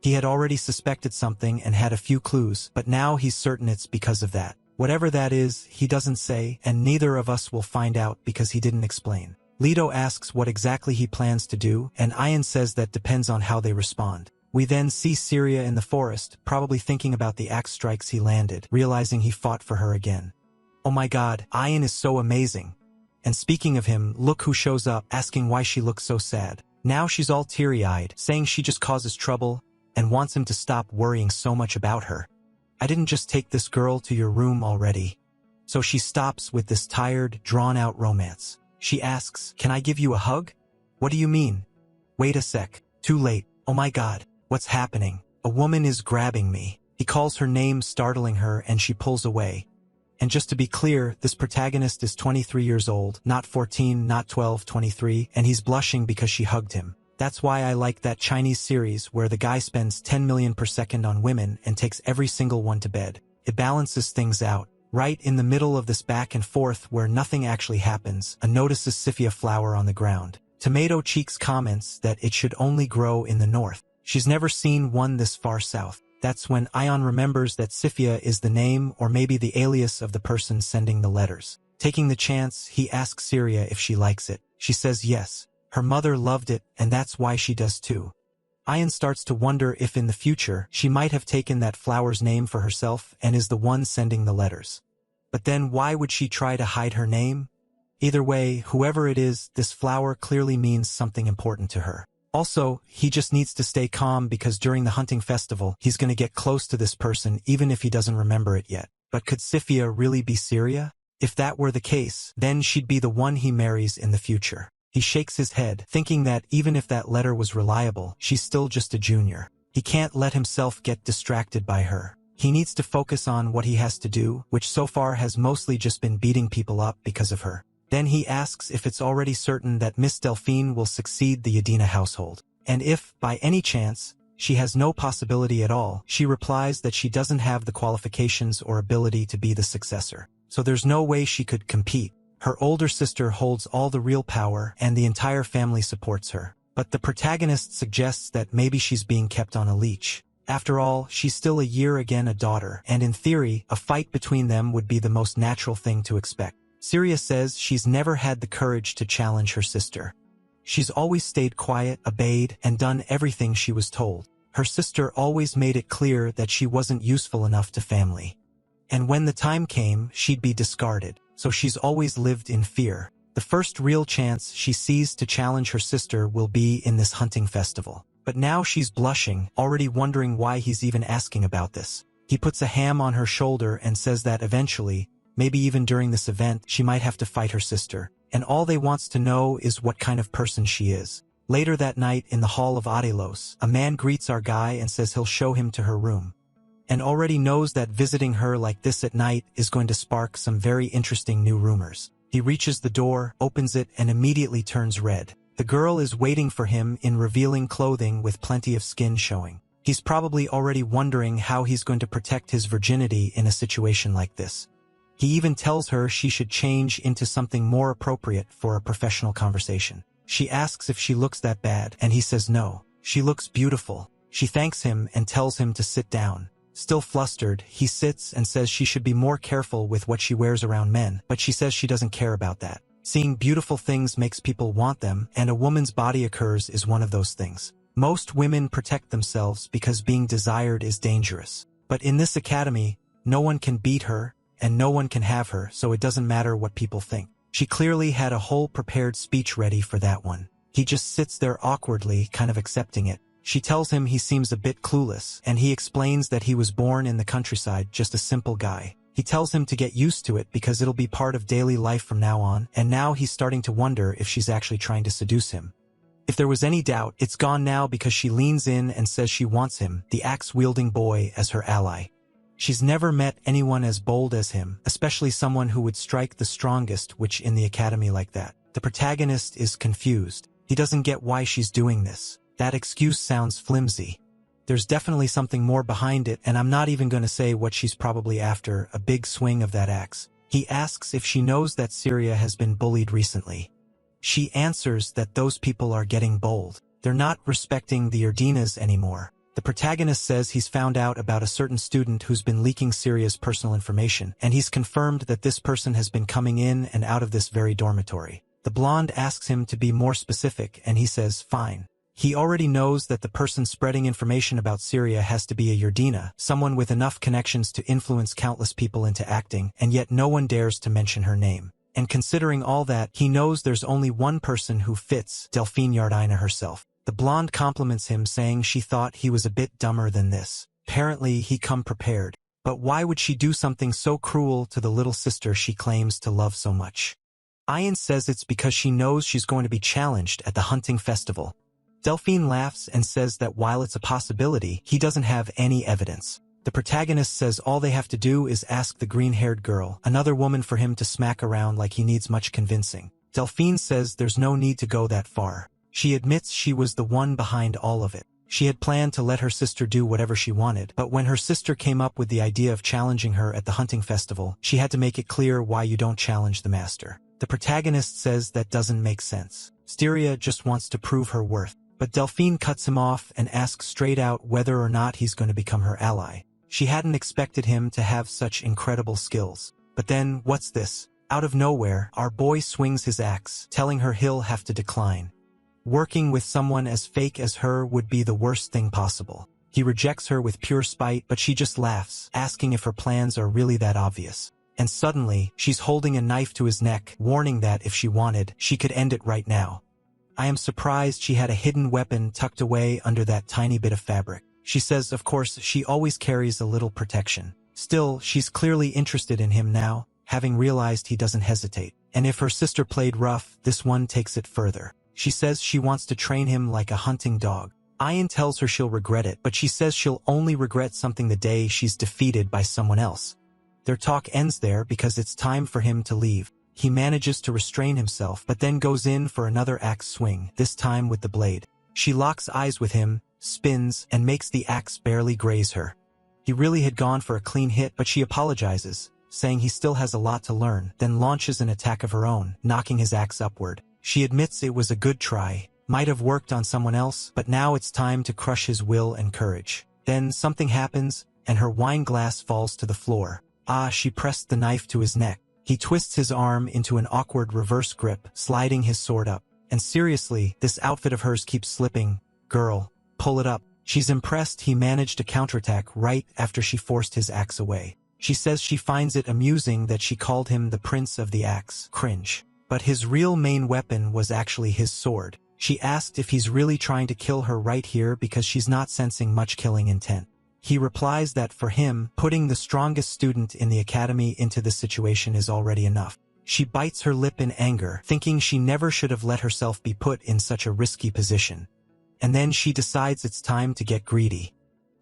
S1: He had already suspected something and had a few clues, but now he's certain it's because of that. Whatever that is, he doesn't say, and neither of us will find out because he didn't explain. Leto asks what exactly he plans to do, and Ian says that depends on how they respond. We then see Syria in the forest, probably thinking about the axe strikes he landed, realizing he fought for her again. Oh my god, Ian is so amazing. And speaking of him, look who shows up, asking why she looks so sad. Now she's all teary-eyed, saying she just causes trouble, and wants him to stop worrying so much about her. I didn't just take this girl to your room already. So she stops with this tired, drawn-out romance. She asks, can I give you a hug? What do you mean? Wait a sec. Too late. Oh my god. What's happening? A woman is grabbing me. He calls her name, startling her, and she pulls away. And just to be clear, this protagonist is 23 years old, not 14, not 12, 23, and he's blushing because she hugged him. That's why I like that Chinese series where the guy spends 10 million per second on women and takes every single one to bed. It balances things out. Right in the middle of this back and forth where nothing actually happens, a notices Sifia flower on the ground. Tomato Cheeks comments that it should only grow in the north. She's never seen one this far south. That's when Ion remembers that Sifia is the name or maybe the alias of the person sending the letters. Taking the chance, he asks Syria if she likes it. She says yes. Her mother loved it, and that's why she does too. Ion starts to wonder if in the future, she might have taken that flower's name for herself and is the one sending the letters. But then why would she try to hide her name? Either way, whoever it is, this flower clearly means something important to her. Also, he just needs to stay calm because during the hunting festival, he's going to get close to this person even if he doesn't remember it yet. But could Sifia really be Syria? If that were the case, then she'd be the one he marries in the future. He shakes his head, thinking that even if that letter was reliable, she's still just a junior. He can't let himself get distracted by her. He needs to focus on what he has to do, which so far has mostly just been beating people up because of her. Then he asks if it's already certain that Miss Delphine will succeed the Yadina household. And if, by any chance, she has no possibility at all, she replies that she doesn't have the qualifications or ability to be the successor. So there's no way she could compete. Her older sister holds all the real power and the entire family supports her. But the protagonist suggests that maybe she's being kept on a leash. After all, she's still a daughter, and in theory, a fight between them would be the most natural thing to expect. Syria says she's never had the courage to challenge her sister. She's always stayed quiet, obeyed, and done everything she was told. Her sister always made it clear that she wasn't useful enough to family. And when the time came, she'd be discarded, so she's always lived in fear. The first real chance she sees to challenge her sister will be in this hunting festival. But now she's blushing, already wondering why he's even asking about this. He puts a hand on her shoulder and says that eventually, maybe even during this event, she might have to fight her sister. And all they wants to know is what kind of person she is. Later that night in the hall of Adelos, a man greets our guy and says he'll show him to her room. And already knows that visiting her like this at night is going to spark some very interesting new rumors. He reaches the door, opens it, and immediately turns red. The girl is waiting for him in revealing clothing with plenty of skin showing. He's probably already wondering how he's going to protect his virginity in a situation like this. He even tells her she should change into something more appropriate for a professional conversation. She asks if she looks that bad, and he says no. She looks beautiful. She thanks him and tells him to sit down. Still flustered, he sits and says she should be more careful with what she wears around men, but she says she doesn't care about that. Seeing beautiful things makes people want them, and a woman's body occurs is one of those things. Most women protect themselves because being desired is dangerous. But in this academy, no one can beat her, and no one can have her, so it doesn't matter what people think. She clearly had a whole prepared speech ready for that one. He just sits there awkwardly, kind of accepting it. She tells him he seems a bit clueless, and he explains that he was born in the countryside, just a simple guy. He tells him to get used to it because it'll be part of daily life from now on, and now he's starting to wonder if she's actually trying to seduce him. If there was any doubt, it's gone now because she leans in and says she wants him, the axe-wielding boy, as her ally. She's never met anyone as bold as him, especially someone who would strike the strongest, which in the academy like that. The protagonist is confused. He doesn't get why she's doing this. That excuse sounds flimsy. There's definitely something more behind it, and I'm not even going to say what she's probably after, a big swing of that axe. He asks if she knows that Syria has been bullied recently. She answers that those people are getting bold. They're not respecting the Urdinas anymore. The protagonist says he's found out about a certain student who's been leaking Syria's personal information, and he's confirmed that this person has been coming in and out of this very dormitory. The blonde asks him to be more specific, and he says, fine. He already knows that the person spreading information about Syria has to be a Urdina, someone with enough connections to influence countless people into acting, and yet no one dares to mention her name. And considering all that, he knows there's only one person who fits, Delphine Yardina herself. The blonde compliments him, saying she thought he was a bit dumber than this. Apparently he come prepared. But why would she do something so cruel to the little sister she claims to love so much? Ian says it's because she knows she's going to be challenged at the hunting festival. Delphine laughs and says that while it's a possibility, he doesn't have any evidence. The protagonist says all they have to do is ask the green-haired girl, another woman, for him to smack around like he needs much convincing. Delphine says there's no need to go that far. She admits she was the one behind all of it. She had planned to let her sister do whatever she wanted, but when her sister came up with the idea of challenging her at the hunting festival, she had to make it clear why you don't challenge the master. The protagonist says that doesn't make sense. Syria just wants to prove her worth. But Delphine cuts him off and asks straight out whether or not he's going to become her ally. She hadn't expected him to have such incredible skills. But then, what's this? Out of nowhere, our boy swings his axe, telling her he'll have to decline. Working with someone as fake as her would be the worst thing possible. He rejects her with pure spite, but she just laughs, asking if her plans are really that obvious. And suddenly, she's holding a knife to his neck, warning that if she wanted, she could end it right now. I am surprised she had a hidden weapon tucked away under that tiny bit of fabric. She says, of course, she always carries a little protection. Still, she's clearly interested in him now, having realized he doesn't hesitate. And if her sister played rough, this one takes it further. She says she wants to train him like a hunting dog. Ian tells her she'll regret it, but she says she'll only regret something the day she's defeated by someone else. Their talk ends there because it's time for him to leave. He manages to restrain himself, but then goes in for another axe swing, this time with the blade. She locks eyes with him, spins, and makes the axe barely graze her. He really had gone for a clean hit, but she apologizes, saying he still has a lot to learn, then launches an attack of her own, knocking his axe upward. She admits it was a good try, might have worked on someone else, but now it's time to crush his will and courage. Then something happens, and her wine glass falls to the floor. She pressed the knife to his neck. He twists his arm into an awkward reverse grip, sliding his sword up. And seriously, this outfit of hers keeps slipping. Girl, pull it up. She's impressed he managed to counterattack right after she forced his axe away. She says she finds it amusing that she called him the Prince of the Axe. Cringe. But his real main weapon was actually his sword. She asked if he's really trying to kill her right here because she's not sensing much killing intent. He replies that for him, putting the strongest student in the academy into this situation is already enough. She bites her lip in anger, thinking she never should have let herself be put in such a risky position. And then she decides it's time to get greedy.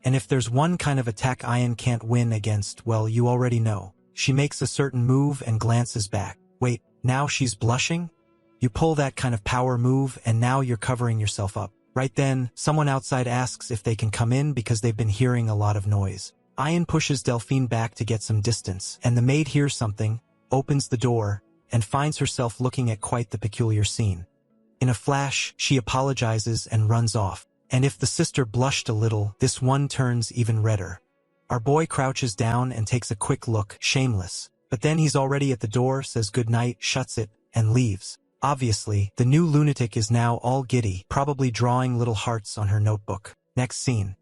S1: And if there's one kind of attack Ian can't win against, well, you already know. She makes a certain move and glances back. Wait, now she's blushing? You pull that kind of power move and now you're covering yourself up. Right then, someone outside asks if they can come in because they've been hearing a lot of noise. Ian pushes Delphine back to get some distance, and the maid hears something, opens the door, and finds herself looking at quite the peculiar scene. In a flash, she apologizes and runs off. And if the sister blushed a little, this one turns even redder. Our boy crouches down and takes a quick look, shameless. But then he's already at the door, says goodnight, shuts it, and leaves. Obviously, the new lunatic is now all giddy, probably drawing little hearts on her notebook. Next scene.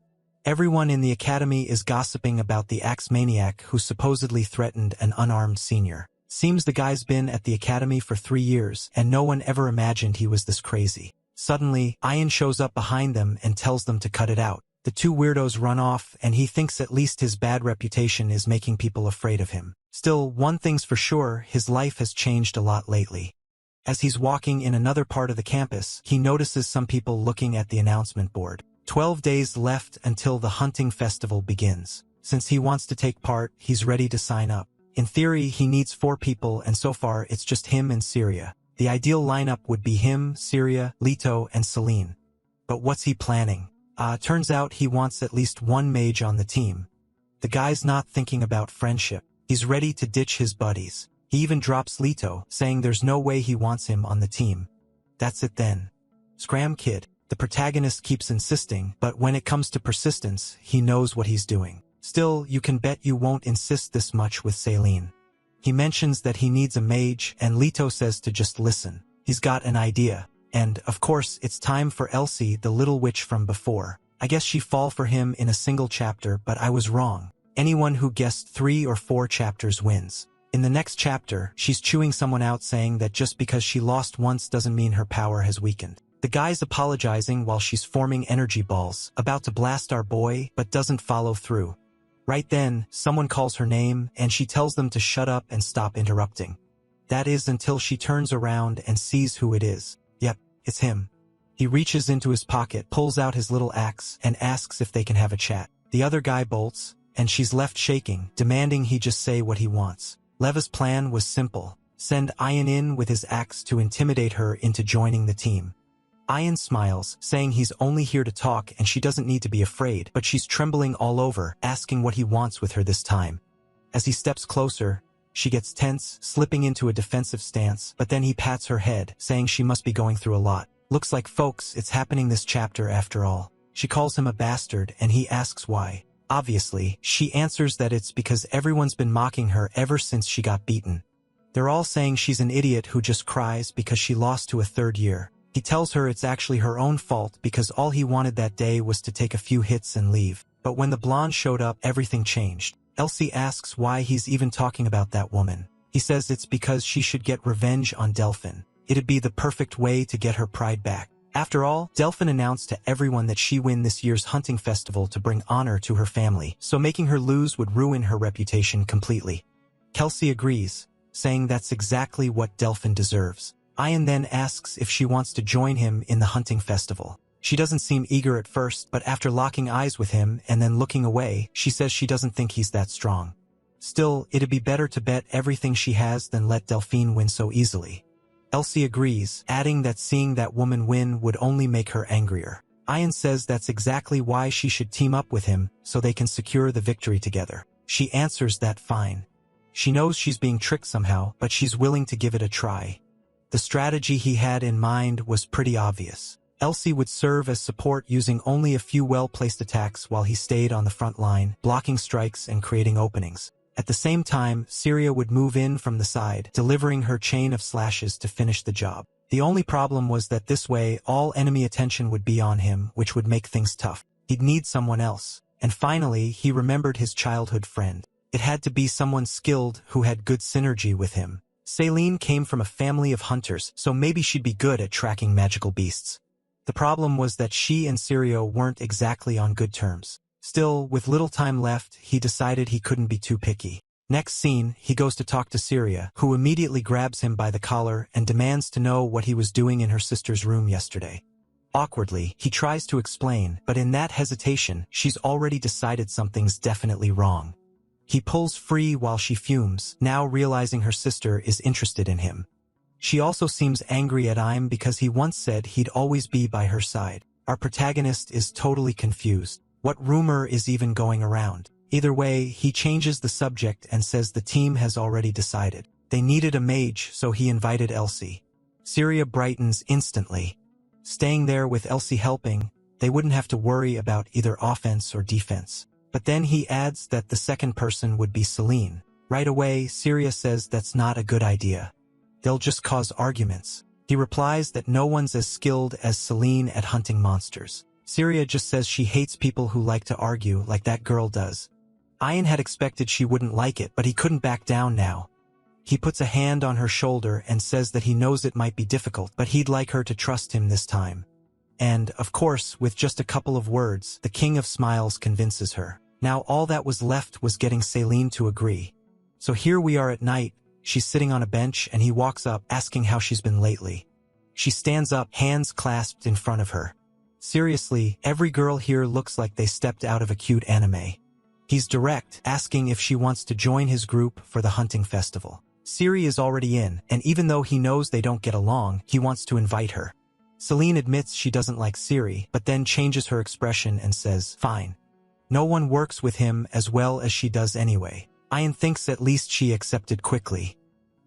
S1: Everyone in the academy is gossiping about the axe maniac who supposedly threatened an unarmed senior. Seems the guy's been at the academy for 3 years, and no one ever imagined he was this crazy. Suddenly, Ian shows up behind them and tells them to cut it out. The two weirdos run off, and he thinks at least his bad reputation is making people afraid of him. Still, one thing's for sure, his life has changed a lot lately. As he's walking in another part of the campus, he notices some people looking at the announcement board. 12 days left until the hunting festival begins. Since he wants to take part, he's ready to sign up. In theory, he needs 4 people, and so far it's just him and Syria. The ideal lineup would be him, Syria, Leto, and Celine. But what's he planning? Turns out he wants at least one mage on the team. The guy's not thinking about friendship. He's ready to ditch his buddies. He even drops Leto, saying there's no way he wants him on the team. That's it then. Scram kid. The protagonist keeps insisting, but when it comes to persistence, he knows what he's doing. Still, you can bet you won't insist this much with Celine. He mentions that he needs a mage, and Leto says to just listen. He's got an idea. And, of course, it's time for Elsie, the little witch from before. I guess she fall for him in a single chapter, but I was wrong. Anyone who guessed 3 or 4 chapters wins. In the next chapter, she's chewing someone out saying that just because she lost once doesn't mean her power has weakened. The guy's apologizing while she's forming energy balls, about to blast our boy, but doesn't follow through. Right then, someone calls her name, and she tells them to shut up and stop interrupting. That is until she turns around and sees who it is. Yep, it's him. He reaches into his pocket, pulls out his little axe, and asks if they can have a chat. The other guy bolts, and she's left shaking, demanding he just say what he wants. Leva's plan was simple. Send Ian in with his axe to intimidate her into joining the team. Ian smiles, saying he's only here to talk and she doesn't need to be afraid, but she's trembling all over, asking what he wants with her this time. As he steps closer, she gets tense, slipping into a defensive stance, but then he pats her head, saying she must be going through a lot. Looks like, folks, it's happening this chapter after all. She calls him a bastard, and he asks why. Obviously, she answers that it's because everyone's been mocking her ever since she got beaten. They're all saying she's an idiot who just cries because she lost to a 3rd year. He tells her it's actually her own fault because all he wanted that day was to take a few hits and leave. But when the blonde showed up, everything changed. Elsie asks why he's even talking about that woman. He says it's because she should get revenge on Delphine. It'd be the perfect way to get her pride back. After all, Delphine announced to everyone that she win this year's hunting festival to bring honor to her family, so making her lose would ruin her reputation completely. Kelsey agrees, saying that's exactly what Delphine deserves. Ian then asks if she wants to join him in the hunting festival. She doesn't seem eager at first, but after locking eyes with him and then looking away, she says she doesn't think he's that strong. Still, it'd be better to bet everything she has than let Delphine win so easily. Elsie agrees, adding that seeing that woman win would only make her angrier. Ian says that's exactly why she should team up with him, so they can secure the victory together. She answers that fine. She knows she's being tricked somehow, but she's willing to give it a try. The strategy he had in mind was pretty obvious. Elsie would serve as support using only a few well-placed attacks while he stayed on the front line, blocking strikes and creating openings. At the same time, Syria would move in from the side, delivering her chain of slashes to finish the job. The only problem was that this way, all enemy attention would be on him, which would make things tough. He'd need someone else. And finally, he remembered his childhood friend. It had to be someone skilled who had good synergy with him. Céline came from a family of hunters, so maybe she'd be good at tracking magical beasts. The problem was that she and Syria weren't exactly on good terms. Still, with little time left, he decided he couldn't be too picky. Next scene, he goes to talk to Syria, who immediately grabs him by the collar and demands to know what he was doing in her sister's room yesterday. Awkwardly, he tries to explain, but in that hesitation, she's already decided something's definitely wrong. He pulls free while she fumes, now realizing her sister is interested in him. She also seems angry at him because he once said he'd always be by her side. Our protagonist is totally confused. What rumor is even going around? Either way, he changes the subject and says the team has already decided. They needed a mage, so he invited Elsie. Syria brightens instantly. Staying there with Elsie helping, they wouldn't have to worry about either offense or defense. But then he adds that the second person would be Céline. Right away, Syria says that's not a good idea. They'll just cause arguments. He replies that no one's as skilled as Céline at hunting monsters. Syria just says she hates people who like to argue like that girl does. Ian had expected she wouldn't like it, but he couldn't back down now. He puts a hand on her shoulder and says that he knows it might be difficult, but he'd like her to trust him this time. And, of course, with just a couple of words, the King of Smiles convinces her. Now all that was left was getting Céline to agree. So here we are at night. She's sitting on a bench and he walks up, asking how she's been lately. She stands up, hands clasped in front of her. Seriously, every girl here looks like they stepped out of a cute anime. He's direct, asking if she wants to join his group for the hunting festival. Syria is already in, and even though he knows they don't get along, he wants to invite her. Céline admits she doesn't like Syria, but then changes her expression and says, fine. No one works with him as well as she does anyway. Ian thinks at least she accepted quickly.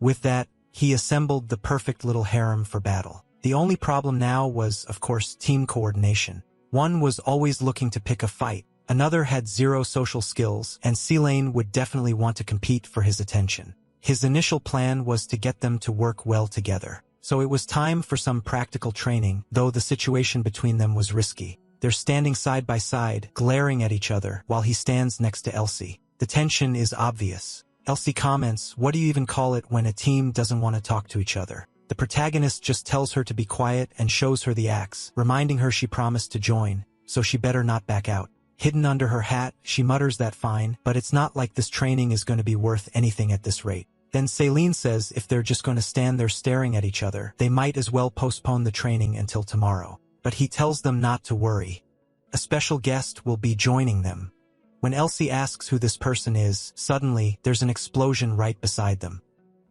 S1: With that, he assembled the perfect little harem for battle. The only problem now was, of course, team coordination. One was always looking to pick a fight, another had zero social skills, and Céline would definitely want to compete for his attention. His initial plan was to get them to work well together. So it was time for some practical training, though the situation between them was risky. They're standing side by side, glaring at each other, while he stands next to Elsie. The tension is obvious. Elsie comments, "What do you even call it when a team doesn't want to talk to each other?" The protagonist just tells her to be quiet and shows her the axe, reminding her she promised to join, so she better not back out. Hidden under her hat, she mutters that fine, but it's not like this training is going to be worth anything at this rate. Then Céline says if they're just going to stand there staring at each other, they might as well postpone the training until tomorrow. But he tells them not to worry. A special guest will be joining them. When Elsie asks who this person is, suddenly, there's an explosion right beside them.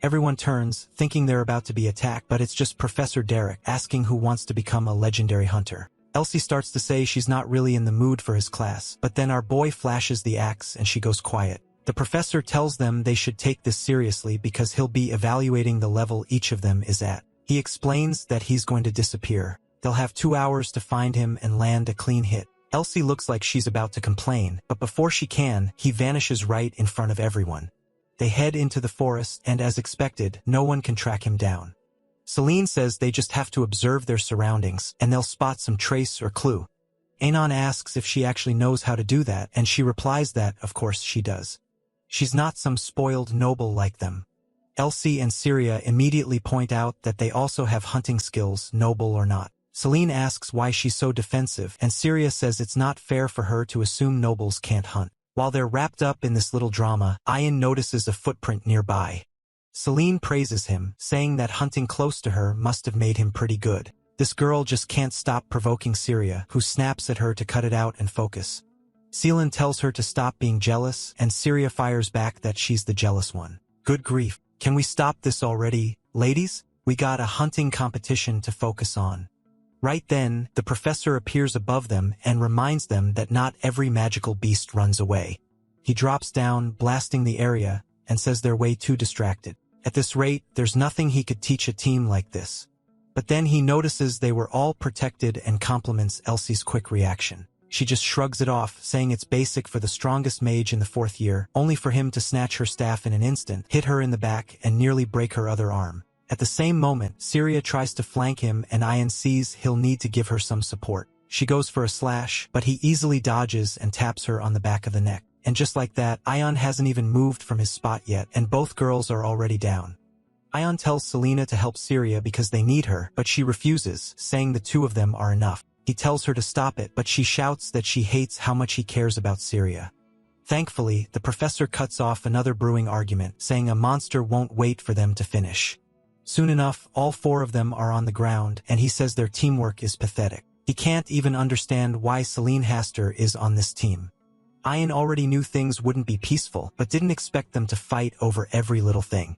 S1: Everyone turns, thinking they're about to be attacked, but it's just Professor Derek asking who wants to become a legendary hunter. Elsie starts to say she's not really in the mood for his class, but then our boy flashes the axe and she goes quiet. The professor tells them they should take this seriously because he'll be evaluating the level each of them is at. He explains that he's going to disappear. They'll have 2 hours to find him and land a clean hit. Elsie looks like she's about to complain, but before she can, he vanishes right in front of everyone. They head into the forest, and as expected, no one can track him down. Céline says they just have to observe their surroundings, and they'll spot some trace or clue. Anon asks if she actually knows how to do that, and she replies that, of course, she does. She's not some spoiled noble like them. Elsie and Syria immediately point out that they also have hunting skills, noble or not. Céline asks why she's so defensive, and Syria says it's not fair for her to assume nobles can't hunt. While they're wrapped up in this little drama, Ian notices a footprint nearby. Céline praises him, saying that hunting close to her must have made him pretty good. This girl just can't stop provoking Syria, who snaps at her to cut it out and focus. Céline tells her to stop being jealous, and Syria fires back that she's the jealous one. Good grief, can we stop this already, ladies? We got a hunting competition to focus on. Right then, the professor appears above them and reminds them that not every magical beast runs away. He drops down, blasting the area, and says they're way too distracted. At this rate, there's nothing he could teach a team like this. But then he notices they were all protected and compliments Elsie's quick reaction. She just shrugs it off, saying it's basic for the strongest mage in the 4th year, only for him to snatch her staff in an instant, hit her in the back, and nearly break her other arm. At the same moment, Syria tries to flank him and Ian sees he'll need to give her some support. She goes for a slash, but he easily dodges and taps her on the back of the neck. And just like that, Ion hasn't even moved from his spot yet, and both girls are already down. Ion tells Selena to help Syria because they need her, but she refuses, saying the two of them are enough. He tells her to stop it, but she shouts that she hates how much he cares about Syria. Thankfully, the professor cuts off another brewing argument, saying a monster won't wait for them to finish. Soon enough, all 4 of them are on the ground, and he says their teamwork is pathetic. He can't even understand why Celine Haster is on this team. Ian already knew things wouldn't be peaceful, but didn't expect them to fight over every little thing.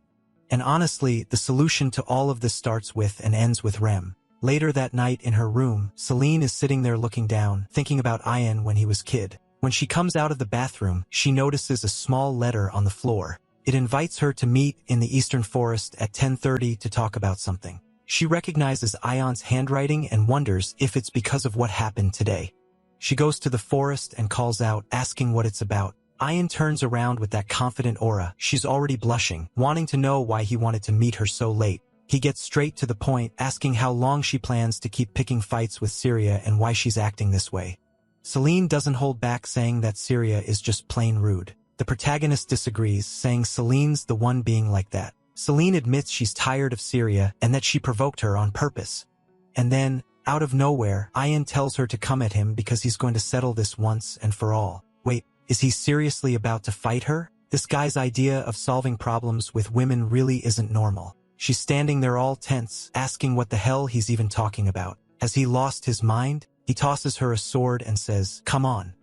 S1: And honestly, the solution to all of this starts with and ends with Rem. Later that night in her room, Celine is sitting there looking down, thinking about Ian when he was kid. When she comes out of the bathroom, she notices a small letter on the floor. It invites her to meet in the Eastern Forest at 10:30 to talk about something. She recognizes Ion's handwriting and wonders if it's because of what happened today. She goes to the forest and calls out, asking what it's about. Ian turns around with that confident aura. She's already blushing, wanting to know why he wanted to meet her so late. He gets straight to the point, asking how long she plans to keep picking fights with Syria and why she's acting this way. Celine doesn't hold back, saying that Syria is just plain rude. The protagonist disagrees, saying Celine's the one being like that. Celine admits she's tired of Syria and that she provoked her on purpose. And then, out of nowhere, Ian tells her to come at him because he's going to settle this once and for all. Wait, is he seriously about to fight her? This guy's idea of solving problems with women really isn't normal. She's standing there all tense, asking what the hell he's even talking about. Has he lost his mind? He tosses her a sword and says, "Come on,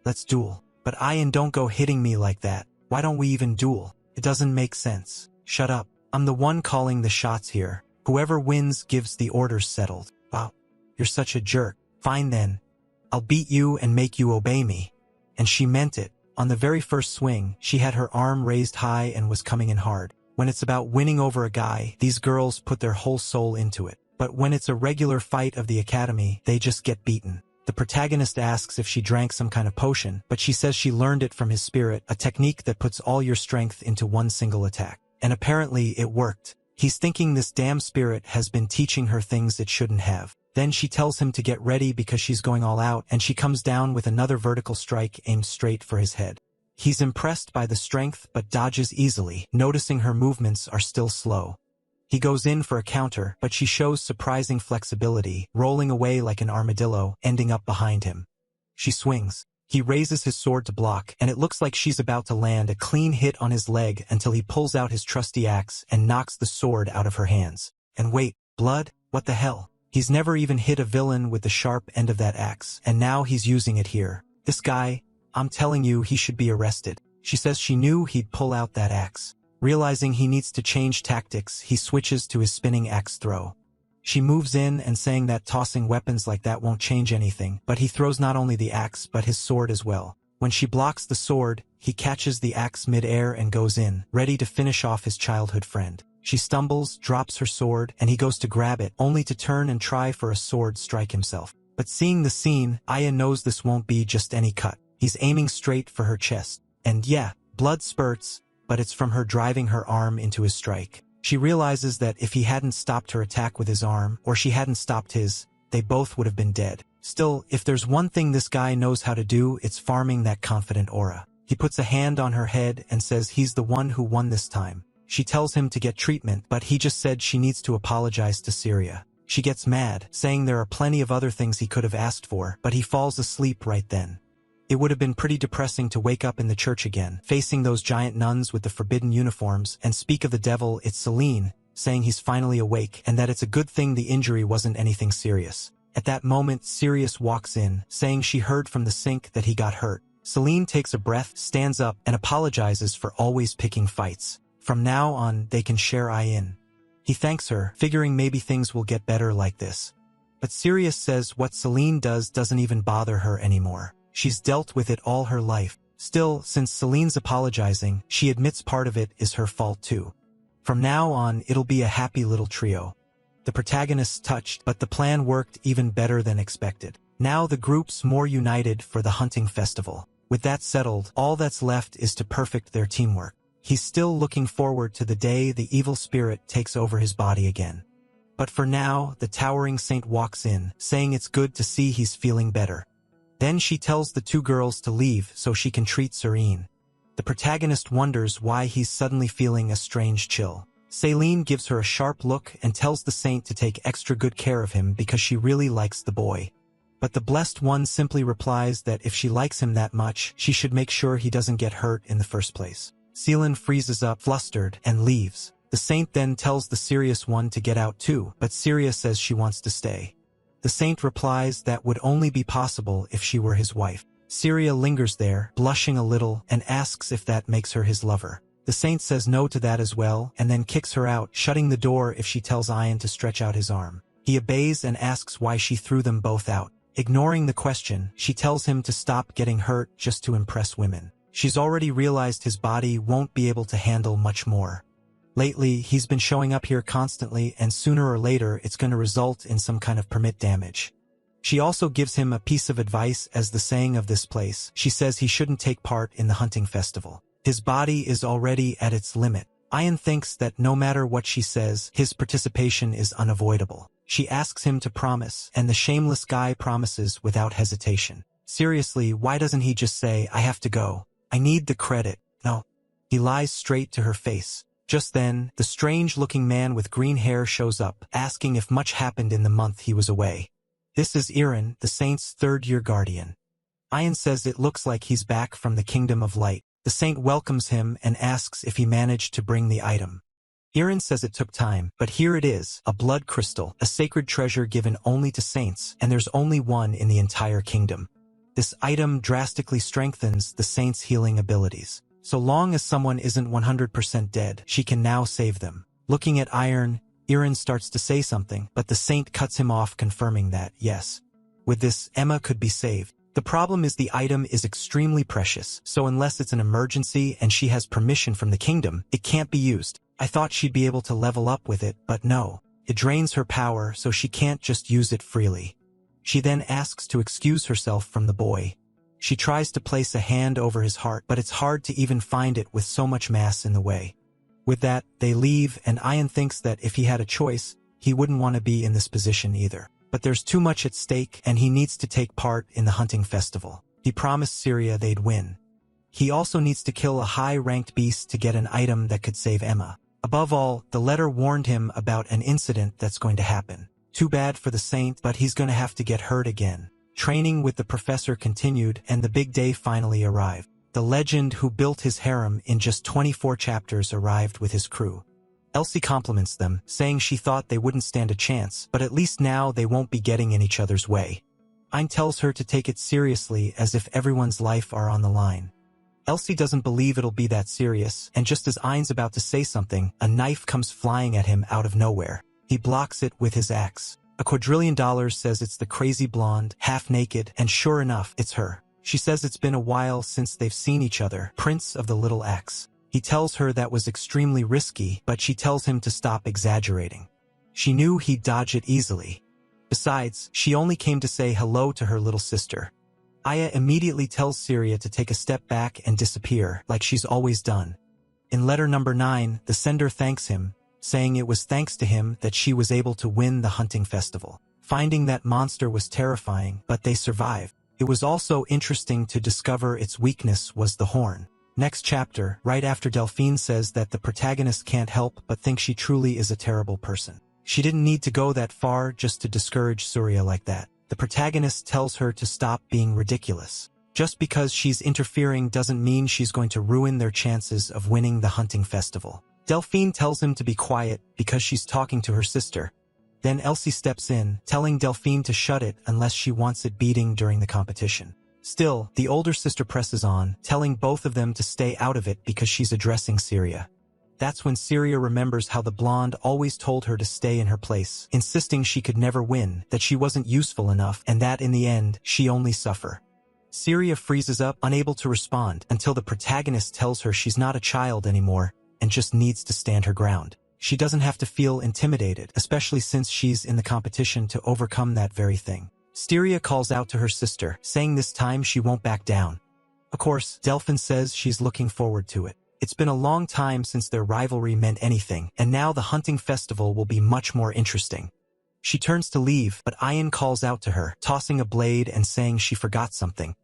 S1: let's duel." But Ian, don't go hitting me like that. Why don't we even duel? It doesn't make sense. Shut up. I'm the one calling the shots here. Whoever wins gives the orders settled. Wow, you're such a jerk. Fine then. I'll beat you and make you obey me. And she meant it. On the very first swing, she had her arm raised high and was coming in hard. When it's about winning over a guy, these girls put their whole soul into it. But when it's a regular fight of the academy, they just get beaten. The protagonist asks if she drank some kind of potion, but she says she learned it from his spirit, a technique that puts all your strength into one single attack. And apparently it worked. He's thinking this damn spirit has been teaching her things it shouldn't have. Then she tells him to get ready because she's going all out, and she comes down with another vertical strike aimed straight for his head. He's impressed by the strength but dodges easily, noticing her movements are still slow. He goes in for a counter, but she shows surprising flexibility, rolling away like an armadillo, ending up behind him. She swings. He raises his sword to block, and it looks like she's about to land a clean hit on his leg until he pulls out his trusty axe and knocks the sword out of her hands. And wait, blood? What the hell? He's never even hit a villain with the sharp end of that axe, and now he's using it here. This guy, I'm telling you, he should be arrested. She says she knew he'd pull out that axe. Realizing he needs to change tactics, he switches to his spinning axe throw. She moves in and saying that tossing weapons like that won't change anything, but he throws not only the axe but his sword as well. When she blocks the sword, he catches the axe mid-air and goes in, ready to finish off his childhood friend. She stumbles, drops her sword, and he goes to grab it, only to turn and try for a sword strike himself. But seeing the scene, Aya knows this won't be just any cut. He's aiming straight for her chest. And yeah, blood spurts, but it's from her driving her arm into his strike. She realizes that if he hadn't stopped her attack with his arm, or she hadn't stopped his, they both would have been dead. Still, if there's one thing this guy knows how to do, it's farming that confident aura. He puts a hand on her head and says he's the one who won this time. She tells him to get treatment, but he just said she needs to apologize to Syria. She gets mad, saying there are plenty of other things he could have asked for, but he falls asleep right then. It would have been pretty depressing to wake up in the church again, facing those giant nuns with the forbidden uniforms, and speak of the devil, it's Celine, saying he's finally awake, and that it's a good thing the injury wasn't anything serious. At that moment, Sirius walks in, saying she heard from the sink that he got hurt. Celine takes a breath, stands up, and apologizes for always picking fights. From now on, they can share in. He thanks her, figuring maybe things will get better like this. But Sirius says what Celine does doesn't even bother her anymore. She's dealt with it all her life. Still, since Celine's apologizing, she admits part of it is her fault too. From now on, it'll be a happy little trio. The protagonists touched, but the plan worked even better than expected. Now the group's more united for the hunting festival. With that settled, all that's left is to perfect their teamwork. He's still looking forward to the day the evil spirit takes over his body again. But for now, the towering saint walks in, saying it's good to see he's feeling better. Then she tells the two girls to leave so she can treat Serene. The protagonist wonders why he's suddenly feeling a strange chill. Celine gives her a sharp look and tells the saint to take extra good care of him because she really likes the boy. But the blessed one simply replies that if she likes him that much, she should make sure he doesn't get hurt in the first place. Celine freezes up, flustered, and leaves. The saint then tells the serious one to get out too, but Syria says she wants to stay. The saint replies that would only be possible if she were his wife. Syria lingers there, blushing a little, and asks if that makes her his lover. The saint says no to that as well, and then kicks her out, shutting the door if she tells Ian to stretch out his arm. He obeys and asks why she threw them both out. Ignoring the question, she tells him to stop getting hurt just to impress women. She's already realized his body won't be able to handle much more. Lately, he's been showing up here constantly, and sooner or later it's going to result in some kind of permit damage. She also gives him a piece of advice as the saying of this place. She says he shouldn't take part in the hunting festival. His body is already at its limit. Ian thinks that no matter what she says, his participation is unavoidable. She asks him to promise, and the shameless guy promises without hesitation. Seriously, why doesn't he just say, "I have to go. I need the credit"? No. He lies straight to her face. Just then, the strange-looking man with green hair shows up, asking if much happened in the month he was away. This is Iran, the saint's third-year guardian. Ian says it looks like he's back from the Kingdom of Light. The saint welcomes him and asks if he managed to bring the item. Iran says it took time, but here it is, a blood crystal, a sacred treasure given only to saints, and there's only one in the entire kingdom. This item drastically strengthens the saint's healing abilities. So long as someone isn't 100% dead, she can now save them. Looking at Iran starts to say something, but the saint cuts him off, confirming that, yes, with this, Emma could be saved. The problem is the item is extremely precious, so unless it's an emergency and she has permission from the kingdom, it can't be used. I thought she'd be able to level up with it, but no. It drains her power, so she can't just use it freely. She then asks to excuse herself from the boy. She tries to place a hand over his heart, but it's hard to even find it with so much mass in the way. With that, they leave, and Ian thinks that if he had a choice, he wouldn't want to be in this position either. But there's too much at stake, and he needs to take part in the hunting festival. He promised Syria they'd win. He also needs to kill a high-ranked beast to get an item that could save Emma. Above all, the letter warned him about an incident that's going to happen. Too bad for the saint, but he's going to have to get hurt again. Training with the professor continued, and the big day finally arrived. The legend who built his harem in just 24 chapters arrived with his crew. Elsie compliments them, saying she thought they wouldn't stand a chance, but at least now they won't be getting in each other's way. Ian tells her to take it seriously as if everyone's life are on the line. Elsie doesn't believe it'll be that serious, and just as Ian's about to say something, a knife comes flying at him out of nowhere. He blocks it with his axe. $1 quadrillion says it's the crazy blonde, half-naked, and sure enough, it's her. She says it's been a while since they've seen each other, Prince of the Little Axe. He tells her that was extremely risky, but she tells him to stop exaggerating. She knew he'd dodge it easily. Besides, she only came to say hello to her little sister. Aya immediately tells Syria to take a step back and disappear, like she's always done. In letter number 9, the sender thanks him, saying it was thanks to him that she was able to win the hunting festival. Finding that monster was terrifying, but they survived. It was also interesting to discover its weakness was the horn. Next chapter, right after Delphine says that the protagonist can't help but think she truly is a terrible person. She didn't need to go that far just to discourage Syria like that. The protagonist tells her to stop being ridiculous. Just because she's interfering doesn't mean she's going to ruin their chances of winning the hunting festival. Delphine tells him to be quiet because she's talking to her sister. Then Elsie steps in, telling Delphine to shut it unless she wants it beating during the competition. Still, the older sister presses on, telling both of them to stay out of it because she's addressing Syria. That's when Syria remembers how the blonde always told her to stay in her place, insisting she could never win, that she wasn't useful enough, and that in the end, she only suffer. Syria freezes up, unable to respond, until the protagonist tells her she's not a child anymore, and just needs to stand her ground. she doesn't have to feel intimidated, especially since she's in the competition to overcome that very thing. Syria calls out to her sister, saying this time she won't back down. Of course, Delphine says she's looking forward to it. It's been a long time since their rivalry meant anything, and now the hunting festival will be much more interesting. She turns to leave, but Ian calls out to her, tossing a blade and saying she forgot something.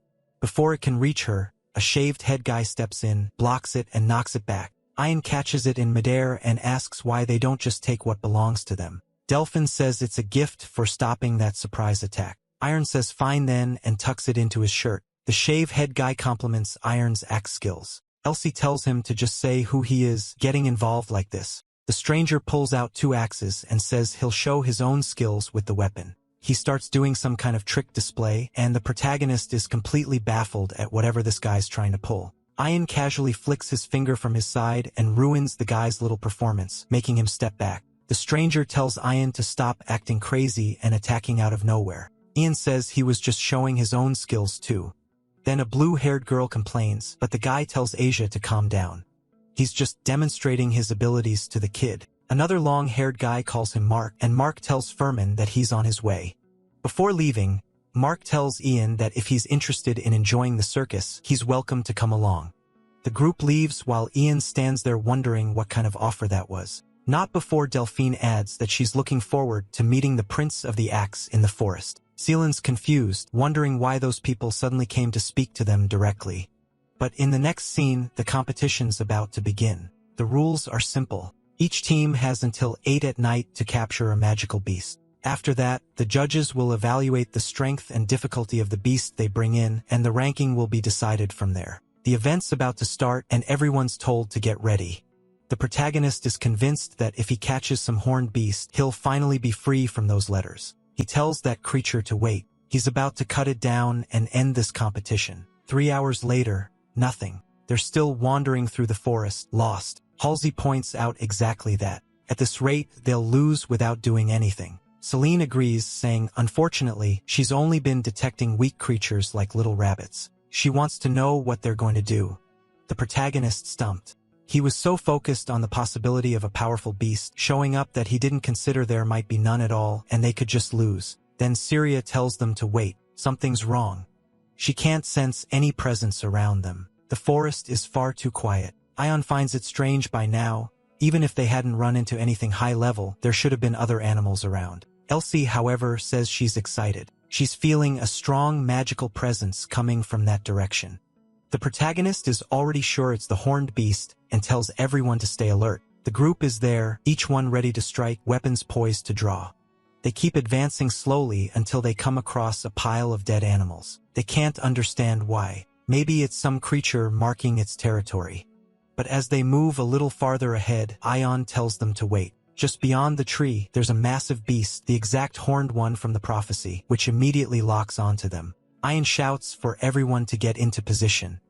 S1: Before it can reach her, a shaved head guy steps in, blocks it, and knocks it back. Ian catches it in midair and asks why they don't just take what belongs to them. Delphine says it's a gift for stopping that surprise attack. Iron says fine then and tucks it into his shirt. The shaved head guy compliments Iron's axe skills. Elsie tells him to just say who he is, getting involved like this. The stranger pulls out 2 axes and says he'll show his own skills with the weapon. He starts doing some kind of trick display, and the protagonist is completely baffled at whatever this guy's trying to pull. Ian casually flicks his finger from his side and ruins the guy's little performance, making him step back. The stranger tells Ian to stop acting crazy and attacking out of nowhere. Ian says he was just showing his own skills too. Then a blue-haired girl complains, but the guy tells Asia to calm down. He's just demonstrating his abilities to the kid. Another long-haired guy calls him Mark, and Mark tells Furman that he's on his way. Before leaving, Mark tells Ian that if he's interested in enjoying the circus, he's welcome to come along. The group leaves while Ian stands there wondering what kind of offer that was. Not before Delphine adds that she's looking forward to meeting the Prince of the Axe in the forest. Seelan's confused, wondering why those people suddenly came to speak to them directly. But in the next scene, the competition's about to begin. The rules are simple. Each team has until 8 at night to capture a magical beast. After that, the judges will evaluate the strength and difficulty of the beast they bring in, and the ranking will be decided from there. The event's about to start, and everyone's told to get ready. The protagonist is convinced that if he catches some horned beast, he'll finally be free from those letters. He tells that creature to wait. He's about to cut it down and end this competition. 3 hours later, nothing. They're still wandering through the forest, lost. Halsey points out exactly that. At this rate, they'll lose without doing anything. Celine agrees, saying, unfortunately, she's only been detecting weak creatures like little rabbits. She wants to know what they're going to do. The protagonist stumped. He was so focused on the possibility of a powerful beast showing up that he didn't consider there might be none at all and they could just lose. Then Syria tells them to wait. Something's wrong. She can't sense any presence around them. The forest is far too quiet. Ion finds it strange by now. Even if they hadn't run into anything high level, there should have been other animals around. Elsie, however, says she's excited. She's feeling a strong magical presence coming from that direction. The protagonist is already sure it's the horned beast and tells everyone to stay alert. The group is there, each one ready to strike, weapons poised to draw. They keep advancing slowly until they come across a pile of dead animals. They can't understand why. Maybe it's some creature marking its territory. But as they move a little farther ahead, Ion tells them to wait. Just beyond the tree, there's a massive beast, the exact horned one from the prophecy, which immediately locks onto them. Ion shouts for everyone to get into position.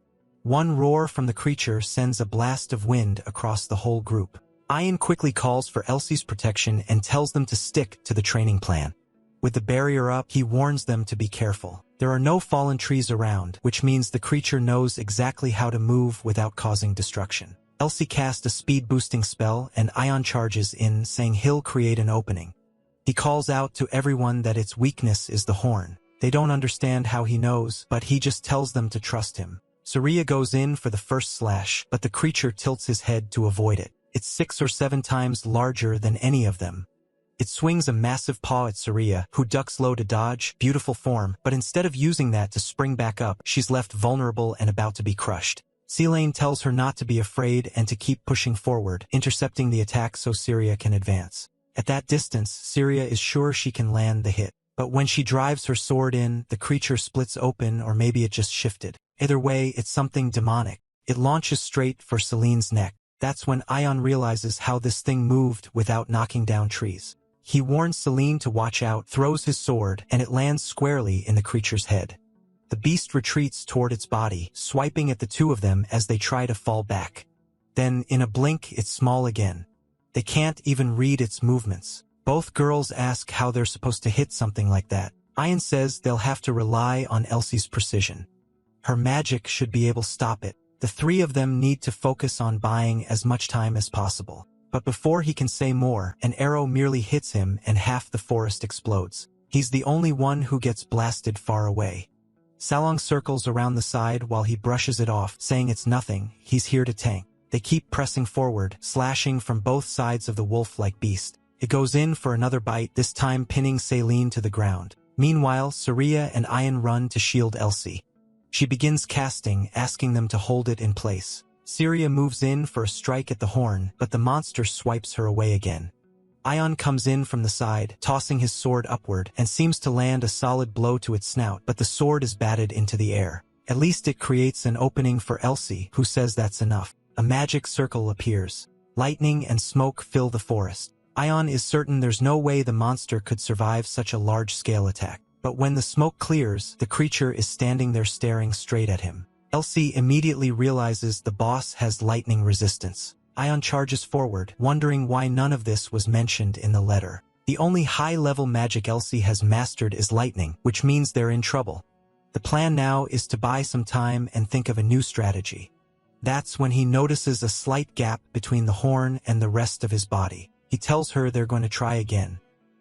S1: One roar from the creature sends a blast of wind across the whole group. Ion quickly calls for Elsie's protection and tells them to stick to the training plan. With the barrier up, he warns them to be careful. There are no fallen trees around, which means the creature knows exactly how to move without causing destruction. Elsie casts a speed-boosting spell, and Ion charges in, saying he'll create an opening. He calls out to everyone that its weakness is the horn. They don't understand how he knows, but he just tells them to trust him. Syria goes in for the first slash, but the creature tilts his head to avoid it. It's 6 or 7 times larger than any of them. It swings a massive paw at Syria, who ducks low to dodge, beautiful form, but instead of using that to spring back up, she's left vulnerable and about to be crushed. Selene tells her not to be afraid and to keep pushing forward, intercepting the attack so Syria can advance. At that distance, Syria is sure she can land the hit. But when she drives her sword in, the creature splits open, or maybe it just shifted. Either way, it's something demonic. It launches straight for Celine's neck. That's when Ion realizes how this thing moved without knocking down trees. He warns Celine to watch out, throws his sword, and it lands squarely in the creature's head. The beast retreats toward its body, swiping at the two of them as they try to fall back. Then, in a blink, it's small again. They can't even read its movements. Both girls ask how they're supposed to hit something like that. Ion says they'll have to rely on Elsie's precision. Her magic should be able to stop it. The three of them need to focus on buying as much time as possible. But before he can say more, an arrow merely hits him and half the forest explodes. He's the only one who gets blasted far away. Salong circles around the side while he brushes it off, saying it's nothing, he's here to tank. They keep pressing forward, slashing from both sides of the wolf-like beast. It goes in for another bite, this time pinning Celine to the ground. Meanwhile, Syria and Ian run to shield Elsie. She begins casting, asking them to hold it in place. Syria moves in for a strike at the horn, but the monster swipes her away again. Ion comes in from the side, tossing his sword upward, and seems to land a solid blow to its snout, but the sword is batted into the air. At least it creates an opening for Elsie, who says that's enough. A magic circle appears. Lightning and smoke fill the forest. Ion is certain there's no way the monster could survive such a large-scale attack. But when the smoke clears, the creature is standing there staring straight at him. Elsie immediately realizes the boss has lightning resistance. Ion charges forward, wondering why none of this was mentioned in the letter. The only high-level magic Elsie has mastered is lightning, which means they're in trouble. The plan now is to buy some time and think of a new strategy. That's when he notices a slight gap between the horn and the rest of his body. He tells her they're going to try again.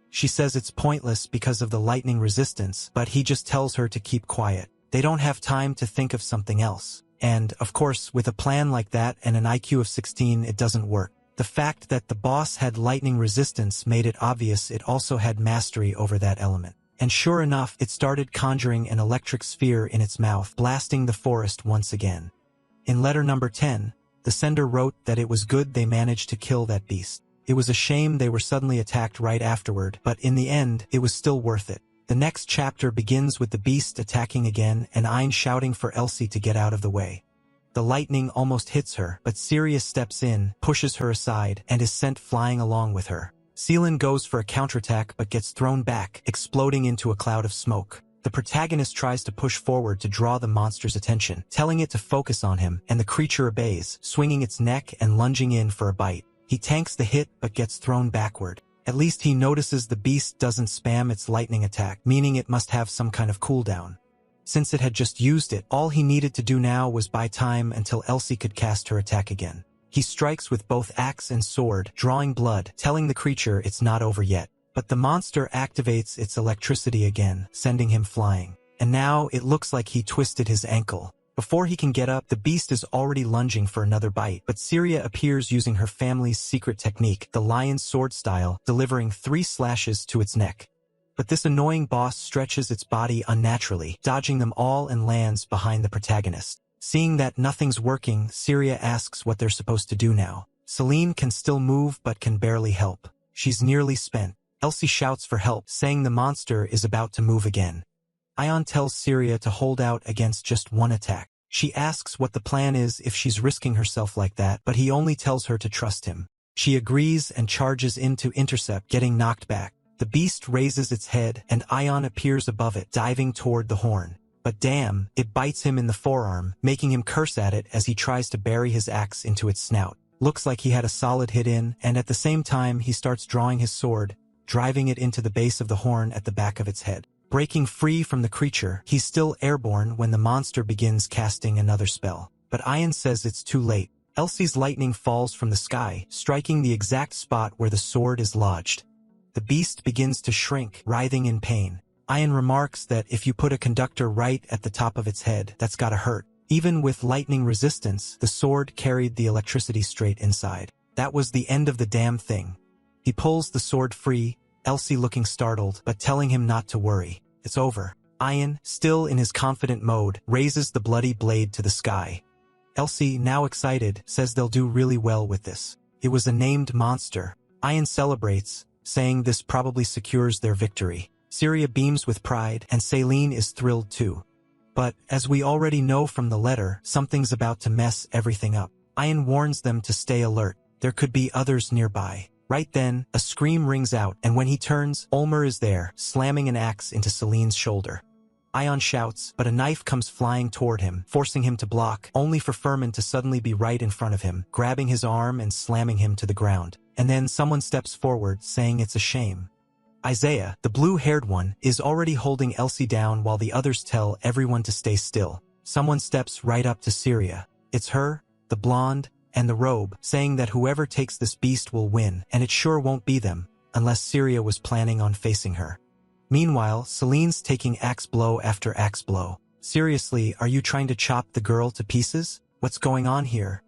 S1: She says it's pointless because of the lightning resistance, but he just tells her to keep quiet. They don't have time to think of something else. And, of course, with a plan like that and an IQ of 16, it doesn't work. The fact that the boss had lightning resistance made it obvious it also had mastery over that element. And sure enough, it started conjuring an electric sphere in its mouth, blasting the forest once again. In letter number 10, the sender wrote that it was good they managed to kill that beast. It was a shame they were suddenly attacked right afterward, but in the end, it was still worth it. The next chapter begins with the beast attacking again and Ein shouting for Elsie to get out of the way. The lightning almost hits her, but Syria steps in, pushes her aside, and is sent flying along with her. Celine goes for a counterattack but gets thrown back, exploding into a cloud of smoke. The protagonist tries to push forward to draw the monster's attention, telling it to focus on him, and the creature obeys, swinging its neck and lunging in for a bite. He tanks the hit but gets thrown backward. At least he notices the beast doesn't spam its lightning attack, meaning it must have some kind of cooldown. Since it had just used it, all he needed to do now was buy time until Elsie could cast her attack again. He strikes with both axe and sword, drawing blood, telling the creature it's not over yet. But the monster activates its electricity again, sending him flying. And now it looks like he twisted his ankle. Before he can get up, the beast is already lunging for another bite, but Syria appears using her family's secret technique, the lion's sword style, delivering 3 slashes to its neck. But this annoying boss stretches its body unnaturally, dodging them all and lands behind the protagonist. Seeing that nothing's working, Syria asks what they're supposed to do now. Celine can still move but can barely help. She's nearly spent. Elsie shouts for help, saying the monster is about to move again. Ion tells Syria to hold out against just one attack. She asks what the plan is if she's risking herself like that, but he only tells her to trust him. She agrees and charges in to intercept, getting knocked back. The beast raises its head, and Ion appears above it, diving toward the horn. But damn, it bites him in the forearm, making him curse at it as he tries to bury his axe into its snout. Looks like he had a solid hit in, and at the same time he starts drawing his sword, driving it into the base of the horn at the back of its head. Breaking free from the creature, he's still airborne when the monster begins casting another spell. But Ian says it's too late. Elsie's lightning falls from the sky, striking the exact spot where the sword is lodged. The beast begins to shrink, writhing in pain. Ian remarks that if you put a conductor right at the top of its head, that's gotta hurt. Even with lightning resistance, the sword carried the electricity straight inside. That was the end of the damn thing. He pulls the sword free, Elsie looking startled, but telling him not to worry. It's over. Ian, still in his confident mode, raises the bloody blade to the sky. Elsie, now excited, says they'll do really well with this. It was a named monster. Ian celebrates, saying this probably secures their victory. Syria beams with pride, and Celine is thrilled too. But, as we already know from the letter, something's about to mess everything up. Ian warns them to stay alert. There could be others nearby. Right then, a scream rings out, and when he turns, Ulmer is there, slamming an axe into Celine's shoulder. Ion shouts, but a knife comes flying toward him, forcing him to block, only for Furman to suddenly be right in front of him, grabbing his arm and slamming him to the ground. And then someone steps forward, saying it's a shame. Isaiah, the blue-haired one, is already holding Elsie down while the others tell everyone to stay still. Someone steps right up to Syria. It's her, the blonde, and the robe, saying that whoever takes this beast will win, and it sure won't be them, unless Syria was planning on facing her. Meanwhile, Celine's taking axe blow after axe blow. Seriously, are you trying to chop the girl to pieces? What's going on here?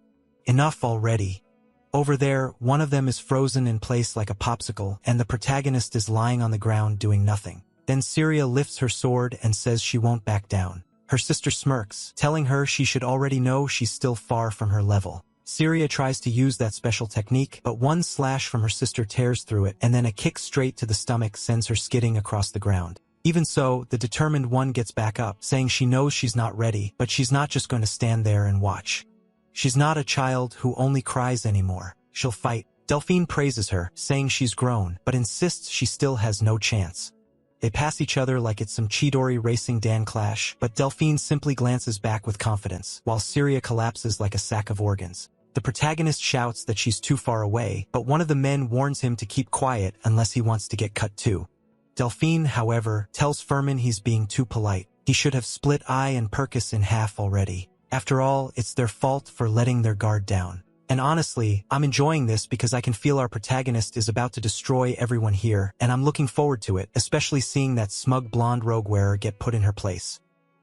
S1: Enough already. Over there, one of them is frozen in place like a popsicle, and the protagonist is lying on the ground doing nothing. Then Syria lifts her sword and says she won't back down. Her sister smirks, telling her she should already know she's still far from her level. Syria tries to use that special technique, but one slash from her sister tears through it, and then a kick straight to the stomach sends her skidding across the ground. Even so, the determined one gets back up, saying she knows she's not ready, but she's not just going to stand there and watch. She's not a child who only cries anymore. She'll fight. Delphine praises her, saying she's grown, but insists she still has no chance. They pass each other like it's some Chidori Racing Dan clash, but Delphine simply glances back with confidence, while Syria collapses like a sack of organs. The protagonist shouts that she's too far away, but one of the men warns him to keep quiet unless he wants to get cut too. Delphine, however, tells Furman he's being too polite. He should have split I and Perkis in half already. After all, it's their fault for letting their guard down. And honestly, I'm enjoying this because I can feel our protagonist is about to destroy everyone here, and I'm looking forward to it, especially seeing that smug blonde rogue wearer get put in her place.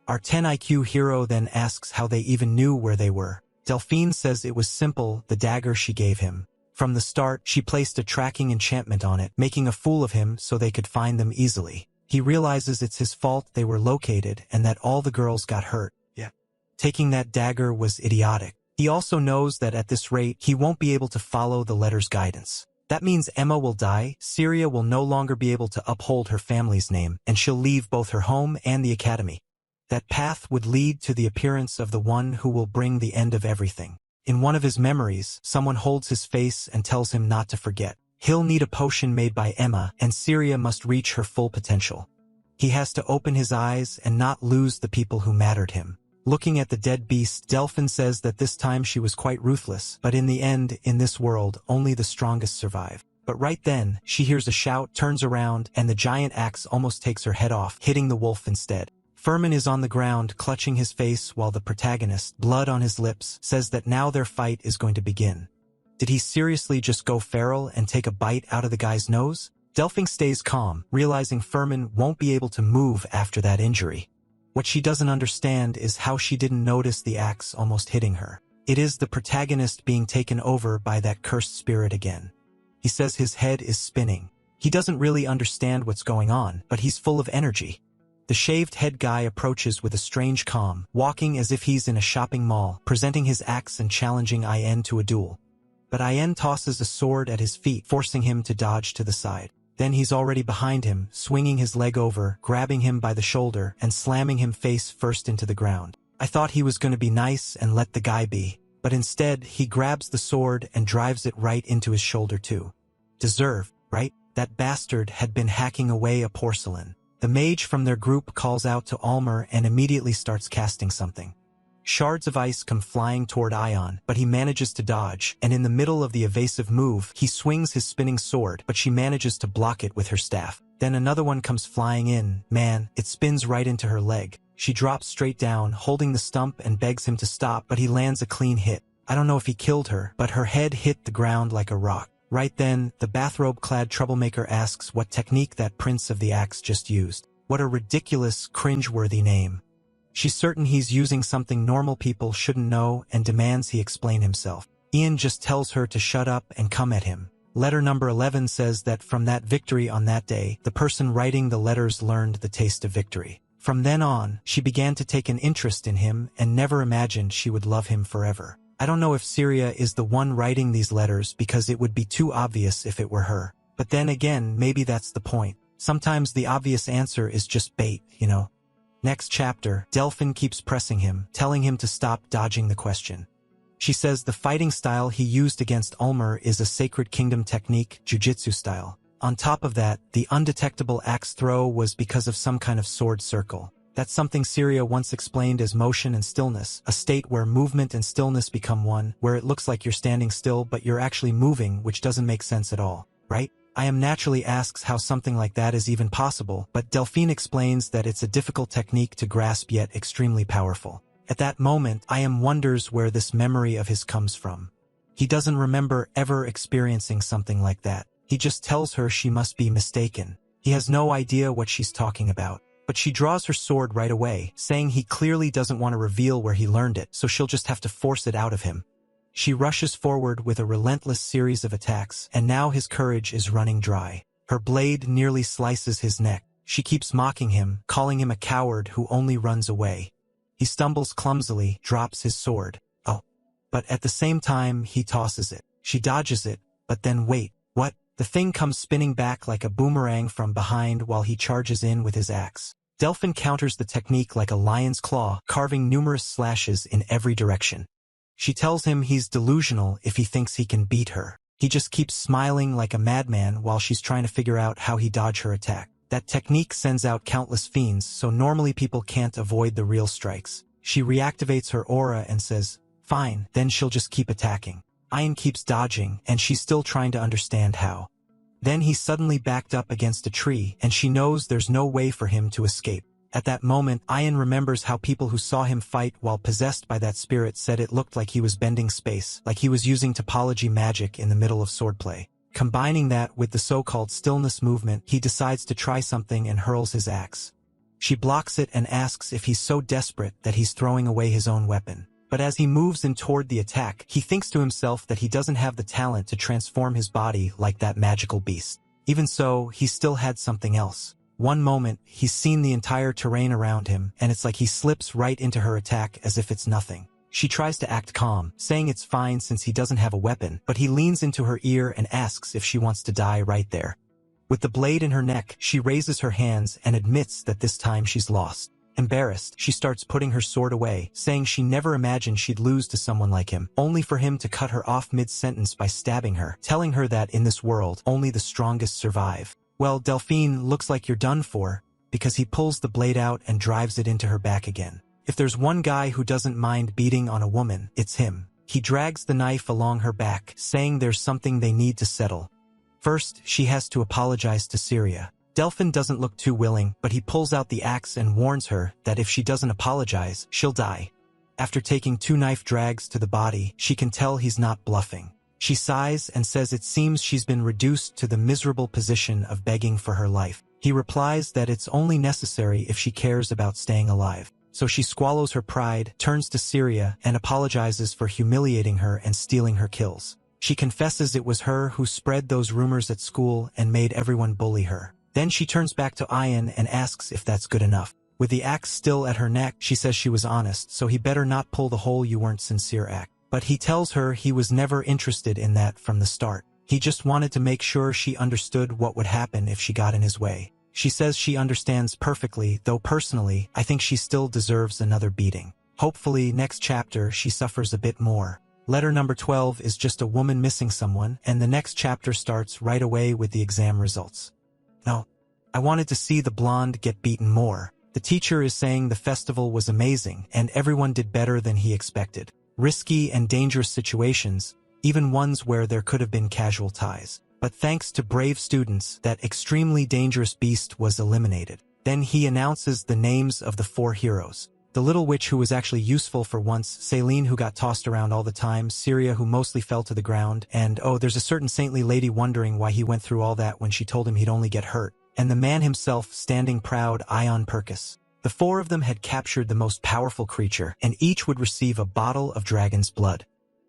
S1: Our 10 IQ hero then asks how they even knew where they were. Delphine says it was simple, the dagger she gave him. From the start, she placed a tracking enchantment on it, making a fool of him so they could find them easily. He realizes it's his fault they were located and that all the girls got hurt. Taking that dagger was idiotic. He also knows that at this rate, he won't be able to follow the letter's guidance. That means Emma will die, Syria will no longer be able to uphold her family's name, and she'll leave both her home and the academy. That path would lead to the appearance of the one who will bring the end of everything. In one of his memories, someone holds his face and tells him not to forget. He'll need a potion made by Emma, and Syria must reach her full potential. He has to open his eyes and not lose the people who mattered him. Looking at the dead beast, Delphine says that this time she was quite ruthless, but in the end, in this world, only the strongest survive. But right then, she hears a shout, turns around, and the giant axe almost takes her head off, hitting the wolf instead. Furman is on the ground, clutching his face while the protagonist, blood on his lips, says that now their fight is going to begin. Did he seriously just go feral and take a bite out of the guy's nose? Delphine stays calm, realizing Furman won't be able to move after that injury. What she doesn't understand is how she didn't notice the axe almost hitting her. It is the protagonist being taken over by that cursed spirit again. He says his head is spinning. He doesn't really understand what's going on, but he's full of energy. The shaved head guy approaches with a strange calm, walking as if he's in a shopping mall, presenting his axe and challenging IN to a duel. But IN tosses a sword at his feet, forcing him to dodge to the side. Then he's already behind him, swinging his leg over, grabbing him by the shoulder, and slamming him face first into the ground. I thought he was going to be nice and let the guy be, but instead, he grabs the sword and drives it right into his shoulder too. Deserved, right? That bastard had been hacking away a porcelain. The mage from their group calls out to Almer and immediately starts casting something. Shards of ice come flying toward Ion, but he manages to dodge, and in the middle of the evasive move, he swings his spinning sword, but she manages to block it with her staff. Then another one comes flying in. Man, it spins right into her leg. She drops straight down, holding the stump and begs him to stop, but he lands a clean hit. I don't know if he killed her, but her head hit the ground like a rock. Right then, the bathrobe-clad troublemaker asks what technique that Prince of the Axe just used. What a ridiculous, cringe-worthy name. She's certain he's using something normal people shouldn't know and demands he explain himself. Ian just tells her to shut up and come at him. Letter number 11 says that from that victory on that day, the person writing the letters learned the taste of victory. From then on, she began to take an interest in him and never imagined she would love him forever. I don't know if Syria is the one writing these letters because it would be too obvious if it were her. But then again, maybe that's the point. Sometimes the obvious answer is just bait, you know. Next chapter, Delphine keeps pressing him, telling him to stop dodging the question. She says the fighting style he used against Ulmer is a Sacred Kingdom technique, jujitsu style. On top of that, the undetectable axe throw was because of some kind of sword circle. That's something Syria once explained as motion and stillness, a state where movement and stillness become one, where it looks like you're standing still but you're actually moving, which doesn't make sense at all, right? I am naturally asks how something like that is even possible, but Delphine explains that it's a difficult technique to grasp yet extremely powerful. At that moment, I am wonders where this memory of his comes from. He doesn't remember ever experiencing something like that. He just tells her she must be mistaken. He has no idea what she's talking about. But she draws her sword right away, saying he clearly doesn't want to reveal where he learned it, so she'll just have to force it out of him. She rushes forward with a relentless series of attacks, and now his courage is running dry. Her blade nearly slices his neck. She keeps mocking him, calling him a coward who only runs away. He stumbles clumsily, drops his sword. Oh. But at the same time, he tosses it. She dodges it, but then wait, what? The thing comes spinning back like a boomerang from behind while he charges in with his axe. Delphine counters the technique like a lion's claw, carving numerous slashes in every direction. She tells him he's delusional if he thinks he can beat her. He just keeps smiling like a madman while she's trying to figure out how he dodged her attack. That technique sends out countless fiends, so normally people can't avoid the real strikes. She reactivates her aura and says, fine, then she'll just keep attacking. Ian keeps dodging, and she's still trying to understand how. Then he suddenly backed up against a tree, and she knows there's no way for him to escape. At that moment, Ian remembers how people who saw him fight while possessed by that spirit said it looked like he was bending space, like he was using topology magic in the middle of swordplay. Combining that with the so-called stillness movement, he decides to try something and hurls his axe. She blocks it and asks if he's so desperate that he's throwing away his own weapon. But as he moves in toward the attack, he thinks to himself that he doesn't have the talent to transform his body like that magical beast. Even so, he still had something else. One moment, he's seen the entire terrain around him, and it's like he slips right into her attack as if it's nothing. She tries to act calm, saying it's fine since he doesn't have a weapon, but he leans into her ear and asks if she wants to die right there. With the blade in her neck, she raises her hands and admits that this time she's lost. Embarrassed, she starts putting her sword away, saying she never imagined she'd lose to someone like him, only for him to cut her off mid-sentence by stabbing her, telling her that in this world, only the strongest survive. Well, Delphine, looks like you're done for, because he pulls the blade out and drives it into her back again. If there's one guy who doesn't mind beating on a woman, it's him. He drags the knife along her back, saying there's something they need to settle. First, she has to apologize to Syria. Delphine doesn't look too willing, but he pulls out the axe and warns her that if she doesn't apologize, she'll die. After taking 2 knife drags to the body, she can tell he's not bluffing. She sighs and says it seems she's been reduced to the miserable position of begging for her life. He replies that it's only necessary if she cares about staying alive. So she swallows her pride, turns to Syria, and apologizes for humiliating her and stealing her kills. She confesses it was her who spread those rumors at school and made everyone bully her. Then she turns back to Ian and asks if that's good enough. With the axe still at her neck, she says she was honest, so he better not pull the whole you weren't sincere act. But he tells her he was never interested in that from the start. He just wanted to make sure she understood what would happen if she got in his way. She says she understands perfectly, though personally, I think she still deserves another beating. Hopefully, next chapter, she suffers a bit more. Letter number 12 is just a woman missing someone, and the next chapter starts right away with the exam results. No, I wanted to see the blonde get beaten more. The teacher is saying the festival was amazing, and everyone did better than he expected. Risky and dangerous situations, even ones where there could have been casual ties. But thanks to brave students, that extremely dangerous beast was eliminated. Then he announces the names of the 4 heroes. The little witch who was actually useful for once, Celine who got tossed around all the time, Syria who mostly fell to the ground, and oh, there's a certain saintly lady wondering why he went through all that when she told him he'd only get hurt. And the man himself standing proud, Ion Purkis. The 4 of them had captured the most powerful creature, and each would receive a bottle of dragon's blood.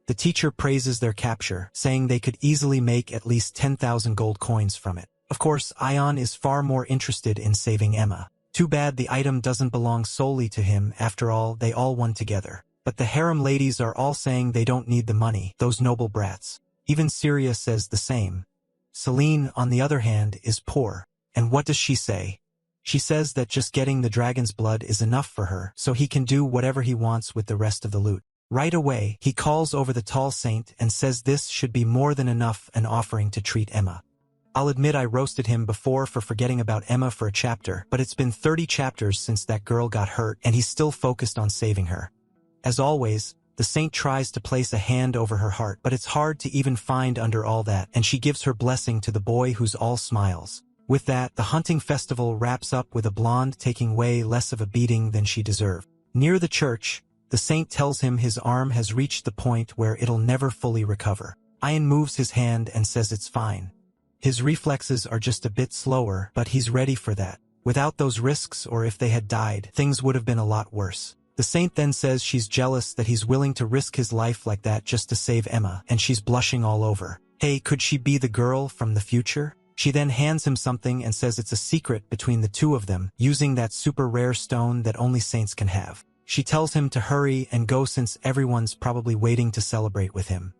S1: The teacher praises their capture, saying they could easily make at least 10,000 gold coins from it. Of course, Ion is far more interested in saving Emma. Too bad the item doesn't belong solely to him, after all, they all won together. But the harem ladies are all saying they don't need the money, those noble brats. Even Syria says the same. Celine, on the other hand, is poor. And what does she say? She says that just getting the dragon's blood is enough for her, so he can do whatever he wants with the rest of the loot. Right away, he calls over the tall saint and says this should be more than enough an offering to treat Emma. I'll admit I roasted him before for forgetting about Emma for a chapter, but it's been 30 chapters since that girl got hurt and he's still focused on saving her. As always, the saint tries to place a hand over her heart, but it's hard to even find under all that, and she gives her blessing to the boy who's all smiles. With that, the hunting festival wraps up with a blonde taking way less of a beating than she deserved. Near the church, The saint tells him his arm has reached the point where it'll never fully recover. Ian moves his hand and says it's fine. His reflexes are just a bit slower, but he's ready for that. Without those risks, or if they had died, things would have been a lot worse. The saint then says she's jealous that he's willing to risk his life like that just to save Emma, and she's blushing all over. Hey, could she be the girl from the future? She then hands him something and says it's a secret between the two of them, using that super rare stone that only saints can have. She tells him to hurry and go since everyone's probably waiting to celebrate with him.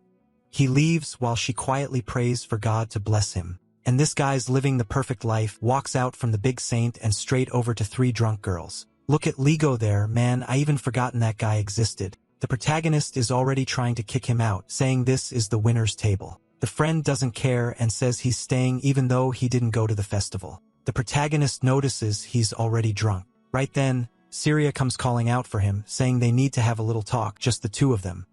S1: He leaves while she quietly prays for God to bless him. And this guy's living the perfect life, walks out from the big saint and straight over to 3 drunk girls. Look at Lego there, man, I even forgotten that guy existed. The protagonist is already trying to kick him out, saying this is the winner's table. The friend doesn't care and says he's staying even though he didn't go to the festival. The protagonist notices he's already drunk. Right then, Syria comes calling out for him, saying they need to have a little talk, just the two of them.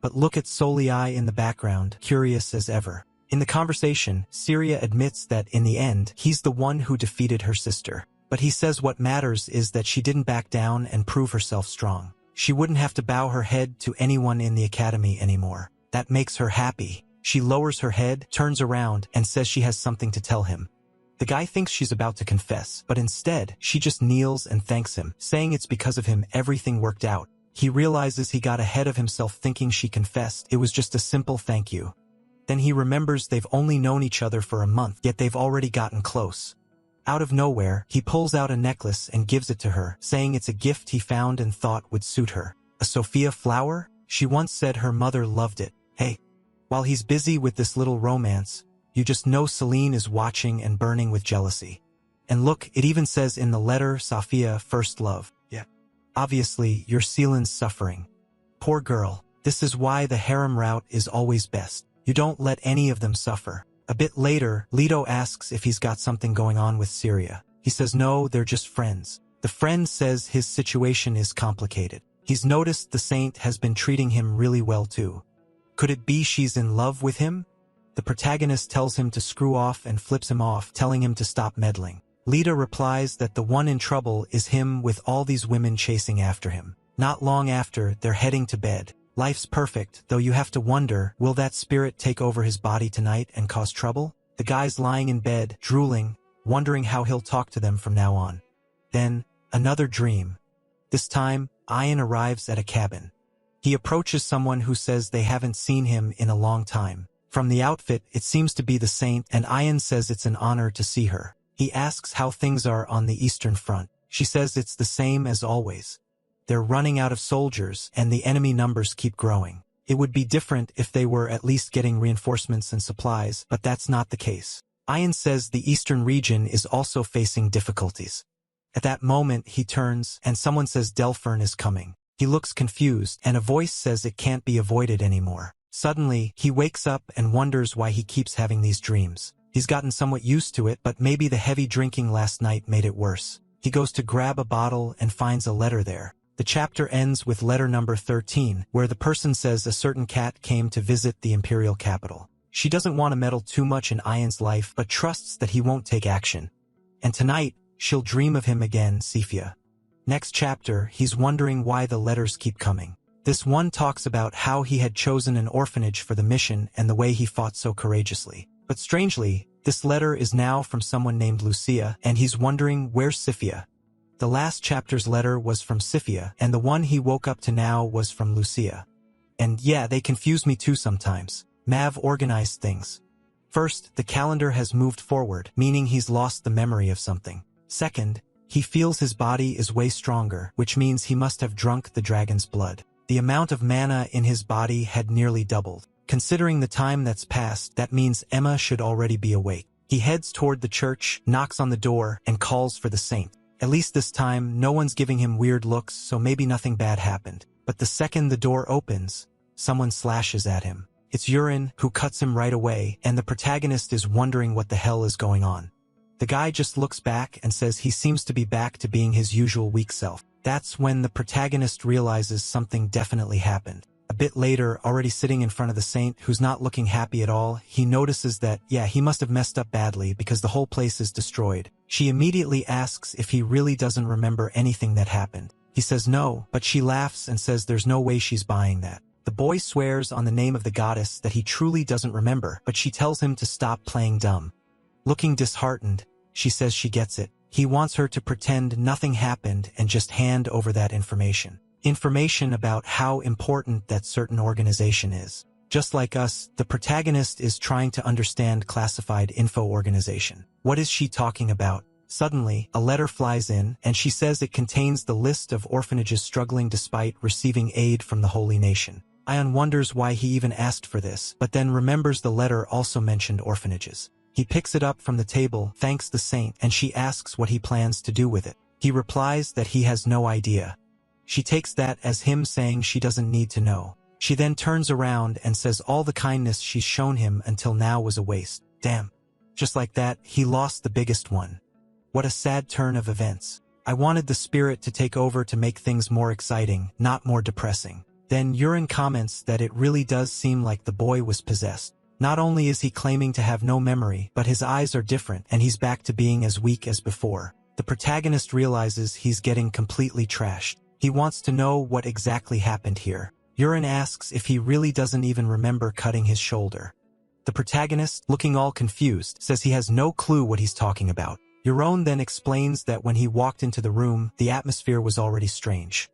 S1: But look at Solii in the background, curious as ever. In the conversation, Syria admits that in the end, he's the one who defeated her sister. But he says what matters is that she didn't back down and prove herself strong. She wouldn't have to bow her head to anyone in the academy anymore. That makes her happy. She lowers her head, turns around, and says she has something to tell him. The guy thinks she's about to confess, but instead, she just kneels and thanks him, saying it's because of him everything worked out. He realizes he got ahead of himself thinking she confessed. It was just a simple thank you. Then he remembers they've only known each other for a month, yet they've already gotten close. Out of nowhere, he pulls out a necklace and gives it to her, saying it's a gift he found and thought would suit her. A Sophia flower? She once said her mother loved it. Hey. While he's busy with this little romance, you just know Celine is watching and burning with jealousy. And look, it even says in the letter, Sophia, first love. Yeah. Obviously, you're Celine's suffering. Poor girl. This is why the harem route is always best. You don't let any of them suffer. A bit later, Leto asks if he's got something going on with Syria. He says no, they're just friends. The friend says his situation is complicated. He's noticed the saint has been treating him really well too. Could it be she's in love with him? The protagonist tells him to screw off and flips him off, telling him to stop meddling. Lita replies that the one in trouble is him with all these women chasing after him. Not long after, they're heading to bed. Life's perfect, though you have to wonder, will that spirit take over his body tonight and cause trouble? The guy's lying in bed, drooling, wondering how he'll talk to them from now on. Then, another dream. This time, Ian arrives at a cabin. He approaches someone who says they haven't seen him in a long time. From the outfit, it seems to be the saint, and Ian says it's an honor to see her. He asks how things are on the Eastern Front. She says it's the same as always. They're running out of soldiers, and the enemy numbers keep growing. It would be different if they were at least getting reinforcements and supplies, but that's not the case. Ian says the Eastern region is also facing difficulties. At that moment, he turns, and someone says Delphine is coming. He looks confused, and a voice says it can't be avoided anymore. Suddenly, he wakes up and wonders why he keeps having these dreams. He's gotten somewhat used to it, but maybe the heavy drinking last night made it worse. He goes to grab a bottle and finds a letter there. The chapter ends with letter number 13, where the person says a certain cat came to visit the imperial capital. She doesn't want to meddle too much in Ian's life, but trusts that he won't take action. And tonight, she'll dream of him again, Sophia. Next chapter, he's wondering why the letters keep coming. This one talks about how he had chosen an orphanage for the mission and the way he fought so courageously. But strangely, this letter is now from someone named Lucia, and he's wondering where's Sophia. The last chapter's letter was from Sophia, and the one he woke up to now was from Lucia. And yeah, they confuse me too sometimes. Mav organized things. First, the calendar has moved forward, meaning he's lost the memory of something. Second, he feels his body is way stronger, which means he must have drunk the dragon's blood. The amount of mana in his body had nearly doubled. Considering the time that's passed, that means Emma should already be awake. He heads toward the church, knocks on the door, and calls for the saint. At least this time, no one's giving him weird looks, so maybe nothing bad happened. But the second the door opens, someone slashes at him. It's Urin, who cuts him right away, and the protagonist is wondering what the hell is going on. The guy just looks back and says he seems to be back to being his usual weak self. That's when the protagonist realizes something definitely happened. A bit later, already sitting in front of the saint, who's not looking happy at all, he notices that, yeah, he must have messed up badly because the whole place is destroyed. She immediately asks if he really doesn't remember anything that happened. He says no, but she laughs and says there's no way she's buying that. The boy swears on the name of the goddess that he truly doesn't remember, but she tells him to stop playing dumb. Looking disheartened, she says she gets it. He wants her to pretend nothing happened and just hand over that information. Information about how important that certain organization is. Just like us, the protagonist is trying to understand classified info organization. What is she talking about? Suddenly, a letter flies in, and she says it contains the list of orphanages struggling despite receiving aid from the Holy Nation. Ion wonders why he even asked for this, but then remembers the letter also mentioned orphanages. He picks it up from the table, thanks the saint, and she asks what he plans to do with it. He replies that he has no idea. She takes that as him saying she doesn't need to know. She then turns around and says all the kindness she's shown him until now was a waste. Damn. Just like that, he lost the biggest one. What a sad turn of events. I wanted the spirit to take over to make things more exciting, not more depressing. Then Yurin comments that it really does seem like the boy was possessed. Not only is he claiming to have no memory, but his eyes are different and he's back to being as weak as before. The protagonist realizes he's getting completely trashed. He wants to know what exactly happened here. Yurin asks if he really doesn't even remember cutting his shoulder. The protagonist, looking all confused, says he has no clue what he's talking about. Yuron then explains that when he walked into the room, the atmosphere was already strange.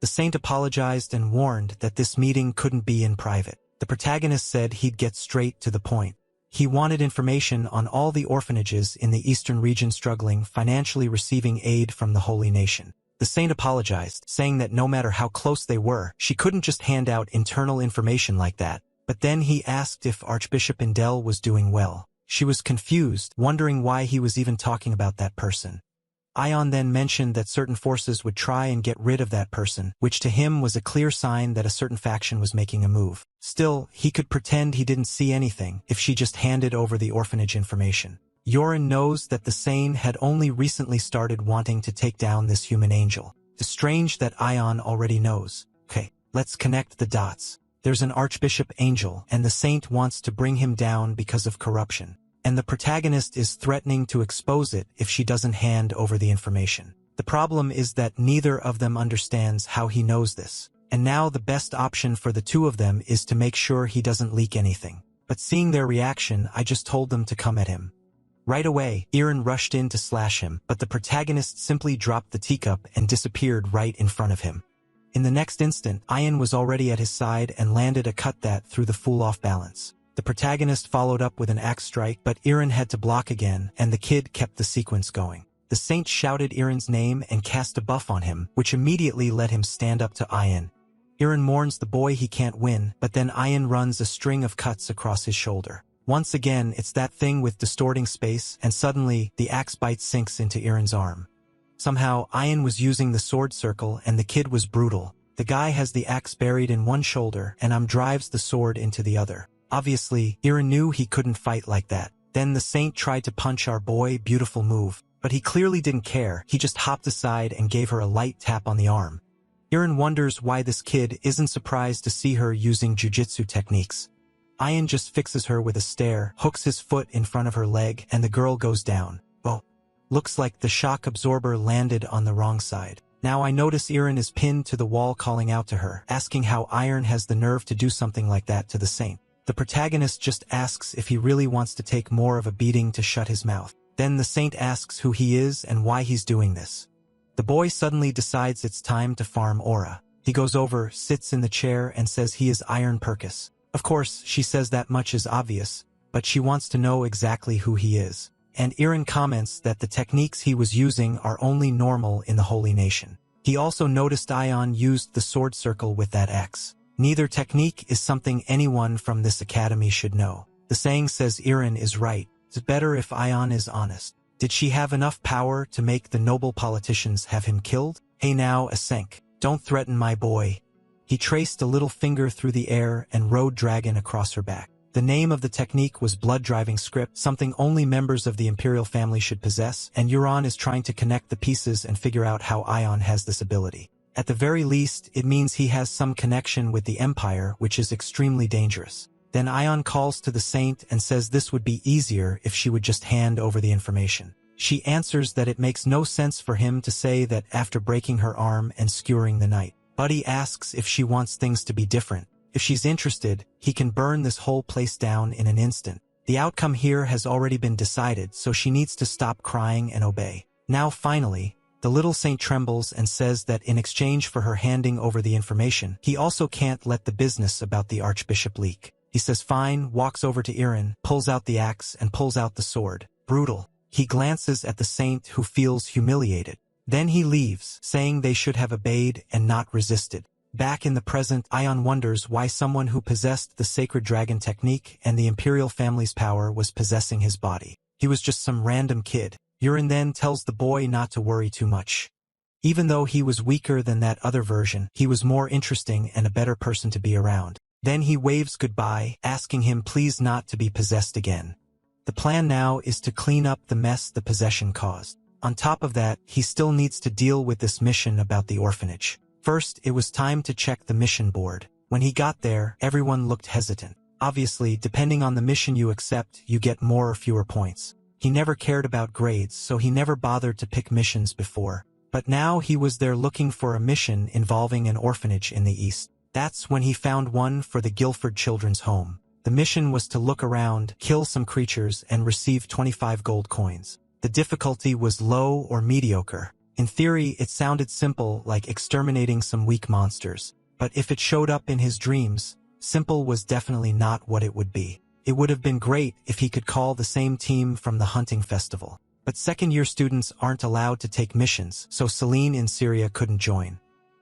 S1: The saint apologized and warned that this meeting couldn't be in private. The protagonist said he'd get straight to the point. He wanted information on all the orphanages in the eastern region struggling financially receiving aid from the Holy Nation. The saint apologized, saying that no matter how close they were, she couldn't just hand out internal information like that. But then he asked if Archbishop Indel was doing well. She was confused, wondering why he was even talking about that person. Ion then mentioned that certain forces would try and get rid of that person, which to him was a clear sign that a certain faction was making a move. Still, he could pretend he didn't see anything if she just handed over the orphanage information. Yorin knows that the Sane had only recently started wanting to take down this human angel. It's strange that Ion already knows. Okay, let's connect the dots. There's an Archbishop Angel, and the Saint wants to bring him down because of corruption. And the protagonist is threatening to expose it if she doesn't hand over the information. The problem is that neither of them understands how he knows this. And now the best option for the two of them is to make sure he doesn't leak anything. But seeing their reaction, I just told them to come at him. Right away, Irin rushed in to slash him, but the protagonist simply dropped the teacup and disappeared right in front of him. In the next instant, Ian was already at his side and landed a cut that threw the fool off balance. The protagonist followed up with an axe strike, but Irin had to block again, and the kid kept the sequence going. The saint shouted Irin's name and cast a buff on him, which immediately let him stand up to Ian. Irin mourns the boy he can't win, but then Ian runs a string of cuts across his shoulder. Once again, it's that thing with distorting space, and suddenly, the axe bite sinks into Irin's arm. Somehow, Ian was using the sword circle and the kid was brutal. The guy has the axe buried in one shoulder and drives the sword into the other. Obviously, Irin knew he couldn't fight like that. Then the saint tried to punch our boy, beautiful move. But he clearly didn't care, he just hopped aside and gave her a light tap on the arm. Irin wonders why this kid isn't surprised to see her using jujitsu techniques. Ian just fixes her with a stare, hooks his foot in front of her leg, and the girl goes down. Oh, looks like the shock absorber landed on the wrong side. Now I notice Irin is pinned to the wall calling out to her, asking how Iron has the nerve to do something like that to the saint. The protagonist just asks if he really wants to take more of a beating to shut his mouth. Then the saint asks who he is and why he's doing this. The boy suddenly decides it's time to farm aura. He goes over, sits in the chair, and says he is Iron Purkis. Of course, she says that much is obvious, but she wants to know exactly who he is. And Irin comments that the techniques he was using are only normal in the Holy Nation. He also noticed Ion used the sword circle with that X. Neither technique is something anyone from this academy should know. The saying says Irin is right. It's better if Ion is honest. Did she have enough power to make the noble politicians have him killed? Hey now, Asenk, don't threaten my boy. He traced a little finger through the air and rode dragon across her back. The name of the technique was blood-driving script, something only members of the imperial family should possess, and Euron is trying to connect the pieces and figure out how Ion has this ability. At the very least, it means he has some connection with the Empire, which is extremely dangerous. Then Ion calls to the saint and says this would be easier if she would just hand over the information. She answers that it makes no sense for him to say that after breaking her arm and skewering the night. Buddy asks if she wants things to be different. If she's interested, he can burn this whole place down in an instant. The outcome here has already been decided, so she needs to stop crying and obey. Now finally, the little saint trembles and says that in exchange for her handing over the information, he also can't let the business about the archbishop leak. He says fine, walks over to Irin, pulls out the axe and pulls out the sword. Brutal. He glances at the saint who feels humiliated. Then he leaves, saying they should have obeyed and not resisted. Back in the present, Ion wonders why someone who possessed the sacred dragon technique and the imperial family's power was possessing his body. He was just some random kid. Irin then tells the boy not to worry too much. Even though he was weaker than that other version, he was more interesting and a better person to be around. Then he waves goodbye, asking him please not to be possessed again. The plan now is to clean up the mess the possession caused. On top of that, he still needs to deal with this mission about the orphanage. First, it was time to check the mission board. When he got there, everyone looked hesitant. Obviously, depending on the mission you accept, you get more or fewer points. He never cared about grades, so he never bothered to pick missions before. But now he was there looking for a mission involving an orphanage in the east. That's when he found one for the Guilford Children's Home. The mission was to look around, kill some creatures, and receive 25 gold coins. The difficulty was low or mediocre. In theory, it sounded simple, like exterminating some weak monsters. But if it showed up in his dreams, simple was definitely not what it would be. It would have been great if he could call the same team from the hunting festival. But second-year students aren't allowed to take missions, so Celine in Syria couldn't join.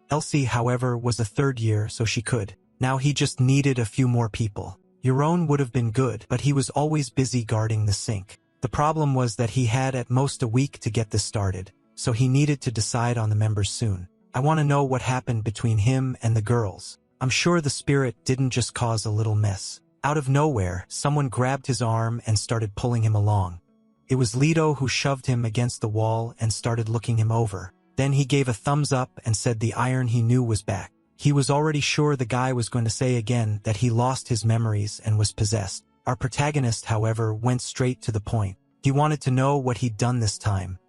S1: Elsie, however, was a third year, so she could. Now he just needed a few more people. Yaron would have been good, but he was always busy guarding the sink. The problem was that he had at most a week to get this started, so he needed to decide on the members soon. I want to know what happened between him and the girls. I'm sure the spirit didn't just cause a little mess. Out of nowhere, someone grabbed his arm and started pulling him along. It was Leto who shoved him against the wall and started looking him over. Then he gave a thumbs up and said the iron he knew was back. He was already sure the guy was going to say again that he lost his memories and was possessed. Our protagonist, however, went straight to the point. He wanted to know what he'd done this time.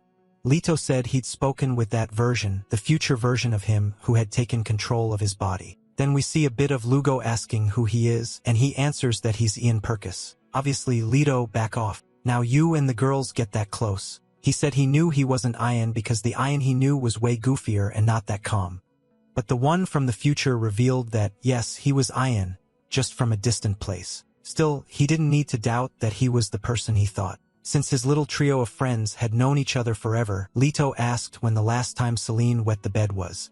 S1: Leto said he'd spoken with that version, the future version of him who had taken control of his body. Then we see a bit of Lugo asking who he is, and he answers that he's Ian Purkis. Obviously, Leto, back off. Now you and the girls get that close. He said he knew he wasn't Ian because the Ian he knew was way goofier and not that calm. But the one from the future revealed that, yes, he was Ian, just from a distant place. Still, he didn't need to doubt that he was the person he thought. Since his little trio of friends had known each other forever, Leto asked when the last time Celine wet the bed was.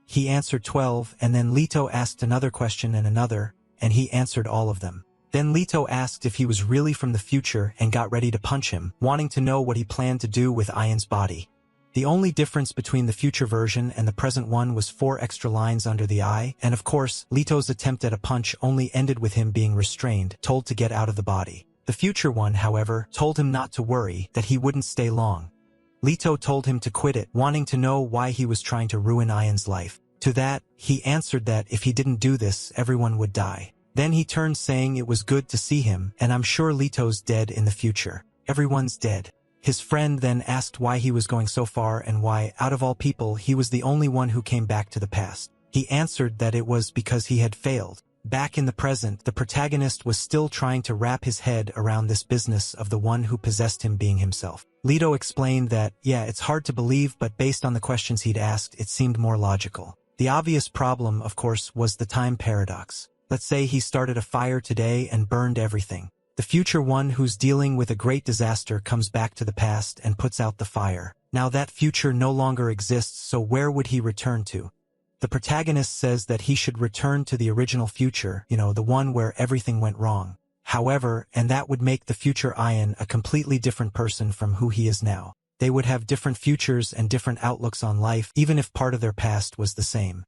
S1: He answered 12, and then Leto asked another question and another, and he answered all of them. Then Leto asked if he was really from the future and got ready to punch him, wanting to know what he planned to do with Ian's body. The only difference between the future version and the present one was 4 extra lines under the eye, and of course, Leto's attempt at a punch only ended with him being restrained, told to get out of the body. The future one, however, told him not to worry, that he wouldn't stay long. Leto told him to quit it, wanting to know why he was trying to ruin Ian's life. To that, he answered that if he didn't do this, everyone would die. Then he turned saying it was good to see him, and I'm sure Leto's dead in the future. Everyone's dead. His friend then asked why he was going so far and why, out of all people, he was the only one who came back to the past. He answered that it was because he had failed. Back in the present, the protagonist was still trying to wrap his head around this business of the one who possessed him being himself. Leto explained that, yeah, it's hard to believe, but based on the questions he'd asked, it seemed more logical. The obvious problem, of course, was the time paradox. Let's say he started a fire today and burned everything. The future one who's dealing with a great disaster comes back to the past and puts out the fire. Now that future no longer exists, so where would he return to? The protagonist says that he should return to the original future, the one where everything went wrong. However, and that would make the future Ian a completely different person from who he is now. They would have different futures and different outlooks on life, even if part of their past was the same.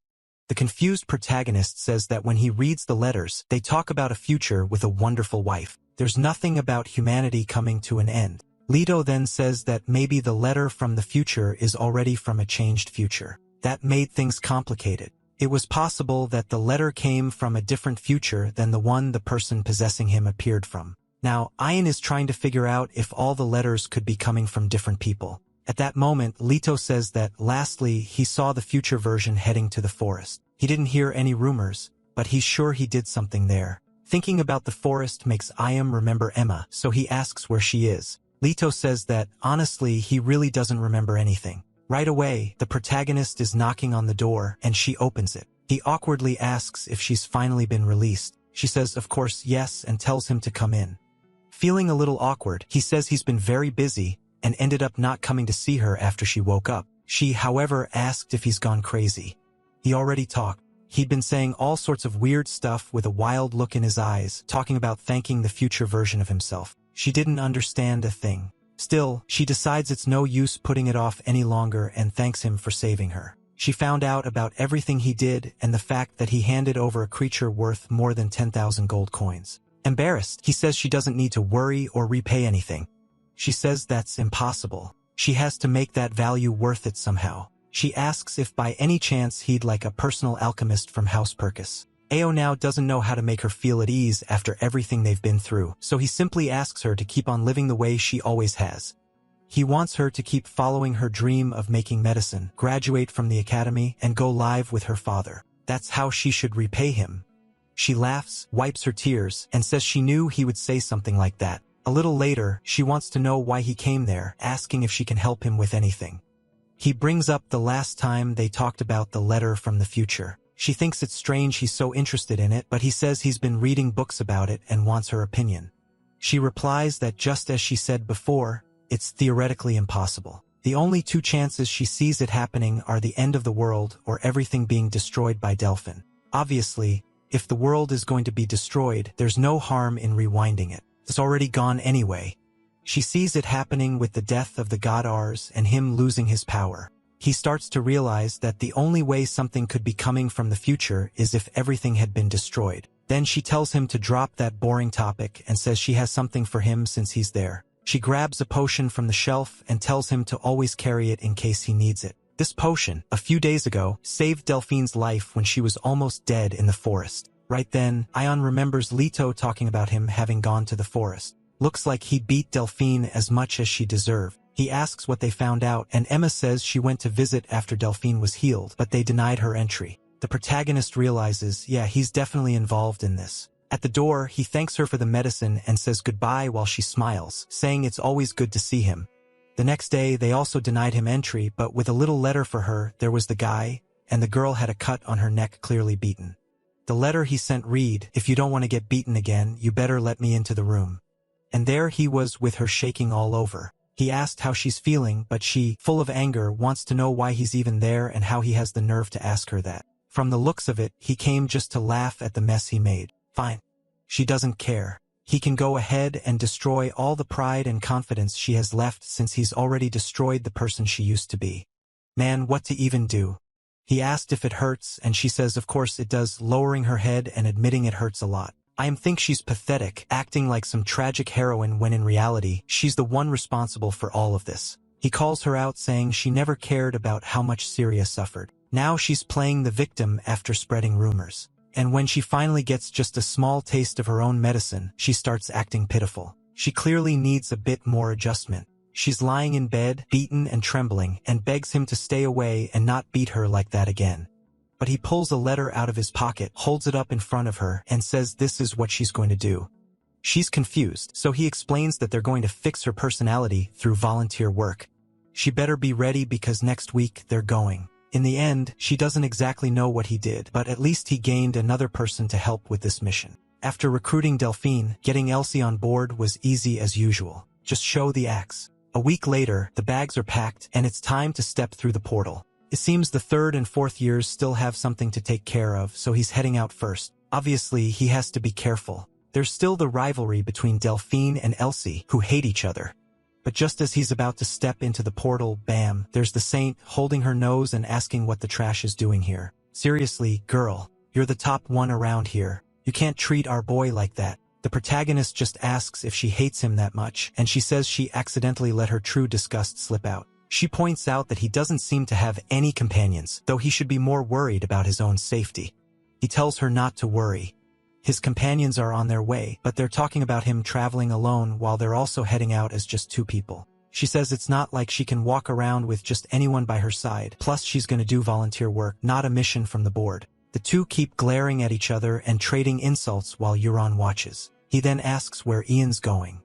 S1: The confused protagonist says that when he reads the letters, they talk about a future with a wonderful wife. There's nothing about humanity coming to an end. Leto then says that maybe the letter from the future is already from a changed future. That made things complicated. It was possible that the letter came from a different future than the one the person possessing him appeared from. Now, Ian is trying to figure out if all the letters could be coming from different people. At that moment, Leto says that, lastly, he saw the future version heading to the forest. He didn't hear any rumors, but he's sure he did something there. Thinking about the forest makes Ian remember Emma, so he asks where she is. Leto says that, honestly, he really doesn't remember anything. Right away, the protagonist is knocking on the door, and she opens it. He awkwardly asks if she's finally been released. She says, of course, yes, and tells him to come in. Feeling a little awkward, he says he's been very busy and ended up not coming to see her after she woke up. She, however, asked if he's gone crazy. He already talked. He'd been saying all sorts of weird stuff with a wild look in his eyes, talking about thanking the future version of himself. She didn't understand a thing. Still, she decides it's no use putting it off any longer and thanks him for saving her. She found out about everything he did and the fact that he handed over a creature worth more than 10,000 gold coins. Embarrassed, he says she doesn't need to worry or repay anything. She says that's impossible. She has to make that value worth it somehow. She asks if by any chance he'd like a personal alchemist from House Perkis. Ao now doesn't know how to make her feel at ease after everything they've been through, so he simply asks her to keep on living the way she always has. He wants her to keep following her dream of making medicine, graduate from the academy, and go live with her father. That's how she should repay him. She laughs, wipes her tears, and says she knew he would say something like that. A little later, she wants to know why he came there, asking if she can help him with anything. He brings up the last time they talked about the letter from the future. She thinks it's strange he's so interested in it, but he says he's been reading books about it and wants her opinion. She replies that just as she said before, it's theoretically impossible. The only two chances she sees it happening are the end of the world or everything being destroyed by Delphine. Obviously, if the world is going to be destroyed, there's no harm in rewinding it. It's already gone anyway. She sees it happening with the death of the god Ars and him losing his power. He starts to realize that the only way something could be coming from the future is if everything had been destroyed. Then she tells him to drop that boring topic and says she has something for him since he's there. She grabs a potion from the shelf and tells him to always carry it in case he needs it. This potion, a few days ago, saved Delphine's life when she was almost dead in the forest. Right then, Ion remembers Leto talking about him having gone to the forest. Looks like he beat Delphine as much as she deserved. He asks what they found out, and Emma says she went to visit after Delphine was healed, but they denied her entry. The protagonist realizes, yeah, he's definitely involved in this. At the door, he thanks her for the medicine and says goodbye while she smiles, saying it's always good to see him. The next day, they also denied him entry, but with a little letter for her, there was the guy, and the girl had a cut on her neck clearly beaten. The letter he sent read, "If you don't want to get beaten again, you better let me into the room." And there he was with her shaking all over. He asked how she's feeling, but she, full of anger, wants to know why he's even there and how he has the nerve to ask her that. From the looks of it, he came just to laugh at the mess he made. Fine. She doesn't care. He can go ahead and destroy all the pride and confidence she has left since he's already destroyed the person she used to be. Man, what to even do? He asked if it hurts, and she says of course it does, lowering her head and admitting it hurts a lot. I think she's pathetic, acting like some tragic heroine when in reality, she's the one responsible for all of this. He calls her out saying she never cared about how much Syria suffered. Now she's playing the victim after spreading rumors. And when she finally gets just a small taste of her own medicine, she starts acting pitiful. She clearly needs a bit more adjustment. She's lying in bed, beaten and trembling, and begs him to stay away and not beat her like that again. But he pulls a letter out of his pocket, holds it up in front of her, and says this is what she's going to do. She's confused, so he explains that they're going to fix her personality through volunteer work. She better be ready because next week they're going. In the end, she doesn't exactly know what he did, but at least he gained another person to help with this mission. After recruiting Delphine, getting Elsie on board was easy as usual. Just show the axe. A week later, the bags are packed, and it's time to step through the portal. It seems the third and fourth years still have something to take care of, so he's heading out first. Obviously, he has to be careful. There's still the rivalry between Delphine and Elsie, who hate each other. But just as he's about to step into the portal, bam, there's the saint holding her nose and asking what the trash is doing here. Seriously, girl, you're the top one around here. You can't treat our boy like that. The protagonist just asks if she hates him that much, and she says she accidentally let her true disgust slip out. She points out that he doesn't seem to have any companions, though he should be more worried about his own safety. He tells her not to worry. His companions are on their way, but they're talking about him traveling alone while they're also heading out as just two people. She says it's not like she can walk around with just anyone by her side, plus she's gonna do volunteer work, not a mission from the board. The two keep glaring at each other and trading insults while Euron watches. He then asks where Ian's going.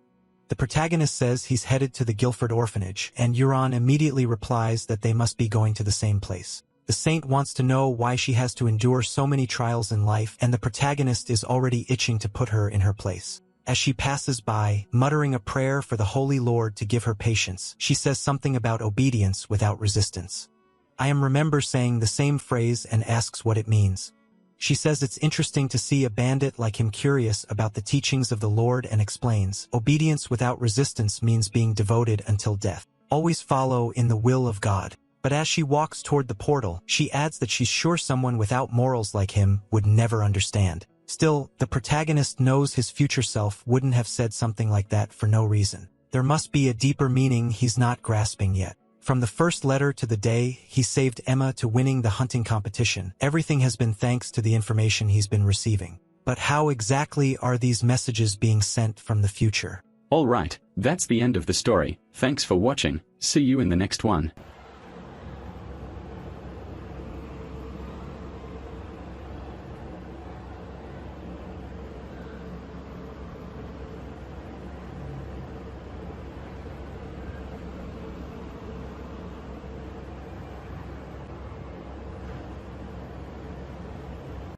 S1: The protagonist says he's headed to the Guilford orphanage, and Euron immediately replies that they must be going to the same place. The saint wants to know why she has to endure so many trials in life, and the protagonist is already itching to put her in her place. As she passes by, muttering a prayer for the Holy Lord to give her patience, she says something about obedience without resistance. I remember saying the same phrase and asks what it means. She says it's interesting to see a bandit like him curious about the teachings of the Lord and explains, obedience without resistance means being devoted until death. Always follow in the will of God. But as she walks toward the portal, she adds that she's sure someone without morals like him would never understand. Still, the protagonist knows his future self wouldn't have said something like that for no reason. There must be a deeper meaning he's not grasping yet. From the first letter to the day he saved Emma to winning the hunting competition, everything has been thanks to the information he's been receiving. But how exactly are these messages being sent from the future?
S2: Alright, that's the end of the story. Thanks for watching. See you in the next one.